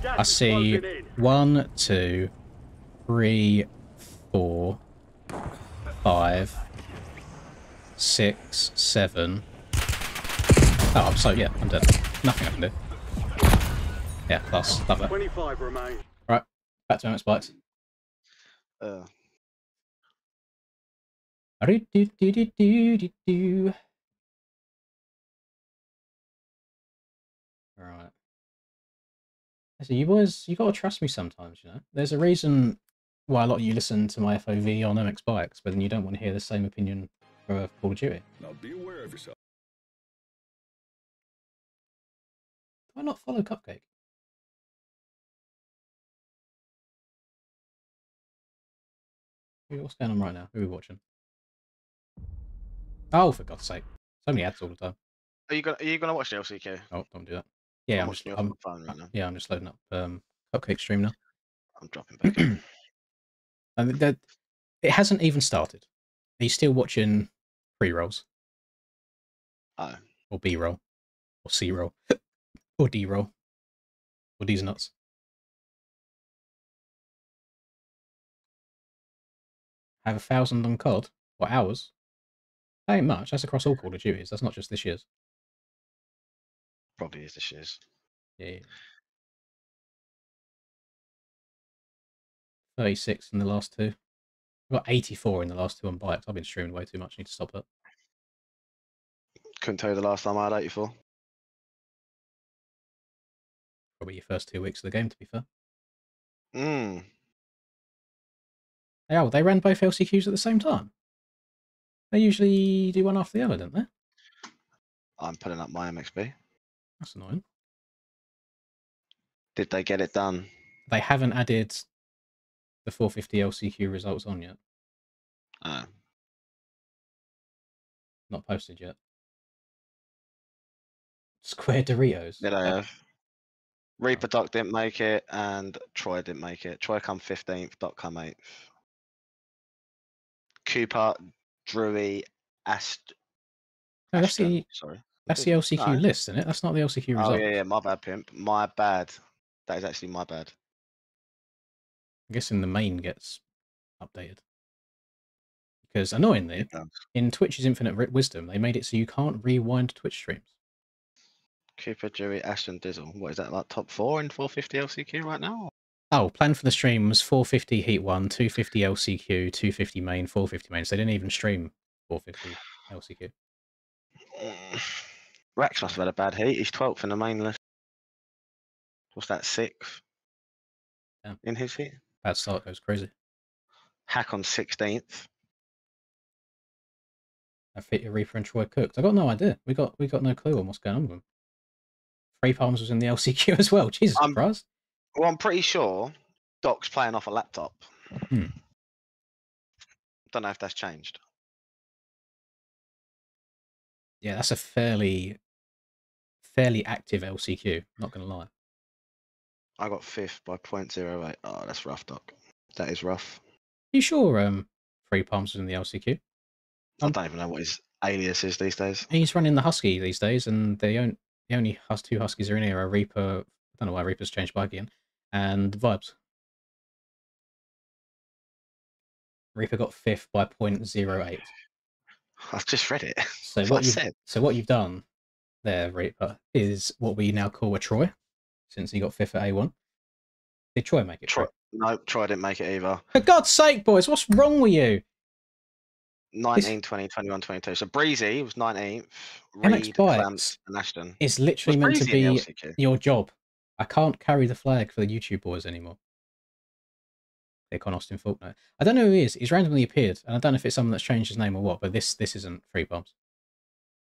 Gas I is see closing in. 1, 2, 3, 4, 5, 6, 7. Oh, I'm so, yeah, I'm dead. Nothing I can do. Yeah, class. Love that. 25 remain. Right, back to MX Bikes. Right. So you boys, you gotta trust me sometimes, you know? There's a reason why a lot of you listen to my FOV on MX Bikes, but then you don't want to hear the same opinion for Call of Duty. Now be aware of yourself. Do I not follow Cupcake? What's going on right now? Who are we watching? Oh, for God's sake! So many ads all the time. Are you gonna watch the LCQ? Oh, don't do that. Yeah, I'm watching you off my phone right now. Yeah, I'm just loading up Cupcake stream now. I'm dropping back in. And it hasn't even started. Are you still watching pre-rolls? Oh. Or B-roll? Or C-roll? Or D-roll? Or these nuts? Have 1,000 on COD? Or hours? That ain't much. That's across all Call of Duties. That's not just this year's. Probably is this year's. Yeah. 36 in the last two. I've got 84 in the last two on bikes. I've been streaming way too much. I need to stop that. Couldn't tell you the last time I had 84. Probably your first 2 weeks of the game, to be fair. Mm. Oh, they ran both LCQs at the same time. They usually do one after the other, don't they? I'm putting up my MXB. That's annoying. Did they get it done? They haven't added the 450 LCQ results on yet. Oh. Not posted yet. Square Doritos. Did I have? Reaper Doc didn't make it, and Troy didn't make it. Troy come 15th, Doc come 8th. Cooper, Drewy, No, that's the sorry. That's the LCQ list, isn't it? That's not the LCQ Oh, result. yeah, my bad, pimp. My bad. That is actually my bad. I'm guessing the main gets updated. Because annoyingly, in Twitch's Infinite Wisdom, they made it so you can't rewind Twitch streams. Cooper, Dewey, Ashton, Dizzle. What is that, like top 4 in 450 LCQ right now? Oh, plan for the stream was 450 Heat 1, 250 LCQ, 250 main, 450 main. So they didn't even stream 450 LCQ. Rex must have had a bad heat. He's 12th in the main list. What's that, 6th? Yeah. In his heat? Bad start goes crazy. Hack on 16th. I fit your Reaper and Troy cooked. I got no idea. We got no clue on what's going on with them. Free Palms was in the LCQ as well. Jesus Christ. Well, I'm pretty sure Doc's playing off a laptop. Don't know if that's changed. Yeah, that's a fairly active LCQ, not going to lie. I got 5th by 0.08. Oh, that's rough, Doc. That is rough. You sure Free Palms was in the LCQ? I don't even know what his alias is these days. He's running the Husky these days, and the only two Huskies are in here are Reaper. I don't know why Reaper's changed bike again, and Vibes. Reaper got 5th by 0.08. I've just read it. So what you've done there, Reaper, is what we now call a Troy, since he got 5th at A1. Did Troy make it? No, Troy didn't make it either. For God's sake, boys, what's wrong with you? 19, 20, 21, 22. So Breezy was 19th. Reed, Clamps, and Ashton. It's literally meant to be your job. I can't carry the flag for the YouTube boys anymore. They're on Austin Faulkner. I don't know who he is. He's randomly appeared, and I don't know if it's someone that's changed his name or what, but this isn't Free Palms.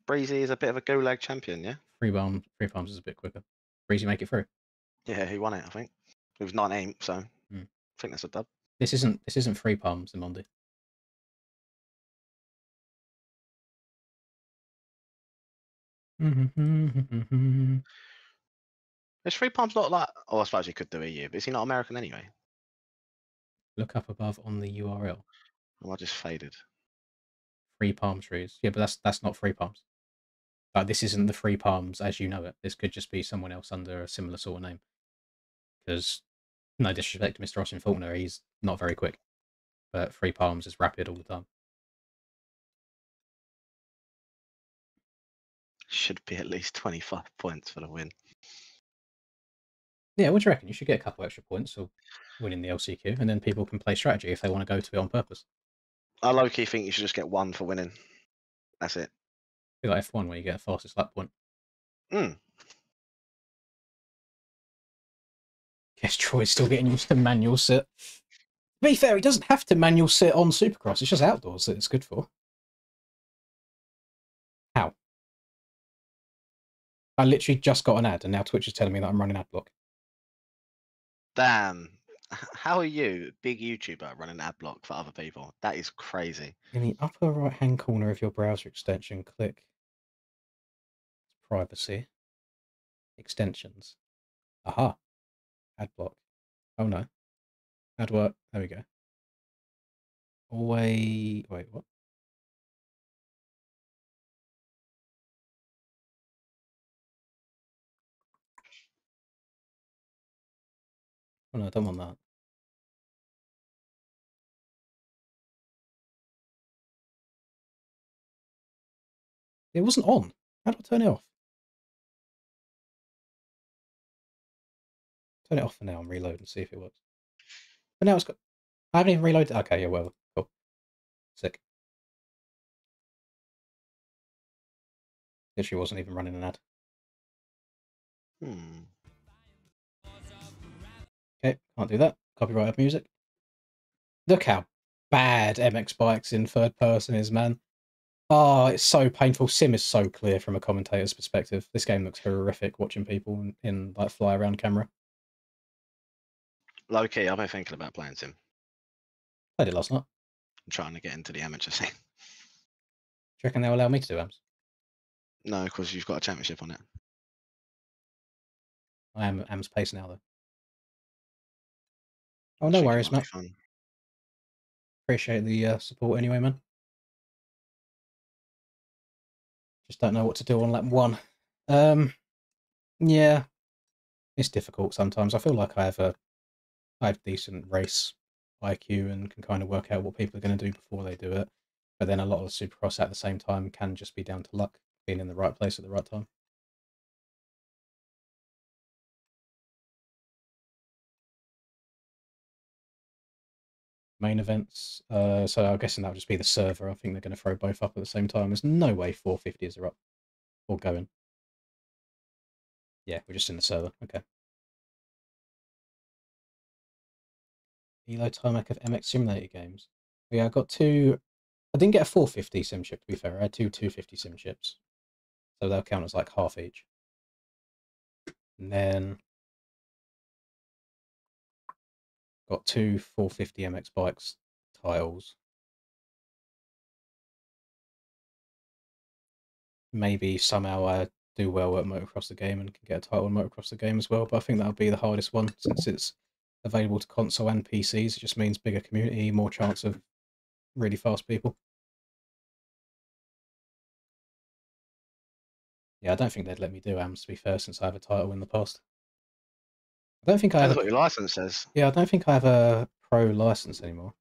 Breezy is a bit of a gulag champion, yeah? Free Palms is a bit quicker. Breezy make it through. Yeah, he won it, I think. He was 19th, so I think that's a dub. This isn't Free Palms, the Monday. Is Free Palms not like... Oh, I suppose he could do EU, but is he not American anyway? Look up above on the URL. Oh, I just faded. Free Palm Trees. Yeah, but that's not Free Palms. Like, this isn't the Free Palms as you know it. This could just be someone else under a similar sort of name. Because, no disrespect to Mr. Austin Faulkner, he's not very quick. But Free Palms is rapid all the time. Should be at least 25 points for the win. Yeah, what do you reckon? You should get a couple extra points for winning the LCQ, and then people can play strategy if they want to go to it on purpose. I low-key think you should just get 1 for winning. That's it. Be like F1 where you get a fastest lap point. Guess Troy's still getting used to manual sit. To be fair, he doesn't have to manual sit on Supercross. It's just outdoors that it's good for. I literally just got an ad, and now Twitch is telling me that I'm running ad block. Damn. How are you, big YouTuber, running ad block for other people? That is crazy. In the upper right-hand corner of your browser extension, click Privacy, Extensions. Aha. Ad block. Oh no. Ad work. There we go. Always. Wait, what? Oh no, I don't want that. It wasn't on. How do I turn it off? Turn it off for now and reload and see if it works. But now it's got. I haven't even reloaded. Okay, yeah, well, cool. Sick. Literally wasn't even running an ad. Okay, can't do that. Copyrighted music. Look how bad MX Bikes in third person is, man. Oh, it's so painful. Sim is so clear from a commentator's perspective. This game looks horrific watching people in like fly around camera. Low key, I've been thinking about playing Sim. Played it last night. I'm trying to get into the amateur scene. Do you reckon they'll allow me to do AMS? No, because you've got a championship on it. I am AMS pace now, though. Oh, no worries, Matt. Appreciate the support anyway, man. Just don't know what to do on lap 1. Yeah, it's difficult sometimes. I feel like I have decent race IQ and can kind of work out what people are going to do before they do it. But then a lot of the Supercross at the same time can just be down to luck, being in the right place at the right time. Main events. So I'm guessing that'll just be the server. I think they're going to throw both up at the same time. There's no way 450s are up or going. Yeah, we're just in the server. Okay. Elo Tarmac of MX Simulator games. Yeah, I got 2. I didn't get a 450 sim chip, to be fair. I had 2 250 sim chips. So they'll count as like half each. And then got 2 450 MX Bikes titles. Maybe somehow I do well at Motocross the game and can get a title in Motocross the game as well, but I think that'll be the hardest one since it's available to console and PCs. It just means bigger community, more chance of really fast people. Yeah, I don't think they'd let me do AMS, to be fair, since I have a title in the past. I don't think I have That's what your license says. Yeah, I don't think I have a pro license anymore.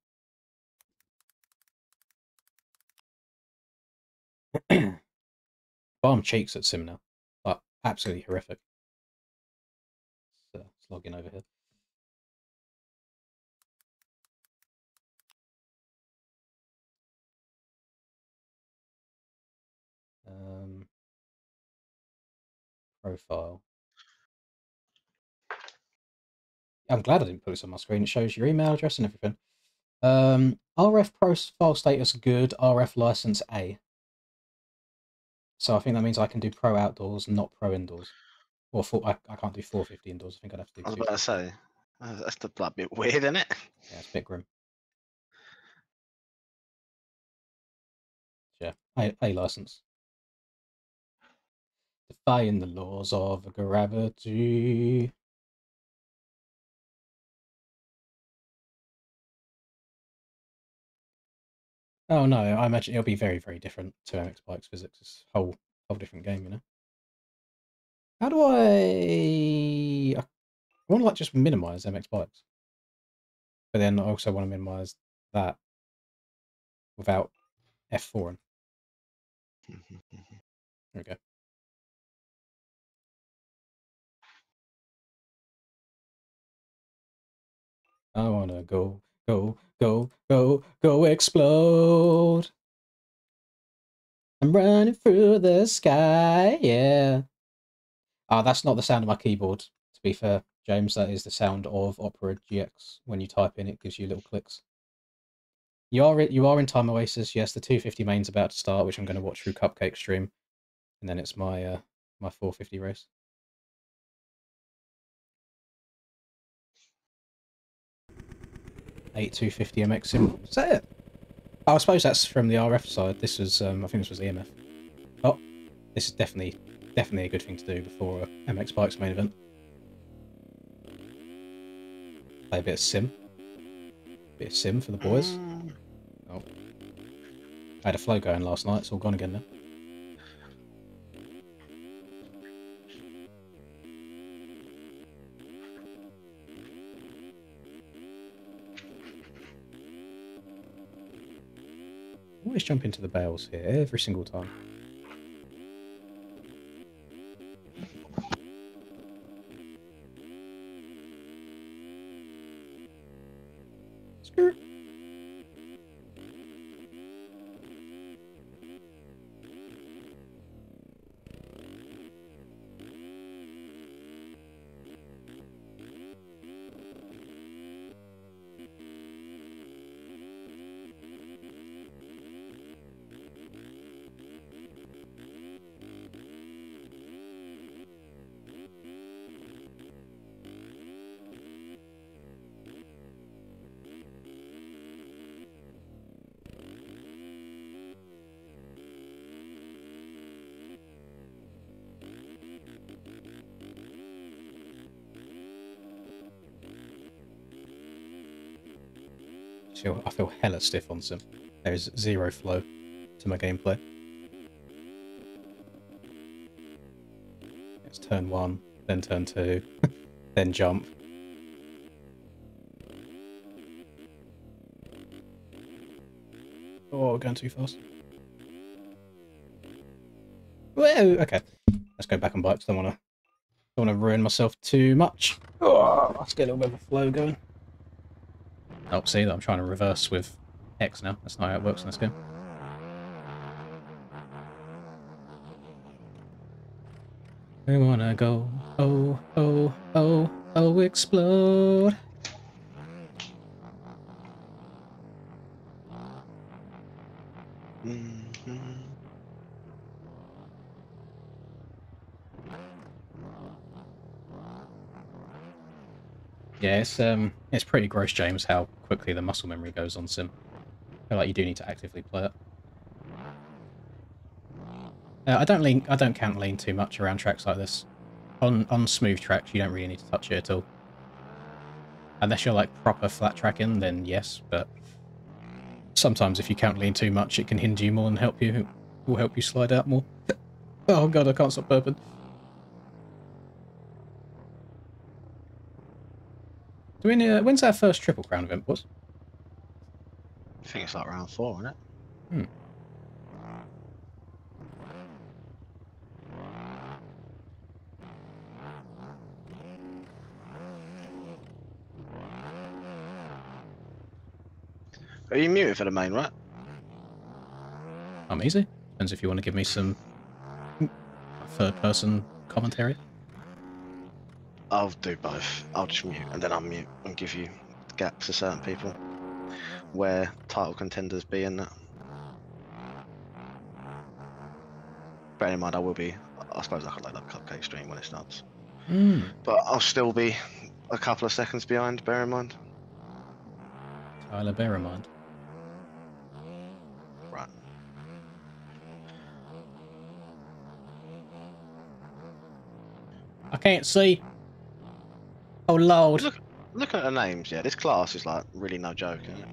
Farm cheeks at sim now. Like, absolutely horrific. So, let's log in over here. Profile. I'm glad I didn't put this on my screen. It shows your email address and everything. RF profile status good, RF license A. So I think that means I can do pro outdoors, not pro indoors. Or I can't do 450 indoors. I think I'd have to do I was about to 250. say, that's the blood bit weird, isn't it? Yeah, it's a bit grim. Yeah, A license. Defying the laws of gravity. Oh no, I imagine it'll be very, very different to MX Bikes physics. It's a whole different game, you know. How do I want to like just minimize MX Bikes, but then I also want to minimize that without F4. There we go. I wanna go explode. I'm running through the sky, yeah. Ah, that's not the sound of my keyboard, to be fair, James. That is the sound of Opera GX. When you type in, it gives you little clicks. You are in Time Oasis, yes. The 250 main's about to start, which I'm going to watch through Cupcake stream, and then it's my my 450 race. $8,250 MX sim. Is that it? Oh, I suppose that's from the RF side. This was, I think this was EMF. Oh, this is definitely a good thing to do before MX Bike's main event. Play a bit of sim. Bit of sim for the boys. Oh. I had a flow going last night, it's all gone again now. Always jump into the bales here, every single time. Skirt. I feel hella stiff on sim. There is zero flow to my gameplay. It's turn 1, then turn 2, then jump. Oh, we're going too fast. Whoa, okay. Let's go back on bikes. Don't want to ruin myself too much. Oh, let's get a little bit of a flow going. Oh, see, I'm trying to reverse with X now. That's not how it works in this game. We wanna go, oh, oh, oh, oh, explode. Yeah, it's pretty gross, James, how quickly the muscle memory goes on sim. I feel like you do need to actively play it. I don't count lean too much around tracks like this. On smooth tracks, you don't really need to touch it at all. Unless you're like proper flat tracking, then yes, but sometimes if you count lean too much, it can hinder you more than help you. It will help you slide out more. Oh god, I can't stop burping. When's our first Triple Crown event, was? I think it's like round 4, isn't it? Hmm. Are you muted for the main, right? I'm easy. Depends if you want to give me some third-person commentary. I'll do both. I'll just mute and then unmute and give you gaps to certain people where title contenders be in that. Bear in mind, I suppose I could load up Cupcake stream when it starts. But I'll still be a couple of seconds behind, bear in mind. Tyler, bear in mind. Right. I can't see. Oh, Lord. Look at the names, yeah. This class is like really no joke, isn't it?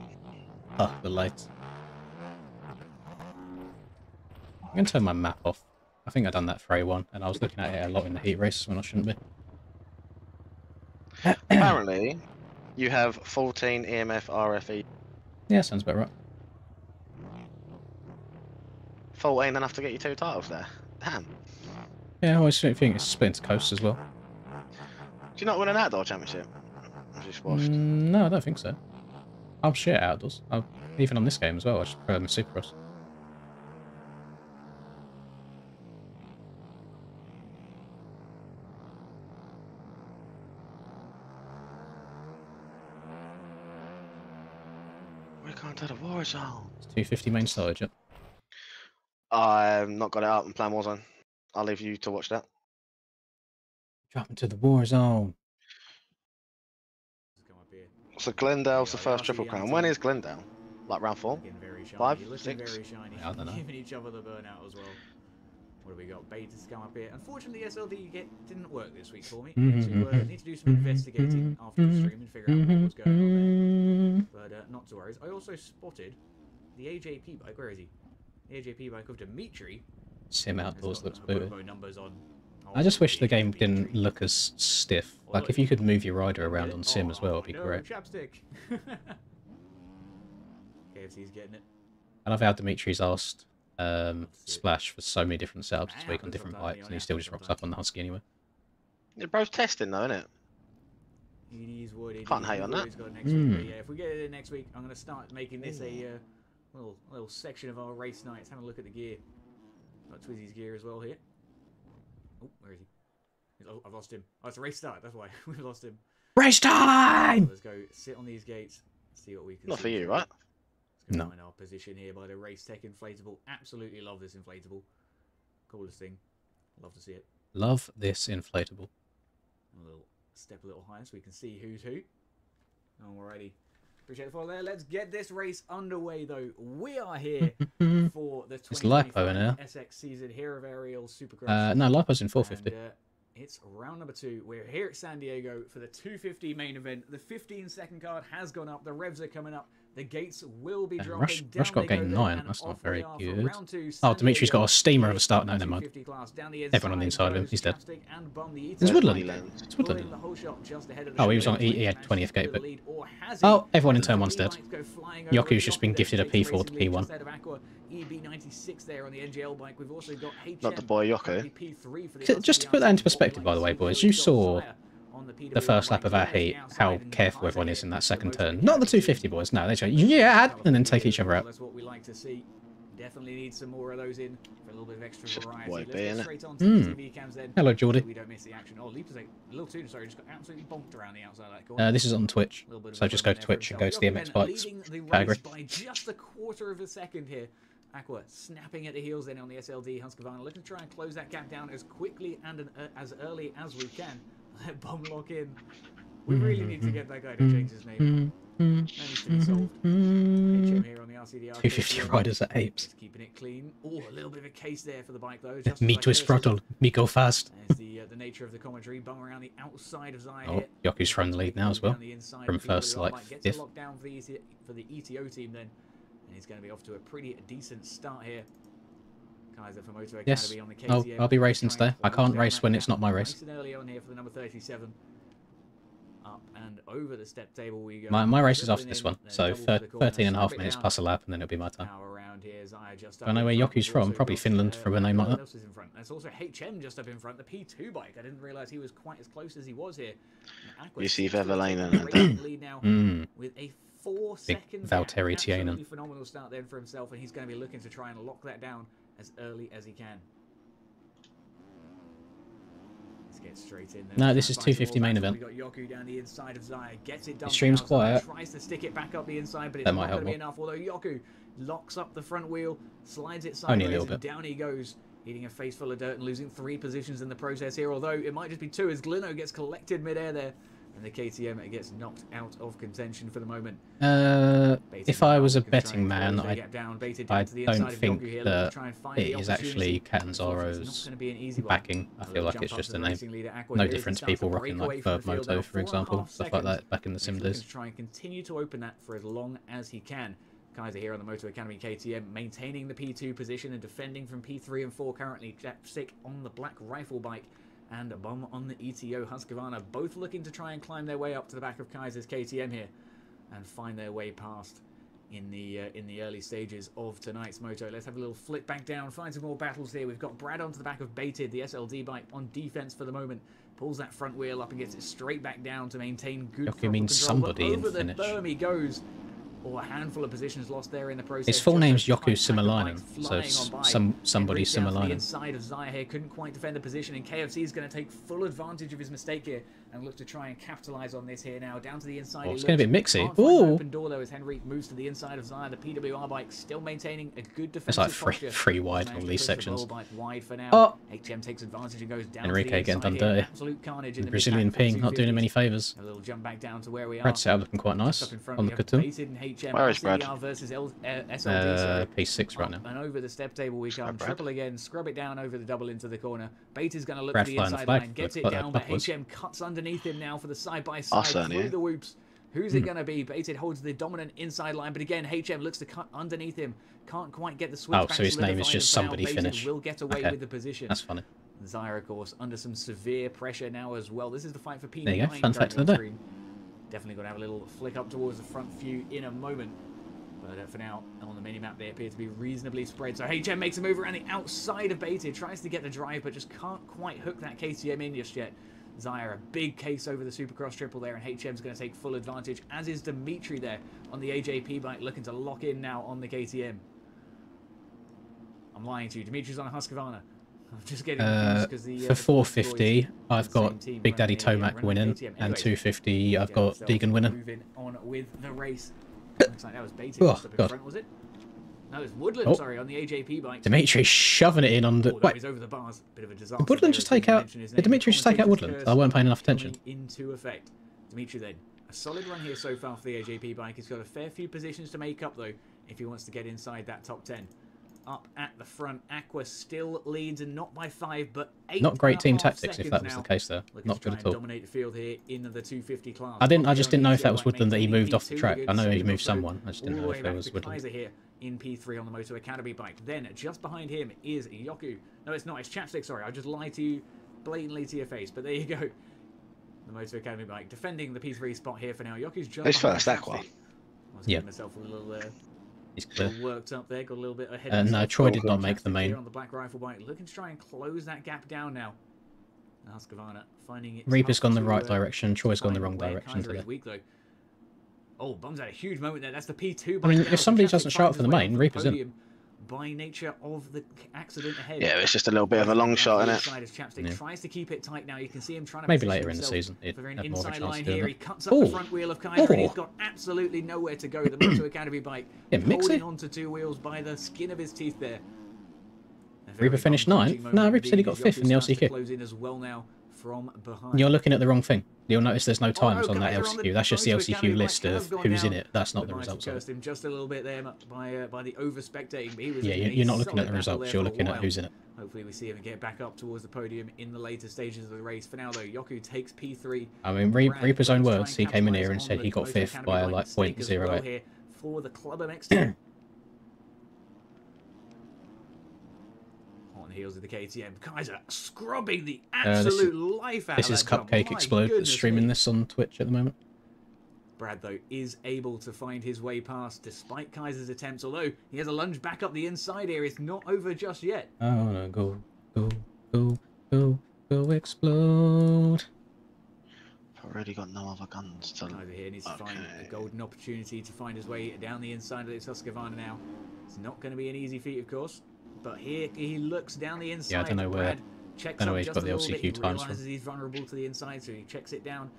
Oh, the lights. I'm going to turn my map off. I think I've done that for A1, and I was looking at it a lot in the heat race when I shouldn't be. Apparently, you have 14 EMF RFE. Yeah, sounds about right. 14 enough to get you 2 titles there. Damn. Yeah, I always think it's split into coasts as well. Do you not win an outdoor championship? I just watched. No, I don't think so. I'm shit at outdoors. Even on this game as well, I just prefer them in Supercross. We're going to the war zone. It's 250 main started yet. I've not got it out and plan Warzone. I'll leave you to watch that. Drop into the war zone. Come up here. So Glendale's the Yeah, first RC Triple Crown. Hunting. When is Glendale? Like round 4? Looking very shiny. 5? Looking 6? very shiny. I don't know. Giving each other the burnout as well. What have we got? Betas come up here. Unfortunately, SLD didn't work this week for me. Need to do some investigating after the stream and figure out what was going on there. But not to worry. I also spotted the AJP bike. Where is he? The AJP bike of Dimitri. Sim Outdoors looks booted. Numbers on. I just wish the game didn't look as stiff. Like, if you could move your rider around on Sim as well, it'd be great. Chapstick. KFC's getting it. I love how Dimitri's asked Splash for so many different setups this week on different bikes, and he still just rocks up on the Husky anyway. Yeah, bro's testing though, isn't it? It is what it Can't is. hate on that. We've got next week, but yeah, if we get it in next week, I'm going to start making this a little section of our race nights. Have a look at the gear. Got Twizzy's gear as well here. Oh, where is he? Oh, I've lost him. Oh, it's a race start. That's why we've lost him. Race time! Let's go sit on these gates. See what we can. Not see. for you, right? Let's go No. find our position here by the Race Tech inflatable. Absolutely love this inflatable. Coolest thing. Love to see it. Love this inflatable. Step a little higher so we can see who's who. Alrighty. Appreciate the follow there. Let's get this race underway, though. We are here for the It's LiPo in here. SX season here of ARL SUPERCROSS. No, LiPo's in 450. And, it's round number 2. We're here at San Diego for the 250 main event. The 15-second card has gone up. The revs are coming up. The gates will be dropping. Rush got gate 9. That's not very good. Oh, Dimitri's got a steamer of a start. No, never mind. Everyone on the inside of him. He's dead. There's Woodland. It's Woodland. Oh, he was on. He had 20th gate, but oh, everyone in turn 1's dead. Yoku's just been gifted a P4 to P1. EB96 there on the NGL bike. We've also got Not the boy Yoku. Just to put that into perspective, by the way, boys, you saw the first lap of our heat, how careful everyone is in that second turn. Not the 250 boys, no, they go, yeah, and then take each other out. That's what we like to see. Definitely need some more of those in for a little bit of extra variety. Boy, Let's get innit? straight on to the TV cams then. Hello, Geordie. We don't miss the action. Oh, Leapers, a little too, sorry, just got absolutely bonked around the outside of that corner. This is on Twitch, so just go to Twitch and go to the MX Bikes category. By just a quarter of a second here. Aqua snapping at the heels then on the SLD. Husqvarna looking to try and close that gap down as quickly and as early as we can. Let bomb lock in. We really need to get that guy to change his name. That needs to be solved. HM here on the RCDR. 250 riders are apes. Just keeping it clean. Oh, a little bit of a case there for the bike though. Me twist throttle, me go fast. There's the nature of the commentary. Bum around the outside of Zaya. Oh, Yoku's from the lead now as well. From first to like 5th. Lockdown for the ETO team then. And he's going to be off to a pretty decent start here. Kaiser for Moto Academy Yes, on the KTM. I'll be racing today. I can't race when it's not my race. Nice and early on here for the number 37. Up and over the step table we go. My race is after this one, so 13.5 minutes plus a lap, and then it'll be my time. I know where Yoku's from, probably Finland for when they might. There's also HM just up in front, the P2 bike. I didn't realise he was quite as close as he was here. You see Vevelainen with a 4-second Valtteri Absolutely Tiainen. phenomenal start then for himself, and he's going to be looking to try and lock that down as early as he can. Let's get straight in. No, this is 250 main event. We got Yoku down the inside of Zaya, gets it done. The stream's quiet. Tries to stick it back up the inside, but it's That not might going to help be more. enough. Although Yoku locks up the front wheel, slides it Only a sideways, little and bit. down he goes, eating a face full of dirt and losing 3 positions in the process here. Although it might just be 2 as Glino gets collected midair there. And the KTM gets knocked out of contention for the moment. If I was a betting man, I don't think that it is actually Catanzaro's backing. I feel like it's just a name. No difference to people rocking like Verb Moto, for example, stuff like that back in the sim days. Try and continue to open that for as long as he can. Kaiser here on the Moto Academy KTM, maintaining the P2 position and defending from P3 and 4 currently. Japstick on the black rifle bike. And a bomb on the ETO. Husqvarna both looking to try and climb their way up to the back of Kaiser's KTM here and find their way past in the early stages of tonight's moto. Let's have a little flip back down, find some more battles here. We've got Brad onto the back of Baited, the SLD bike on defense for the moment. Pulls that front wheel up and gets it straight back down to maintain good throttle control. Means somebody over in the finish. berm he goes. or a handful of positions lost there in the process. His full name's Yoku Just Simulainen, so somebody Simulainen. Inside of Zaya here couldn't quite defend the position, and KFC is going to take full advantage of his mistake here and look to try and capitalize on this here now. Down to the inside. It's going to be mixy. Ooh! Open door though as Henry moves to the inside of Zaya. The PWR bike still maintaining a good defensive posture. It's like free wide on all these sections. Wide for now. Oh! HM takes advantage and goes down. Enrique getting done dirty. Absolute carnage in the Brazilian ping not doing him any favours. A little jump back down to where we are. Brad's setup looking quite nice on the cartoon. Where is Brad? P6 right now. And over the step table we come. Triple again, scrub it down over the double into the corner. Bait is going to look Brad for the inside line, gets it down, but HM cuts underneath him now for the side-by-side through the whoops. Who's it going to be? Baited holds the dominant inside line, but again, HM looks to cut underneath him. Can't quite get the switch back. Oh, so his name is just somebody finish. Will get away with the position. That's funny. Zaya, of course, under some severe pressure now as well. This is the fight for P9. There you go. Fun fact of the day. Definitely going to have a little flick up towards the front view in a moment. But for now, on the mini-map, they appear to be reasonably spread. So HM makes a move around the outside of Baited. Tries to get the drive, but just can't quite hook that KTM in just yet. Zaya, a big case over the Supercross triple there, and HM's going to take full advantage, as is Dimitri there on the AJP bike, looking to lock in now on the KTM. I'm lying to you. Dimitri's on a Husqvarna. I'm just getting confused because the... For 450, I've got Big Daddy Tomac winning, and 250, I've got Deegan winning. Moving on with the race. Looks like that was Baited up in front, was it? No, it's Woodland, sorry, on the AJP bike. Dimitri's shoving it in on the... Wait, over the bars. Bit of a disaster. Did Woodland just take out... Did Dimitri just take out Woodland? I weren't paying enough attention. Into effect. Dimitri then. A solid run here so far for the AJP bike. He's got a fair few positions to make up, though, if he wants to get inside that top 10. Up at the front, Aqua still leads, and not by 5, but 8. Not great team tactics, if that was the case there. Not good at all. Dominate the field here in the 250 class. I just didn't know if that was Woodland that he moved off the track. I know he moved someone. I just didn't know if there was Woodland. Here in P3 on the Moto Academy bike. Then just behind him is Yoku. No, it's not. It's Chapstick. Sorry, I just lied to you blatantly to your face. But there you go. The Moto Academy bike defending the P3 spot here for now. Yoku's just It's first, Aqua. Yeah. Myself a little. He's clear. Worked up there, got a little bit ahead. No, Troy did not make the main. On the black rifle bike, looking to try and close that gap down now. Husqvarna finding it. Reaper's gone the right direction. Troy's gone the wrong direction today. Oh, Bum's had a huge moment there. That's the P2. I mean, if somebody doesn't show up for the main, Reaper's in. By nature of the accident ahead. Yeah, it's just a little bit of a long shot, isn't it? Yeah. Tries to keep it tight now. You can see him trying to maybe later in the season. For an inside line here. He cuts up the front wheel of Kaiser, and he's got absolutely nowhere to go. The Moto Academy bike holding onto 2 wheels by the skin of his teeth there. Reaper finished 9th. No, Reaper said he got 5th in the LCQ. As well now from behind. You're looking at the wrong thing. You'll notice there's no times on that LCQ. That's just the LCQ list of who's in it. That's not the results of it. Just a little bit there by the over spectating. Yeah, you're not looking at the results. You're looking at who's in it. Hopefully we see him get back up towards the podium in the later stages of the race. For now though, Yoku takes P3. I mean, Reaper's own words. He came in here and said he got 5th by like 0.08. For the Club MX team. Heels of the KTM. Kaiser scrubbing the absolute life out of that. This is Cupcake Explode streaming this on Twitch at the moment. Brad, though, is able to find his way past despite Kaiser's attempts, although he has a lunge back up the inside here. It's not over just yet. I wanna go explode. Already got no other guns to... Kaiser here needs to find a golden opportunity to find his way down the inside of this Husqvarna now. It's not going to be an easy feat, of course. But here he looks down the inside. Yeah, I don't know where. Checks up he's got the LCQ times from. Realizes he's vulnerable to the inside, so he checks it down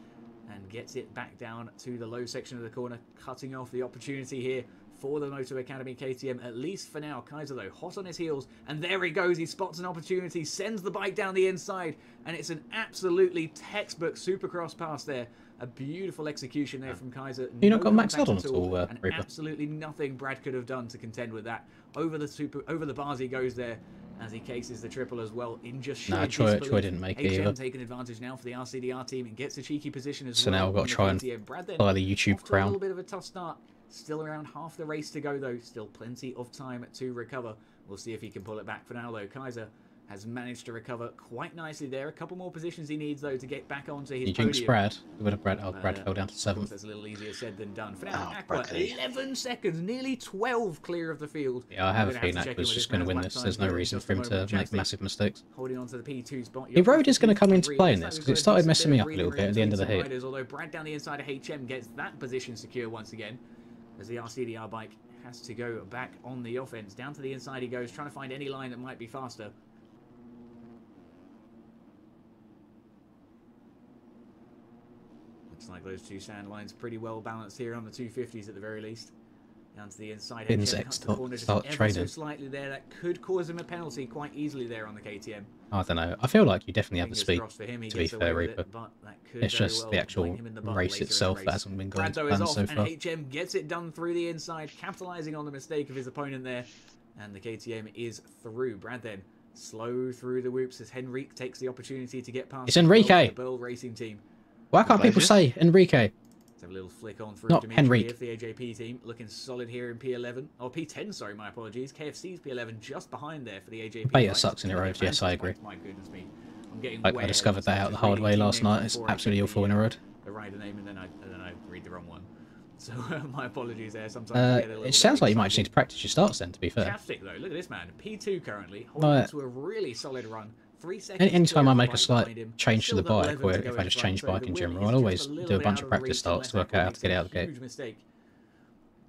and gets it back down to the low section of the corner, cutting off the opportunity here for the Moto Academy KTM, at least for now. Kaiser, though, hot on his heels, and there he goes. He spots an opportunity, sends the bike down the inside, and it's an absolutely textbook Supercross pass there. A beautiful execution there from Kaiser. You not got Max Huddle at all, Reaper? Absolutely nothing Brad could have done to contend with that. Over the bars he goes there as he cases the triple as well in just sheer Troy didn't make it either. Taking advantage now for the RCDR team and gets a cheeky position as well. So now we've got to try and follow the YouTube crown. A little bit of a tough start. Still around half the race to go though. Still plenty of time to recover. We'll see if he can pull it back for now though. Kaiser has managed to recover quite nicely there. A couple more positions he needs, though, to get back onto his podium. You jinxed Brad. Brad fell down to 7th. That's a little easier said than done. For now, Aqua, 11 seconds, nearly 12 clear of the field. Yeah, I have a feeling Aqua's just going to win this. There's no reason for him to make massive mistakes. Holding on to the P2 spot. The road is going to come into play in this, because it started messing me up a little bit at the end of the heat. Although Brad down the inside of HM gets that position secure once again. as the RCDR bike has to go back on the offense. Down to the inside he goes, trying to find any line that might be faster. Looks like those two sand lines pretty well balanced here on the 250s at the very least. Down to the inside. Start trading. So slightly there, that could cause him a penalty quite easily there on the KTM. I don't know. I feel like you definitely have the speed, for him, to be fair, Reaper. It's just the actual race itself that hasn't been going to plan so far. And HM gets it done through the inside, capitalising on the mistake of his opponent there. And the KTM is through. Brad then slow through the whoops as Henrique takes the opportunity to get past it's Enrique. The Burl Racing team. Why can't people say Enrique? Let's have a little flick on through Not Dimitri Henrique. here for the AJP team. Looking solid here in P11. Oh, P10, sorry, my apologies. KFC's P11 just behind there for the AJP. Beta sucks in a road, yes, I agree. My goodness me. I'm getting I discovered that out the hard way last night. It's absolutely awful in a road. The rider name and then I read the wrong one. So my apologies there. Sometimes it sounds like you might just need to practice your starts then, to be fair. Fantastic though. Look at this man. P2 currently holding to a really solid run. 3 seconds. Anytime I make a slight change to the bike, or if I just change bike in general, I'll always do a bunch of practice starts to work out how to get out of the gate. Huge mistake.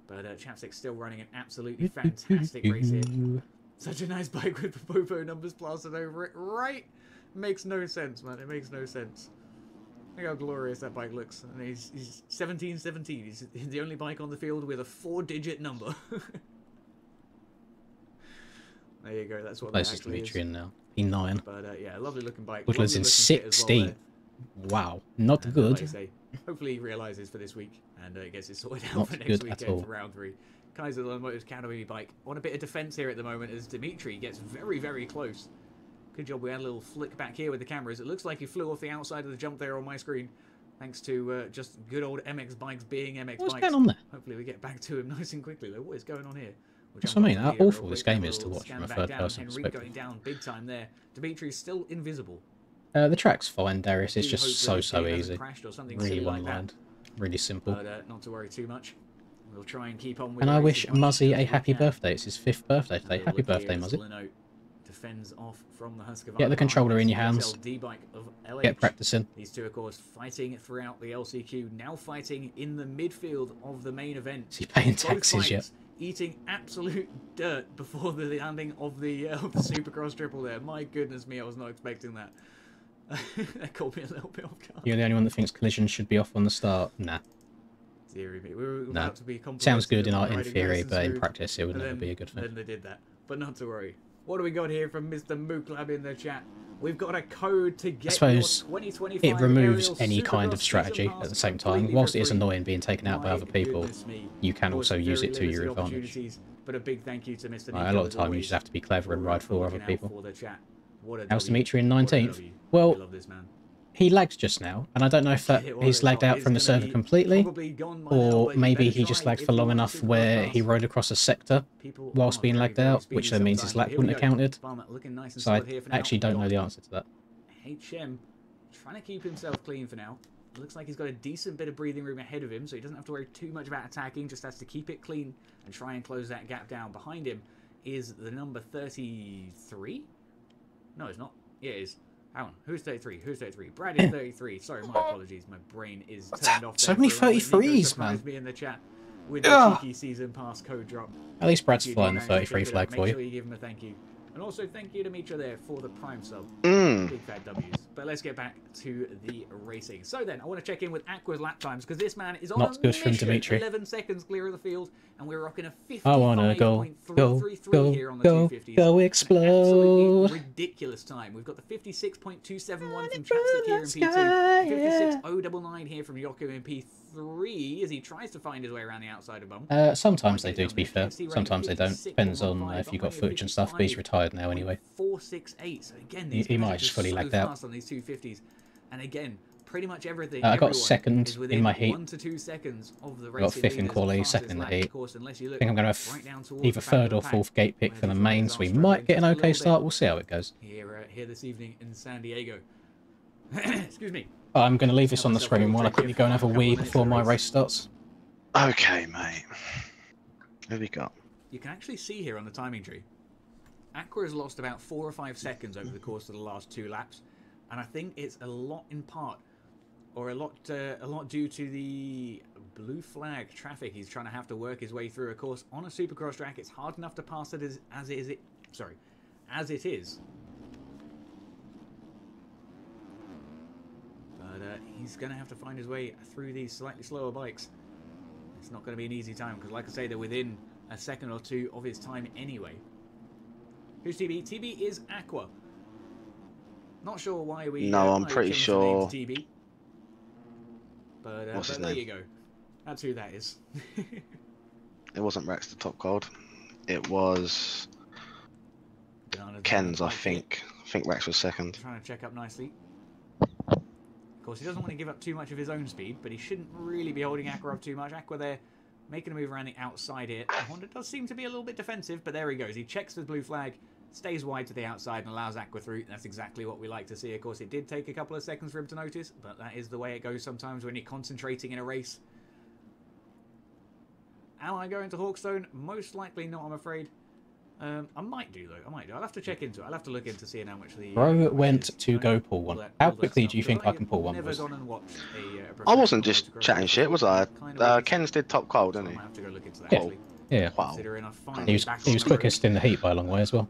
But Chapstick's still running an absolutely fantastic race here. Such a nice bike with the Popo numbers plastered over it. Right? Makes no sense, man. It makes no sense. Look how glorious that bike looks. And he's 1717. He's the only bike on the field with a 4-digit number. There you go. That's what that Closest to actually Dimitri is. in now. P9. But yeah, lovely looking bike. Woodland's in 16. Wow, not and, good. Like I say, hopefully he realises for this week and gets it sorted out for next weekend for round 3. Kaiser Automotive's Academy bike on a bit of defence here at the moment as Dimitri gets very, very close. Good job we had a little flick back here with the cameras. It looks like he flew off the outside of the jump there on my screen. Thanks to just good old MX bikes being MX What's bikes. going on there? Hopefully we get back to him nice and quickly though. What is going on here? That's what I mean, how awful this game is to watch from a third-person Henrique perspective. going down big time there. Dimitri's still invisible. The track's fine, Darius. It's just so easy. Really Like one-lined. Really simple. But not to worry too much. We'll try and keep on with And I wish racing Muzzy a as we happy can. birthday. It's his 5th birthday today. Happy Look here birthday, as Muzzy. Leno defends off from the Husqvarna Get the controller in your behind hands. the SLD bike of LH. Get practicing. These two, of course, fighting throughout the LCQ. Now fighting in the midfield of the main event. Is he paying Both taxes yet? bikes eating absolute dirt before the landing of the Supercross triple there. My goodness me, I was not expecting that. That caught me a little bit off guard. You're the only one that thinks collision should be off on the start? Nah. Deary me. We were about to be Sounds good in complimented in on theory, riding but in smooth, practice it would and never then- be a good thing. Then they did that. But not to worry. What do we got here from Mr. Mooklab in the chat? We've got a code to get suppose your 2025 It removes Ariel any kind of Supercross strategy season at the pass same time. completely Whilst for it is free. annoying being taken out by My other people, goodness me. you can Of course, also use very it to your limited advantage. opportunities, But a big thank you to Mr. A lot of the time you just have to be clever and ride for other people. How's Dimitri in 19th? Well, he lagged just now, and I don't know if that he's lagged out from the server completely, or maybe he just lagged for long enough where he rode across a sector whilst being lagged out, which then means his lag wouldn't have counted. So I actually don't know the answer to that. HM trying to keep himself clean for now. It looks like he's got a decent bit of breathing room ahead of him, so he doesn't have to worry too much about attacking, just has to keep it clean and try and close that gap down. Behind him is the number 33? No, it's not. Yeah, it is. Hang on, who's 33? Who's 33? Brad is 33. Sorry, my apologies. My brain is turned off. So many 33s, man. Me in the chat with the cheeky season pass code drop. At least Brad's If you flying do the manage to 33 pick it flag up, for make you. sure you give him a thank you. And also thank you to Mitra there for the prime sub. Big fat W's. But let's get back to the racing. So then, I want to check in with Aqua's lap times, because this man is on Not a good from mission. Dimitri. 11 seconds clear of the field, and we're rocking a I wanna go, 55.333 here on the go, 250s. go, An explode. absolutely ridiculous time. We've got the 56.271 from Chapstick here in P2, 56.099 here from Yoko in P3 as he tries to find his way around the outside of Bum. Sometimes they do, to be fair. Sometimes they don't. Depends on if you've got footage and stuff, but he's retired now anyway. 468. So again, He these might guys have are just fully so lagged out. fast on these 250s. And again, pretty much everything. I got everyone second is within in my heat. 1 to 2 seconds of the I got racing 5th in leaders, quali, fastest 2nd in the lap, of heat. course, unless you I look think I'm going to right have down towards either the back of 3rd the or pack, 4th gate pick where for the these main, guys so are we struggling might get an just a okay little start. bit We'll see how it goes. here this evening in San Diego. Excuse me. I'm going to leave this on the screen while I quickly go and have a wee before my race starts. Okay, mate. Who have we got? You can actually see here on the timing tree, Aqua has lost about 4 or 5 seconds over the course of the last 2 laps, and I think it's a lot in part, or a lot due to the blue flag traffic he's trying to have to work his way through. Of course, on a Supercross track, it's hard enough to pass it as it is. But he's going to have to find his way through these slightly slower bikes. It's not going to be an easy time because, like I say, they're within a second or two of his time anyway. Who's TB? TB is Aqua. Not sure why we... No, I'm pretty sure... TB. But, What's his there name? you go. That's who that is. It wasn't Rex the top gold. It was Ken's, I think. I think Rex was second. Trying to check up nicely. Of course, he doesn't want to give up too much of his own speed, but he shouldn't really be holding Aqua up too much. Aqua there, making a move around the outside here. The Honda does seem to be a little bit defensive, but there he goes. He checks the blue flag, stays wide to the outside, and allows Aqua through. That's exactly what we like to see. Of course, it did take a couple of seconds for him to notice, but that is the way it goes sometimes when you're concentrating in a race. Am I going to Hawkstone? Most likely not, I'm afraid. I might do, though. I might do. I'll have to check into it. I'll have to look into seeing how much the... Bro went to go pull one. How quickly do you think I can pull one? I wasn't just chatting shit, was I? Ken's did top cold, didn't he? I have to go look into that, Yeah. actually. Yeah. Wow. He was quickest in the heat by a long way as well.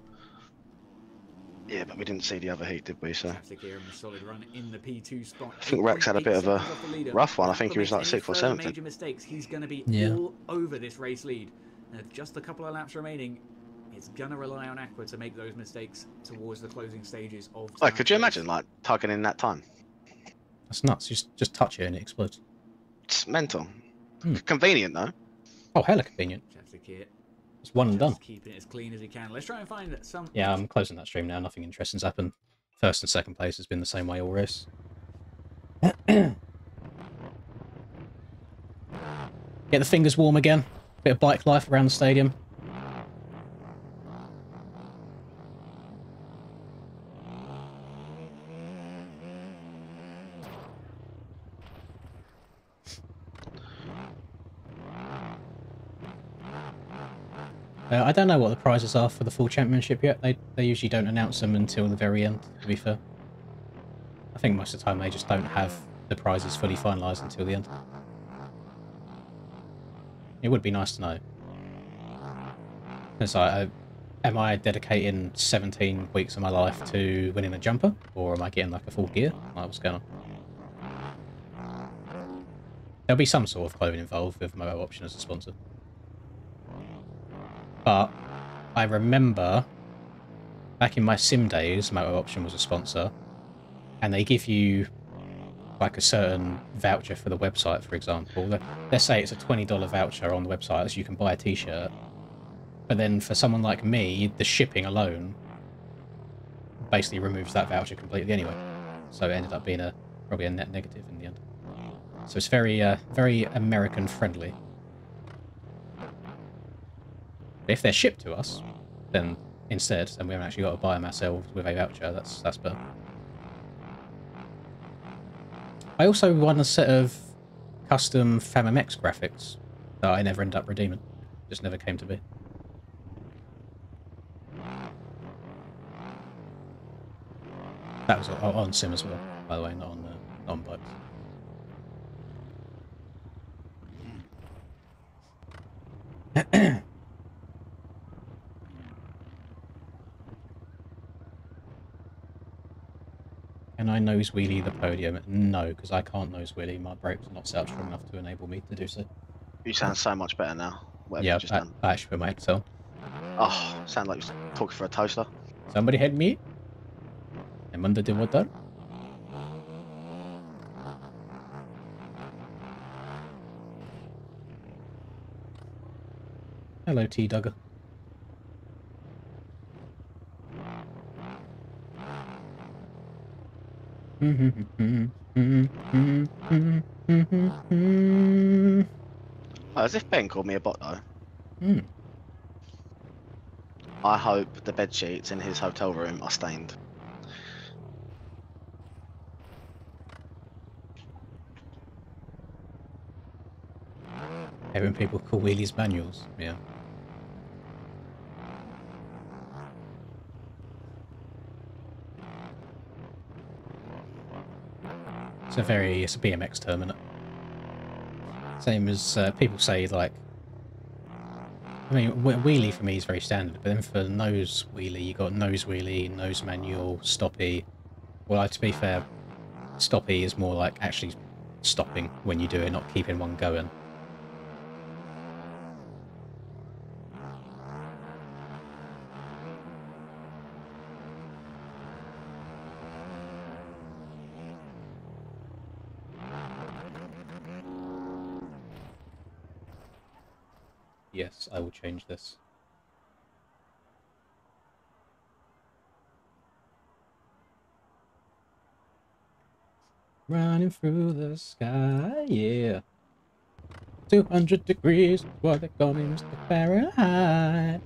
Yeah, but we didn't see the other heat, did we? So Solid run in the P2 spot. I think Rex had a bit of a rough one. I think he was like 6th or 7th. Major mistakes, he's going to be all over this race lead. And just a couple of laps remaining. It's going to rely on Aqua to make those mistakes towards the closing stages of... Oh, could you imagine, like, tugging in that time? That's nuts. Just touch it and it explodes. It's mental. Convenient, though. Oh, hella convenient. It's one and done. Keeping it as clean as he can. Let's try and find some... Yeah, I'm closing that stream now. Nothing interesting's happened. First and second place has been the same way all race. Get the fingers warm again. Bit of bike life around the stadium. I don't know what the prizes are for the full championship yet. They usually don't announce them until the very end, to be fair. I think most of the time they just don't have the prizes fully finalised until the end. It would be nice to know. It's like, am I dedicating 17 weeks of my life to winning a jumper? Or am I getting like a full gear? Like, what's going on? There'll be some sort of clothing involved with Moto Option as a sponsor. But I remember back in my sim days, Moto Option was a sponsor, and they give you like a certain voucher for the website, for example. Let's say it's a $20 voucher on the website so you can buy a t-shirt. But then for someone like me, the shipping alone basically removes that voucher completely anyway. So it ended up being probably a net negative in the end. So it's very American friendly. But if they're shipped to us, then instead, and we haven't actually got to buy them ourselves with a voucher, that's better. I also won a set of custom FamMX graphics that I never ended up redeeming. Just never came to be. That was on sim as well, by the way, not on bikes. Can I nose wheelie the podium? No, because I can't nose wheelie. My brakes are not set up strong enough to enable me to do so. You sound so much better now. Yeah, I actually put my headset on. Oh, sound like you're talking for a toaster. Somebody hit me. I'm under the water. Hello, T-Dugger. Oh, as if Ben called me a bot though. I hope the bed sheets in his hotel room are stained. When people call wheelies manuals, yeah. It's a BMX term, isn't it? Same as people say, like, I mean, wheelie for me is very standard, but then for nose wheelie, you got nose wheelie, nose manual, stoppy. Well, to be fair, stoppy is more like actually stopping when you do it, not keeping one going. Yes, I will change this. Running through the sky, yeah. 200 degrees, what they call me, Mr. Fahrenheit.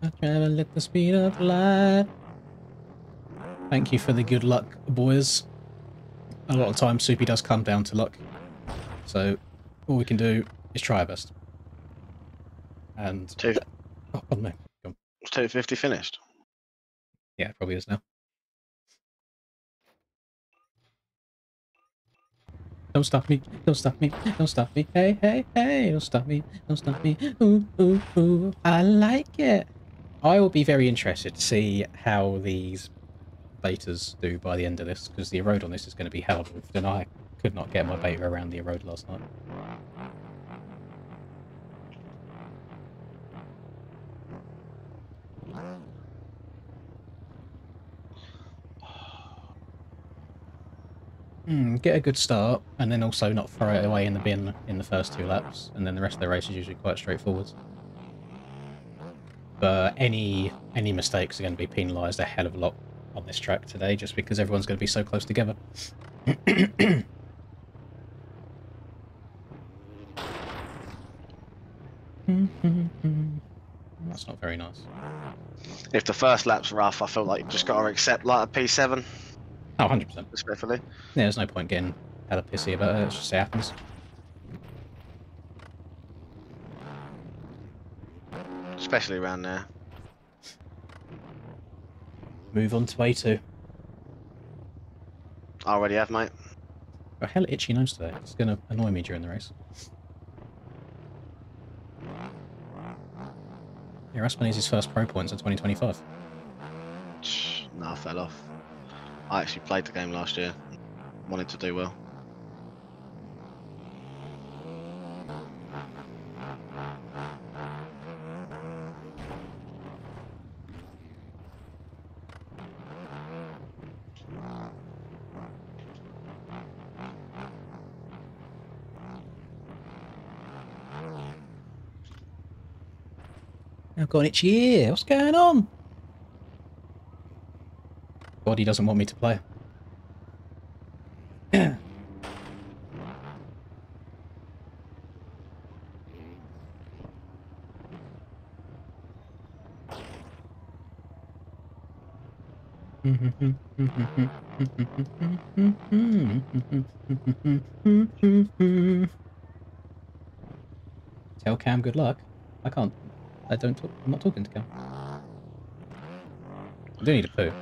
I travel at the speed of light. Thank you for the good luck, boys. A lot of times, Soupy does come down to luck. So, all we can do is try our best. And... Oh, no. Go on. 250 finished? Yeah, it probably is now. Don't stop me, don't stop me, don't stop me, hey, hey, hey, don't stop me, ooh, ooh, ooh, I like it. I will be very interested to see how these betas do by the end of this, because the erode on this is going to be hell roofed, and I could not get my beta around the erode last night. Get a good start, and then also not throw it away in the bin in the first 2 laps, and then the rest of the race is usually quite straightforward. But any mistakes are going to be penalised a hell of a lot on this track today, just because everyone's going to be so close together. That's not very nice. If the first lap's rough, I feel like you just got to accept like a P7. Oh, 100%. Respectfully. Yeah, there's no point getting hella pissy about it, it just happens. Especially around there. Move on to A2. I already have, mate. Got hella itchy nose today. It's going to annoy me during the race. Yeah, Rasmus needs his first pro points in 2025. No, I fell off. I actually played the game last year. Wanted to do well. I've got an itchy ear. What's going on? Body doesn't want me to play. Tell Cam good luck. I can't. I don't talk. I'm not talking to Cam. I do need a poo.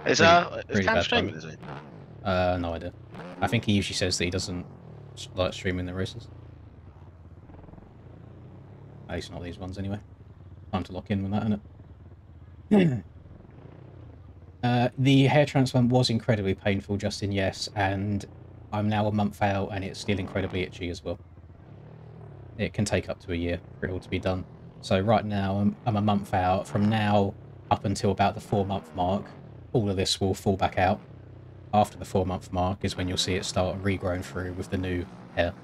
Is really Cam bad streaming, timing. is he? No idea. I think he usually says that he doesn't like streaming the races. At least not these ones anyway. Time to lock in with that, isn't it? The hair transplant was incredibly painful, Justin, yes, and I'm now a month out and it's still incredibly itchy as well. It can take up to a year for it all to be done. So right now, I'm a month out. From now up until about the 4-month mark, all of this will fall back out. After the 4-month mark is when you'll see it start regrowing through with the new hair.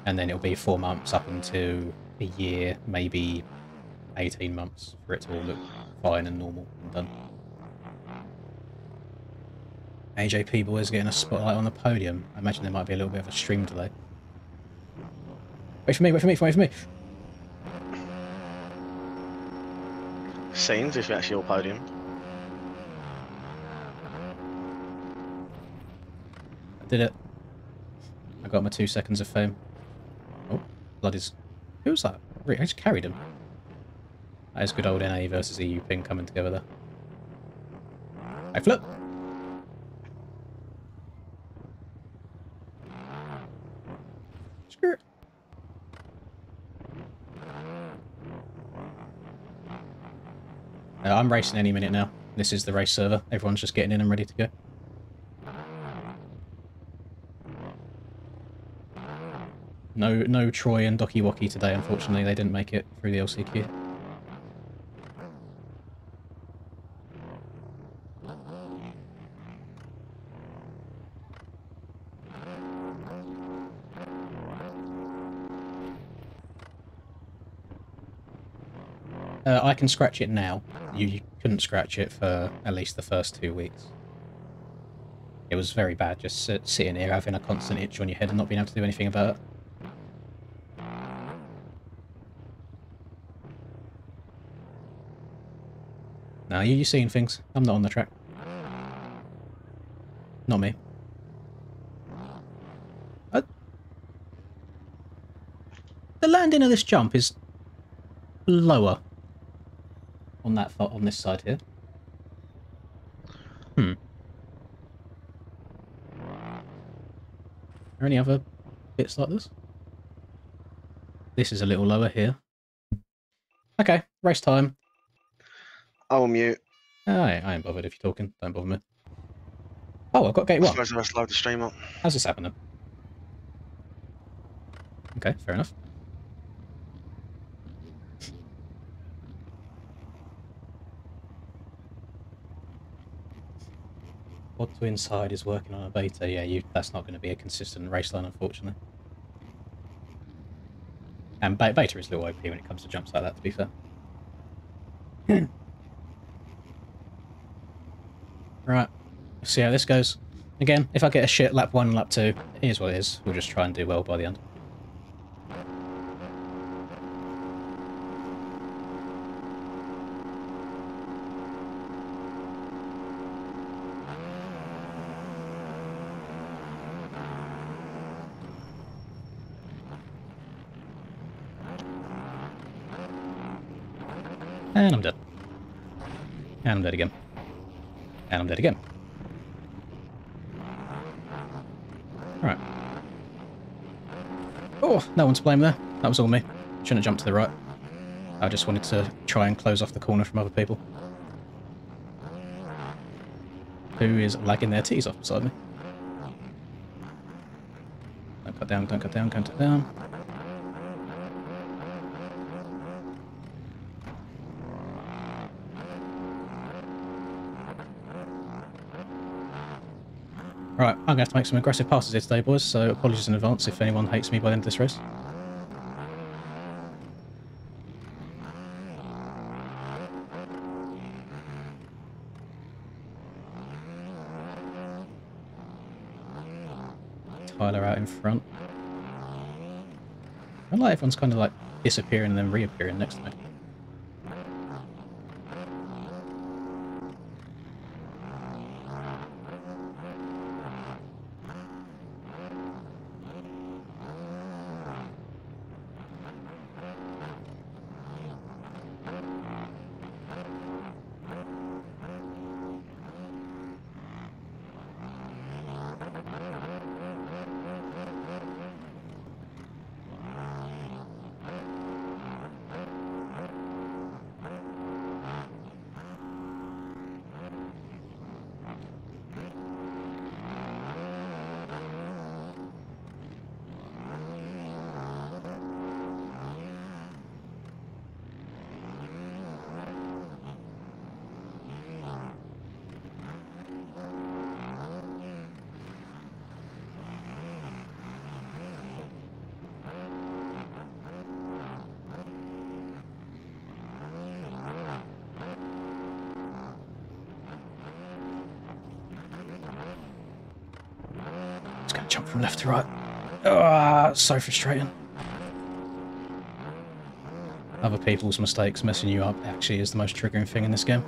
And then it'll be 4 months up until a year, maybe 18 months for it to all look fine and normal and done. AJP boys getting a spotlight on the podium. I imagine there might be a little bit of a stream delay. Wait for me, wait for me, wait for me. Scenes if you're actually all podium. I did it. I got my 2 seconds of fame. Oh, blood is... Who was that? I just carried him. That is good old NA versus EU ping coming together there. I flip. Skirt. I'm racing any minute now. This is the race server. Everyone's just getting in and ready to go. No Troy and Doki Woki today, unfortunately. They didn't make it through the LCQ. I can scratch it now. You couldn't scratch it for at least the first 2 weeks. It was very bad just sitting here having a constant itch on your head and not being able to do anything about it. Now, you seeing things? I'm not on the track. Not me. The landing of this jump is lower on this side here. Are there any other bits like this? This is a little lower here. Okay, race time. I'll mute. I ain't bothered if you're talking. Don't bother me. Oh, I've got gate 1. I suppose I load the stream up. How's this happening? Okay, fair enough. Quad to inside is working on a beta. Yeah, that's not going to be a consistent race line, unfortunately. And beta is a little OP when it comes to jumps like that, to be fair. Right, let's see how this goes. Again, if I get a shit lap 1 and lap 2, here's what it is. We'll just try and do well by the end. And I'm dead. And I'm dead again. And I'm dead again. Alright. Oh, no one to blame there. That was all me. Shouldn't have jumped to the right. I just wanted to try and close off the corner from other people. Who is lagging their tees off beside me. Don't cut down, don't cut down, don't cut down. Right, I'm going to have to make some aggressive passes here today, boys, so apologies in advance if anyone hates me by the end of this race. Tyler out in front. I like everyone's kind of like disappearing and then reappearing next to me. Just going to jump from left to right. Ah, so frustrating. Other people's mistakes messing you up actually is the most triggering thing in this game.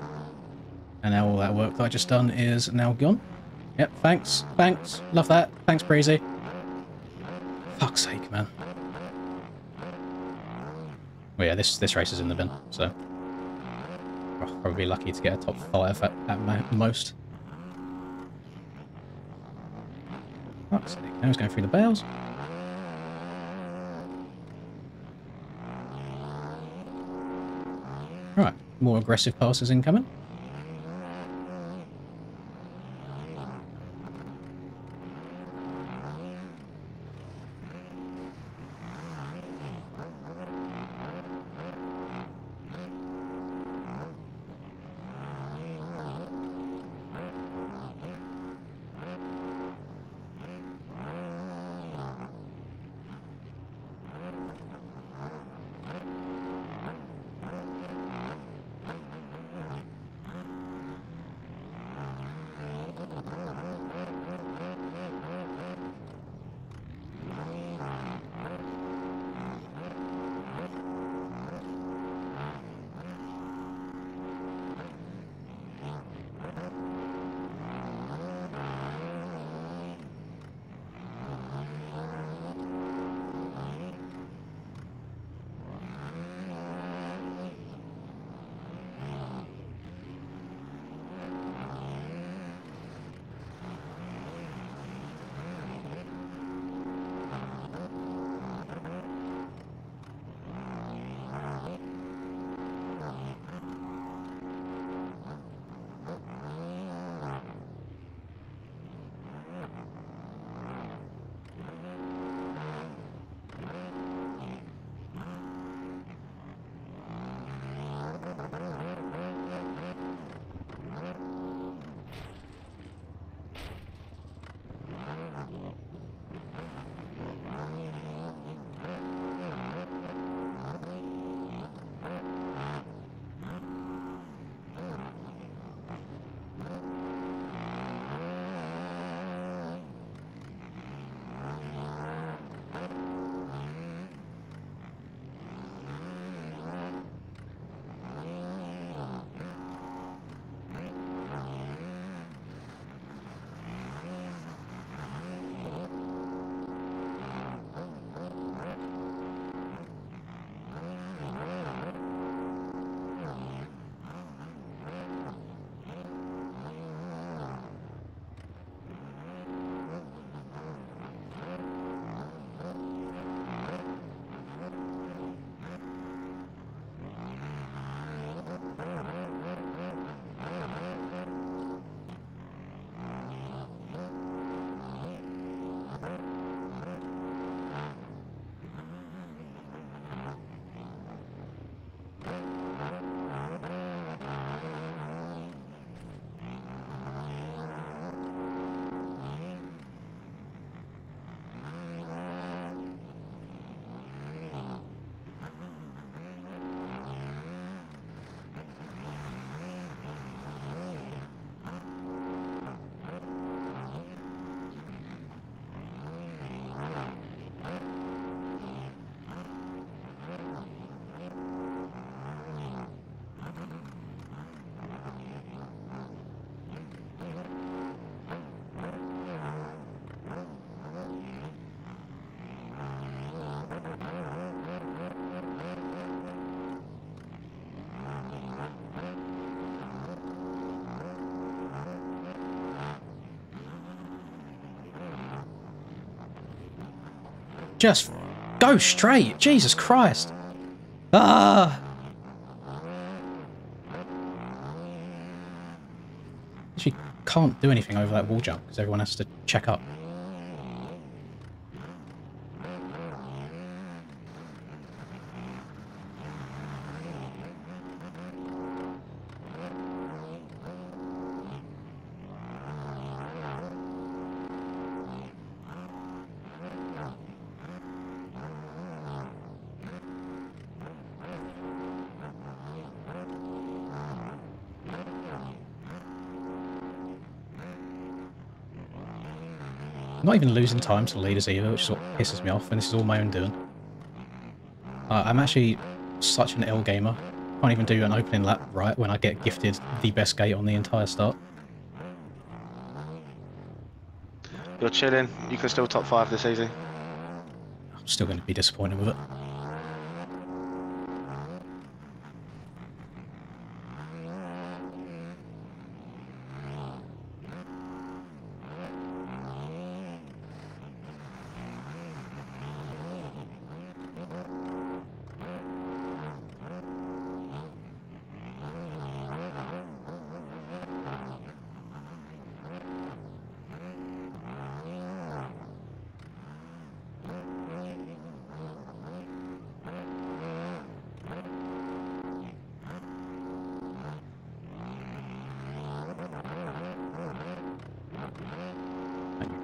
And now all that work that I just done is now gone. Yep, thanks, thanks, love that. Thanks, Breezy. Fuck's sake, man. Well, yeah, this race is in the bin, so I'll probably be lucky to get a top 5 at most. Fuck's sake, now he's going through the bales. Right, more aggressive passes incoming. Just go straight. Jesus Christ. Ah. She can't do anything over that wall jump because everyone has to check up. I'm not even losing time to the leaders either, which is what pisses me off, and this is all my own doing. I'm actually such an L gamer. Can't even do an opening lap right when I get gifted the best gate on the entire start. You're chilling. You can still top 5 this easy. I'm still going to be disappointed with it.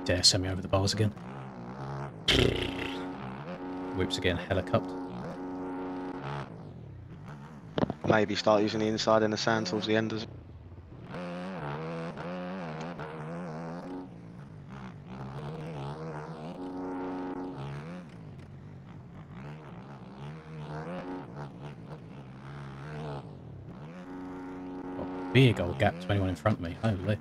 Dare send me over the bars again. Whoops again, helicopter. Maybe start using the inside in the sand towards the end as Big old gap to anyone in front of me. Holy.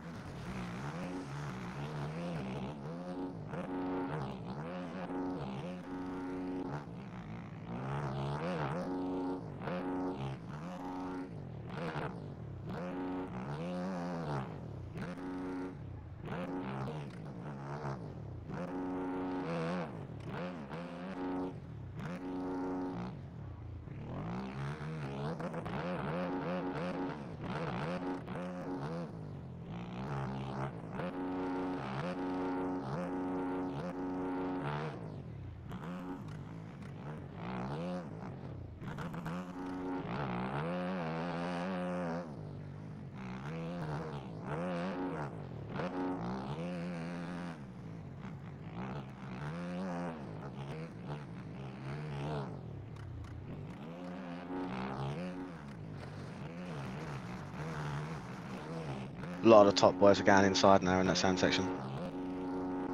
a lot of the top boys are going inside now in that sand section.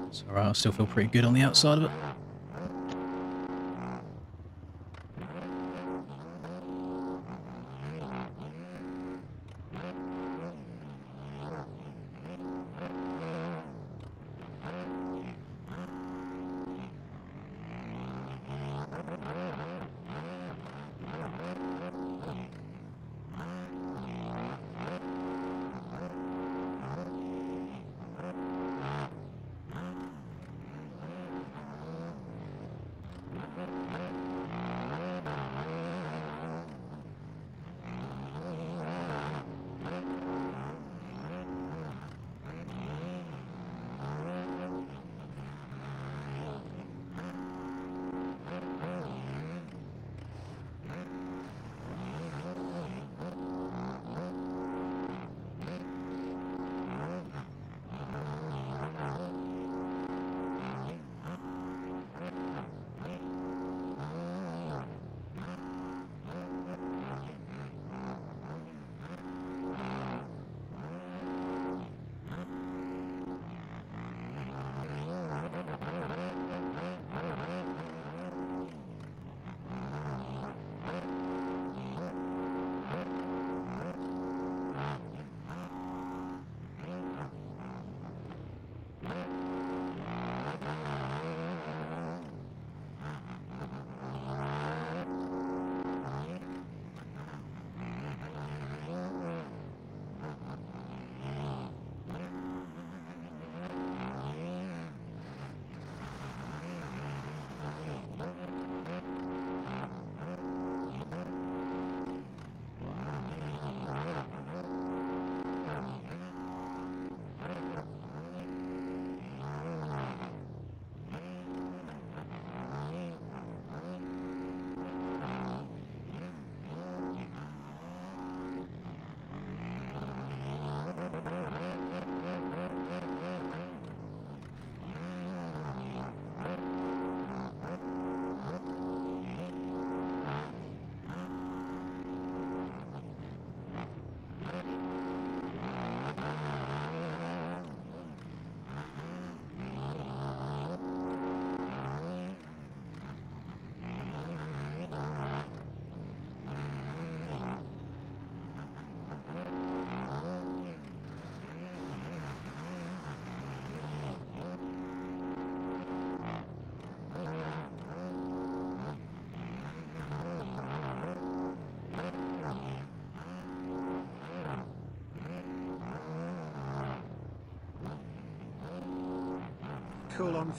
It's alright, I still feel pretty good on the outside of it.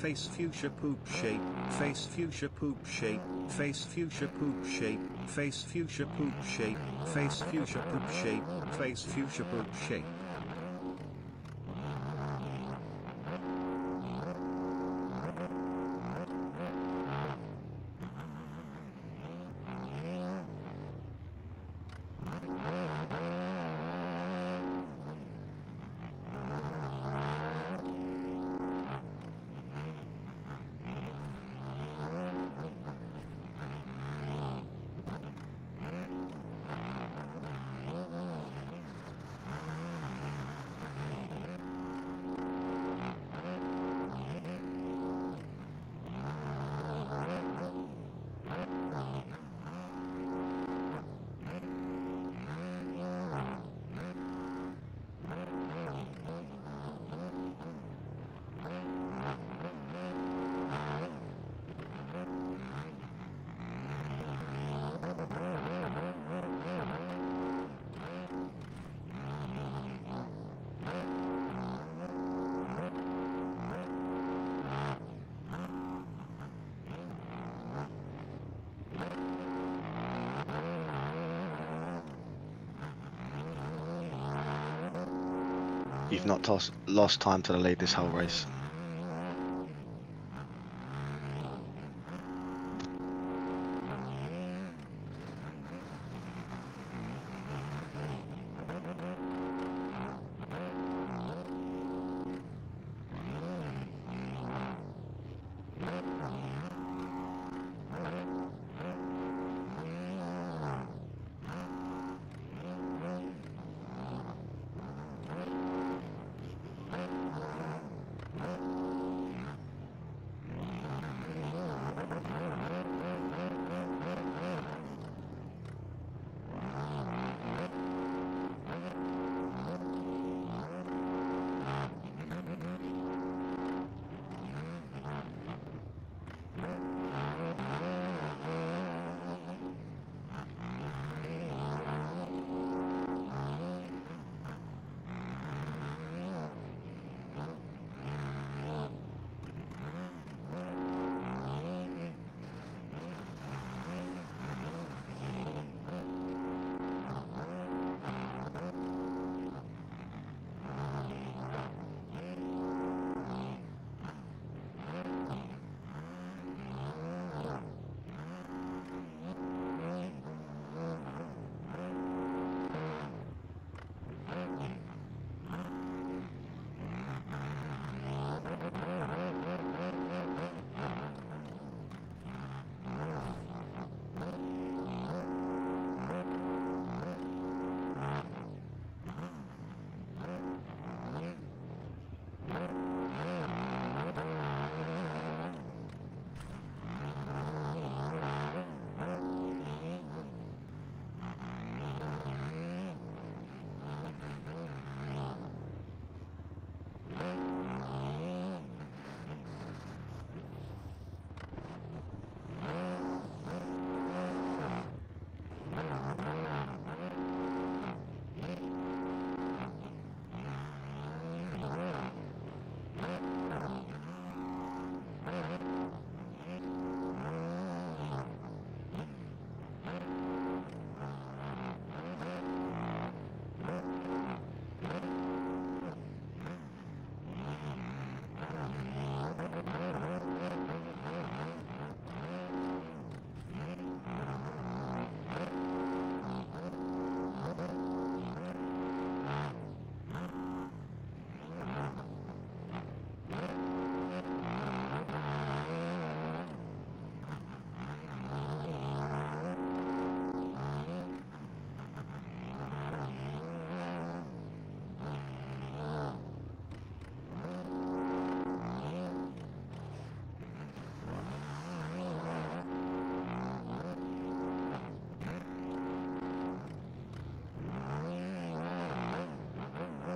Face future poop shape, face future poop shape, face future poop shape, face future poop shape, face future poop shape, face future poop shape. You've not lost time to the lead this whole race.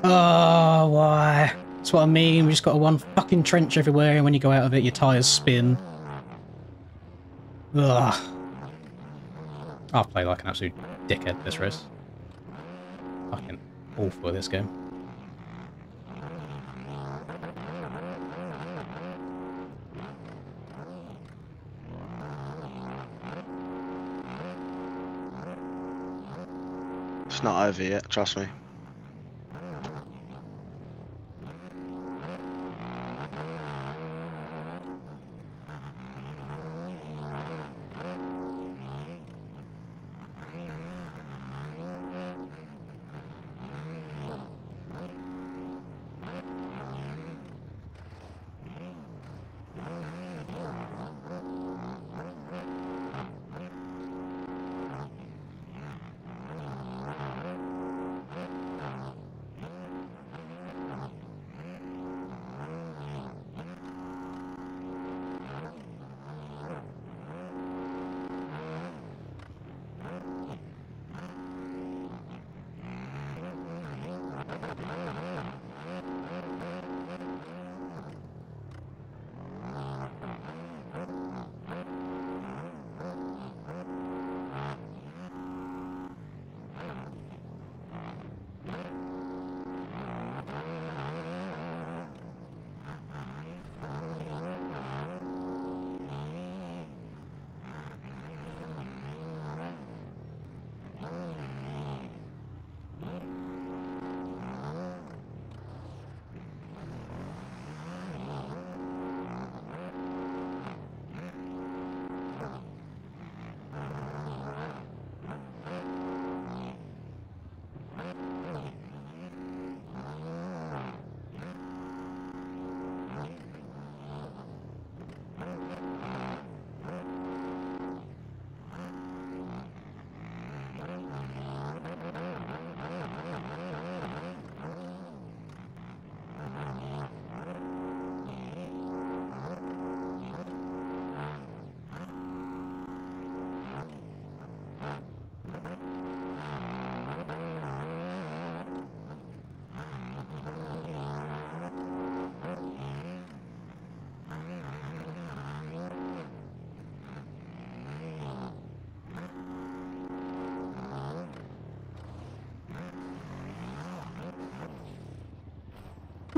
Oh, why? That's what I mean. We just got a one fucking trench everywhere, and when you go out of it, your tyres spin. Ugh. I'll play like an absolute dickhead this race. Fucking awful at this game. It's not over yet, trust me.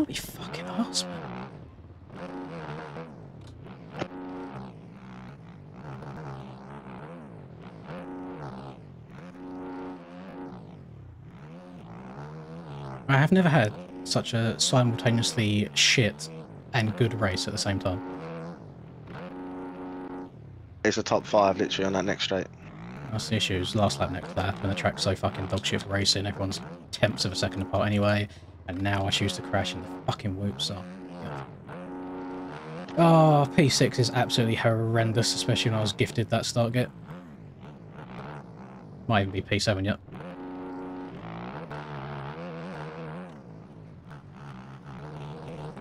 Can't be fucking arse, man. I have never had such a simultaneously shit and good race at the same time. It's a top 5 literally on that next straight. That's the issue. Last lap, next lap, and the track's so fucking dog shit for racing. Everyone's tenths of a second apart anyway, and now I choose to crash in the fucking whoops. Oh, P6 is absolutely horrendous, especially when I was gifted that start get. Might even be P7 yet.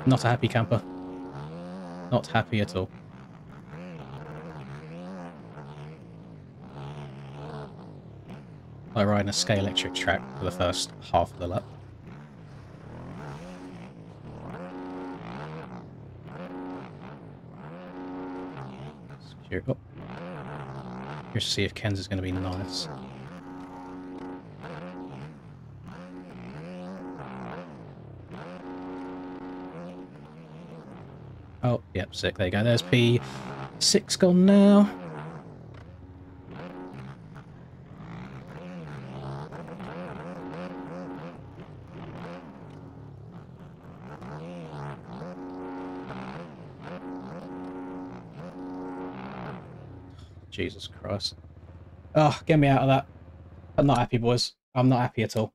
Not a happy camper. Not happy at all. I ride a Scale Electric track for the first half of the lap. Oh. Curious to see if Ken's is going to be nice. Oh, yep, sick. There you go. There's P6 gone now. Jesus Christ. Oh, get me out of that. I'm not happy, boys. I'm not happy at all.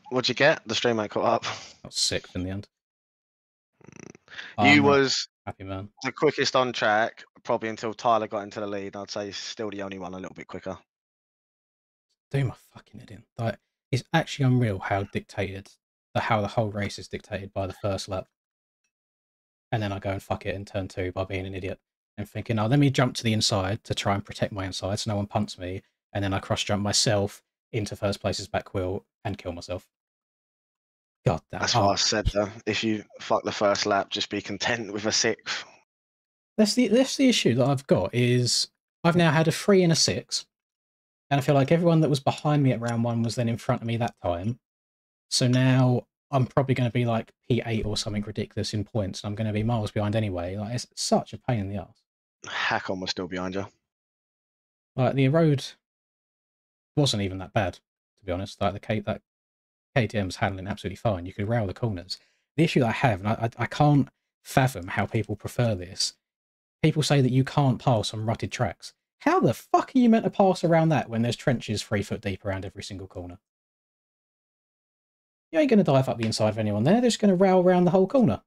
What'd you get? The stream ain't caught up. I was 6th in the end. You was happy, man. The quickest on track, probably until Tyler got into the lead. I'd say he's still the only one a little bit quicker. Do my fucking head in. Like, it's actually unreal how the whole race is dictated by the first lap. And then I go and fuck it in turn 2 by being an idiot. And thinking, oh, let me jump to the inside to try and protect my inside so no one punts me, and then I cross-jump myself into first place's back wheel and kill myself. God damn. That's what I said, though. If you fuck the first lap, just be content with a 6th. That's the issue that I've got, is I've now had a 3 and a 6, and I feel like everyone that was behind me at round 1 was then in front of me that time. So now I'm probably going to be like P8 or something ridiculous in points, and I'm going to be miles behind anyway. Like, it's such a pain in the arse. Hackon was still behind you. Like, the road wasn't even that bad, to be honest. Like, that KTM was handling absolutely fine. You could rail the corners. The issue that I have, and I can't fathom how people prefer this, people say that you can't pass on rutted tracks. How the fuck are you meant to pass around that when there's trenches 3 foot deep around every single corner? You ain't going to dive up the inside of anyone there. They're just going to rail around the whole corner.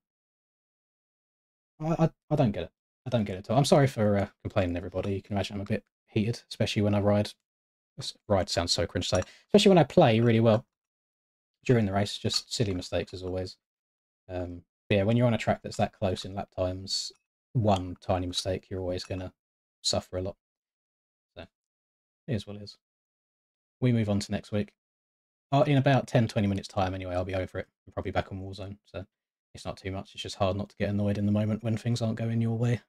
I don't get it. I don't get it at all. I'm sorry for complaining, everybody. You can imagine I'm a bit heated, especially when I ride. Ride sounds so cringe to say. Especially when I play really well during the race. Just silly mistakes, as always. But yeah, when you're on a track that's that close in lap times, one tiny mistake, you're always going to suffer a lot. So, it is what it is. We move on to next week. In about 10-20 minutes time anyway, I'll be over it. I'm probably back on Warzone, so it's not too much. It's just hard not to get annoyed in the moment when things aren't going your way.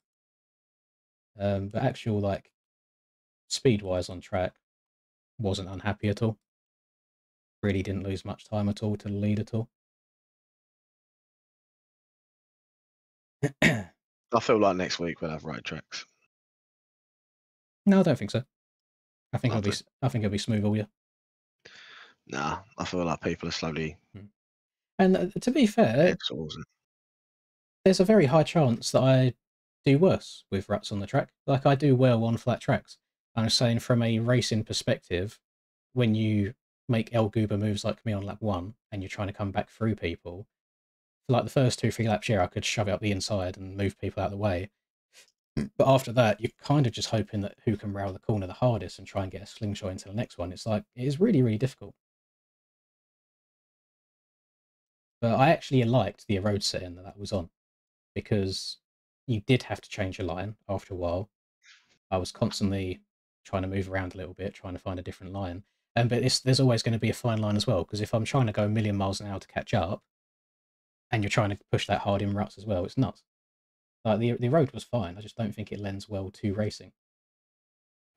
But actual, like, speed-wise on track, wasn't unhappy at all. Really didn't lose much time at all to the lead at all. I feel like next week we'll have right tracks. No, I don't think so. I think it'll be smooth all year. Nah, I feel like people are slowly. And to be fair, there's a very high chance that I do worse with ruts on the track. Like, I do well on flat tracks. I'm saying from a racing perspective, when you make El Goober moves like me on lap 1 and you're trying to come back through people, for like the first 2-3 laps here, I could shove it up the inside and move people out of the way. But after that, you're kind of just hoping that who can rail the corner the hardest and try and get a slingshot into the next one. It's like, it is really, really difficult. But I actually liked the road setting that was on, because you did have to change your line after a while. I was constantly trying to move around a little bit, trying to find a different line. But there's always going to be a fine line as well, because if I'm trying to go a million miles an hour to catch up, and you're trying to push that hard in ruts as well, it's nuts. Like, the road was fine. I just don't think it lends well to racing.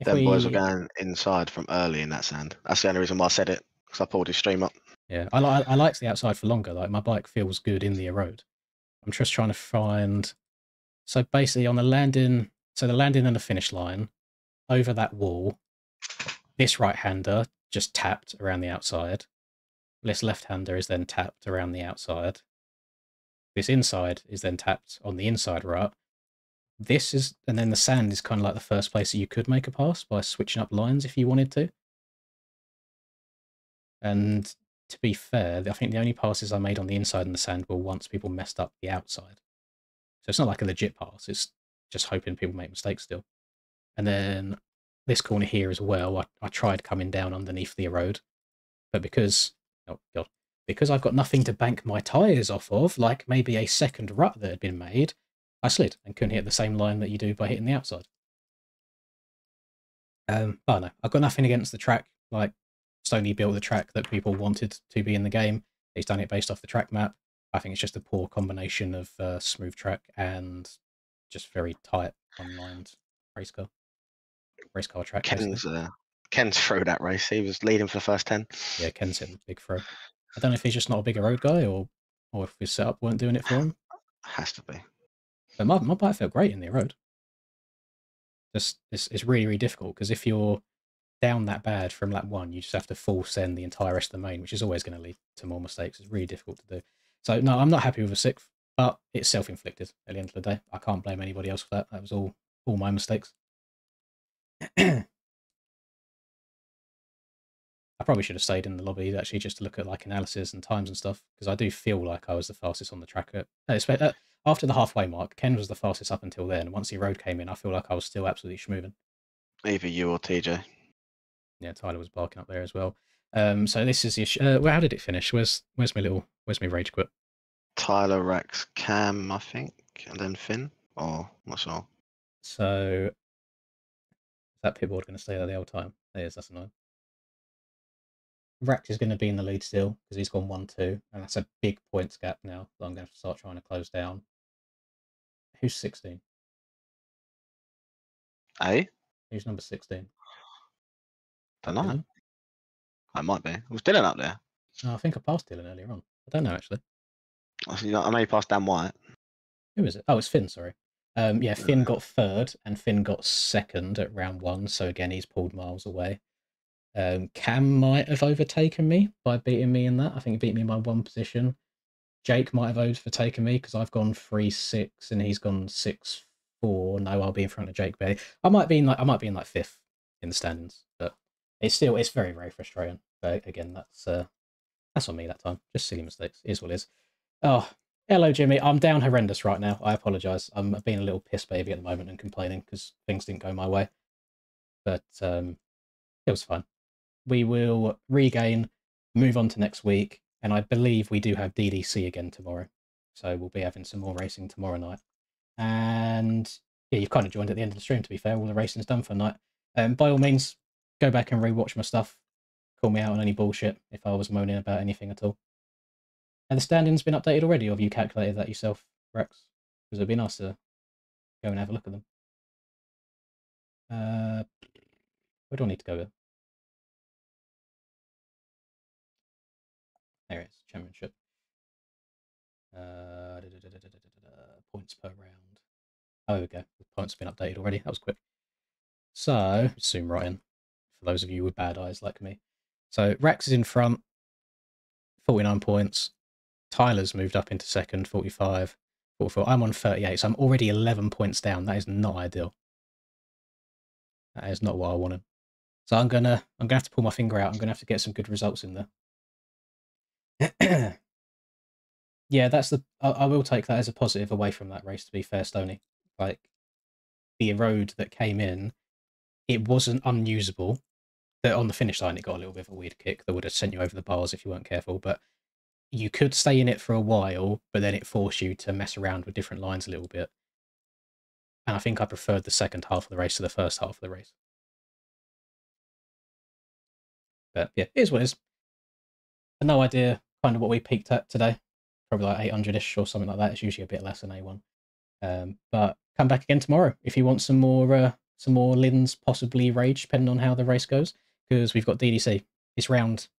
Them boys were going inside from early in that sand. That's the only reason why I said it, because I pulled his stream up. Yeah, I liked the outside for longer. Like my bike feels good in the road. I'm just trying to find. So basically, on the landing, so the landing and the finish line, over that wall, this right-hander just tapped around the outside. This left-hander is then tapped around the outside. This inside is then tapped on the inside rut. This is, and then the sand is kind of like the first place that you could make a pass by switching up lines if you wanted to. And to be fair, I think the only passes I made on the inside and the sand were once people messed up the outside. So it's not like a legit pass, it's just hoping people make mistakes still. And then this corner here as well, I tried coming down underneath the road, but because, oh god, because I've got nothing to bank my tyres off of, like maybe a second rut that had been made, I slid and couldn't hit the same line that you do by hitting the outside. But no, I've got nothing against the track. Like, Stoney built the track that people wanted to be in the game. He's done it based off the track map. I think it's just a poor combination of smooth track and just very tight, one-lined race car track. Ken's through that race. He was leading for the first 10. Yeah, Ken's hitting the big throw. I don't know if he's just not a bigger road guy or if his setup weren't doing it for him. Has to be. But my bike felt great in the road. Just it's really, really difficult because if you're down that bad from lap 1, you just have to full send the entire rest of the main, which is always going to lead to more mistakes. It's really difficult to do. So no, I'm not happy with a 6th, but it's self-inflicted at the end of the day. I can't blame anybody else for that. That was all my mistakes. I probably should have stayed in the lobby actually just to look at like analysis and times and stuff, because I do feel like I was the fastest on the track. After the halfway mark, Ken was the fastest up until then. Once the road came in, I feel like I was still absolutely schmoving. Either you or TJ. Yeah, Tyler was barking up there as well. So this is the well, how did it finish? Where's my rage quit? Tyler, Rex, Cam, I think, and then Finn, or not sure. So is that pitboard going to stay there the whole time? It is. That's annoying. Rex is going to be in the lead still because he's gone 1-2, and that's a big points gap now that I'm going to have to start trying to close down. Who's 16? Who's number 16? Don't know. I might be. Was Dylan up there? Oh, I think I passed Dylan earlier on. I don't know actually. I know you passed Dan White. Who is it? Oh, it's Finn. Sorry. Yeah, Finn got 3rd and Finn got 2nd at round 1. So again, he's pulled miles away. Cam might have overtaken me by beating me in that. I think he beat me by 1 position. Jake might have overtaken me because I've gone 3-6 and he's gone 6-4. No, I'll be in front of Jake barely. I might be in like 5th in the standings, but it's very, very frustrating. But again, that's on me that time. Just silly mistakes. It is what it is. Oh, hello, Jimmy. I'm down horrendous right now. I apologise. I'm being a little piss baby at the moment and complaining because things didn't go my way. But it was fine. We will regain, move on to next week, and I believe we do have DDC again tomorrow. So we'll be having some more racing tomorrow night. And yeah, you've kind of joined at the end of the stream, to be fair. All the racing's done for the night. By all means, go back and rewatch my stuff. Call me out on any bullshit if I was moaning about anything at all. And the standings been updated already, or have you calculated that yourself, Rex? Because it'd be nice to go and have a look at them. Where do I need to go with? There it is, championship. Points per round. Oh, there we go. The points have been updated already. That was quick. So, zoom right in for those of you with bad eyes like me. So, Rex is in front, 49 points. Tyler's moved up into 2nd, 45, 44. I'm on 38, so I'm already 11 points down. That is not ideal. That is not what I wanted. So I'm gonna have to pull my finger out. I'm gonna have to get some good results in there. Yeah, that's I will take that as a positive away from that race, to be fair, Stoney. Like, the road that came in, it wasn't unusable. On the finish line, it got a little bit of a weird kick that would have sent you over the bars if you weren't careful, but you could stay in it for a while, but then it forced you to mess around with different lines a little bit. And I think I preferred the second half of the race to the first half of the race. But yeah, it is what it is. No idea kind of what we peaked at today. Probably like 800-ish or something like that. It's usually a bit less than A1. But come back again tomorrow if you want some more Lins, possibly Rage, depending on how the race goes, because we've got DDC. It's round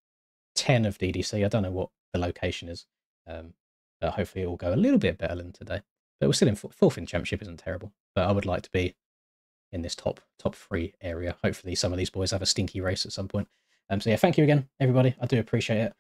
10 of DDC. I don't know what the location is. But hopefully it will go a little bit better than today. But we're still in fourth in championship, isn't terrible. But I would like to be in this top 3 area. Hopefully some of these boys have a stinky race at some point. So yeah, thank you again, everybody. I do appreciate it.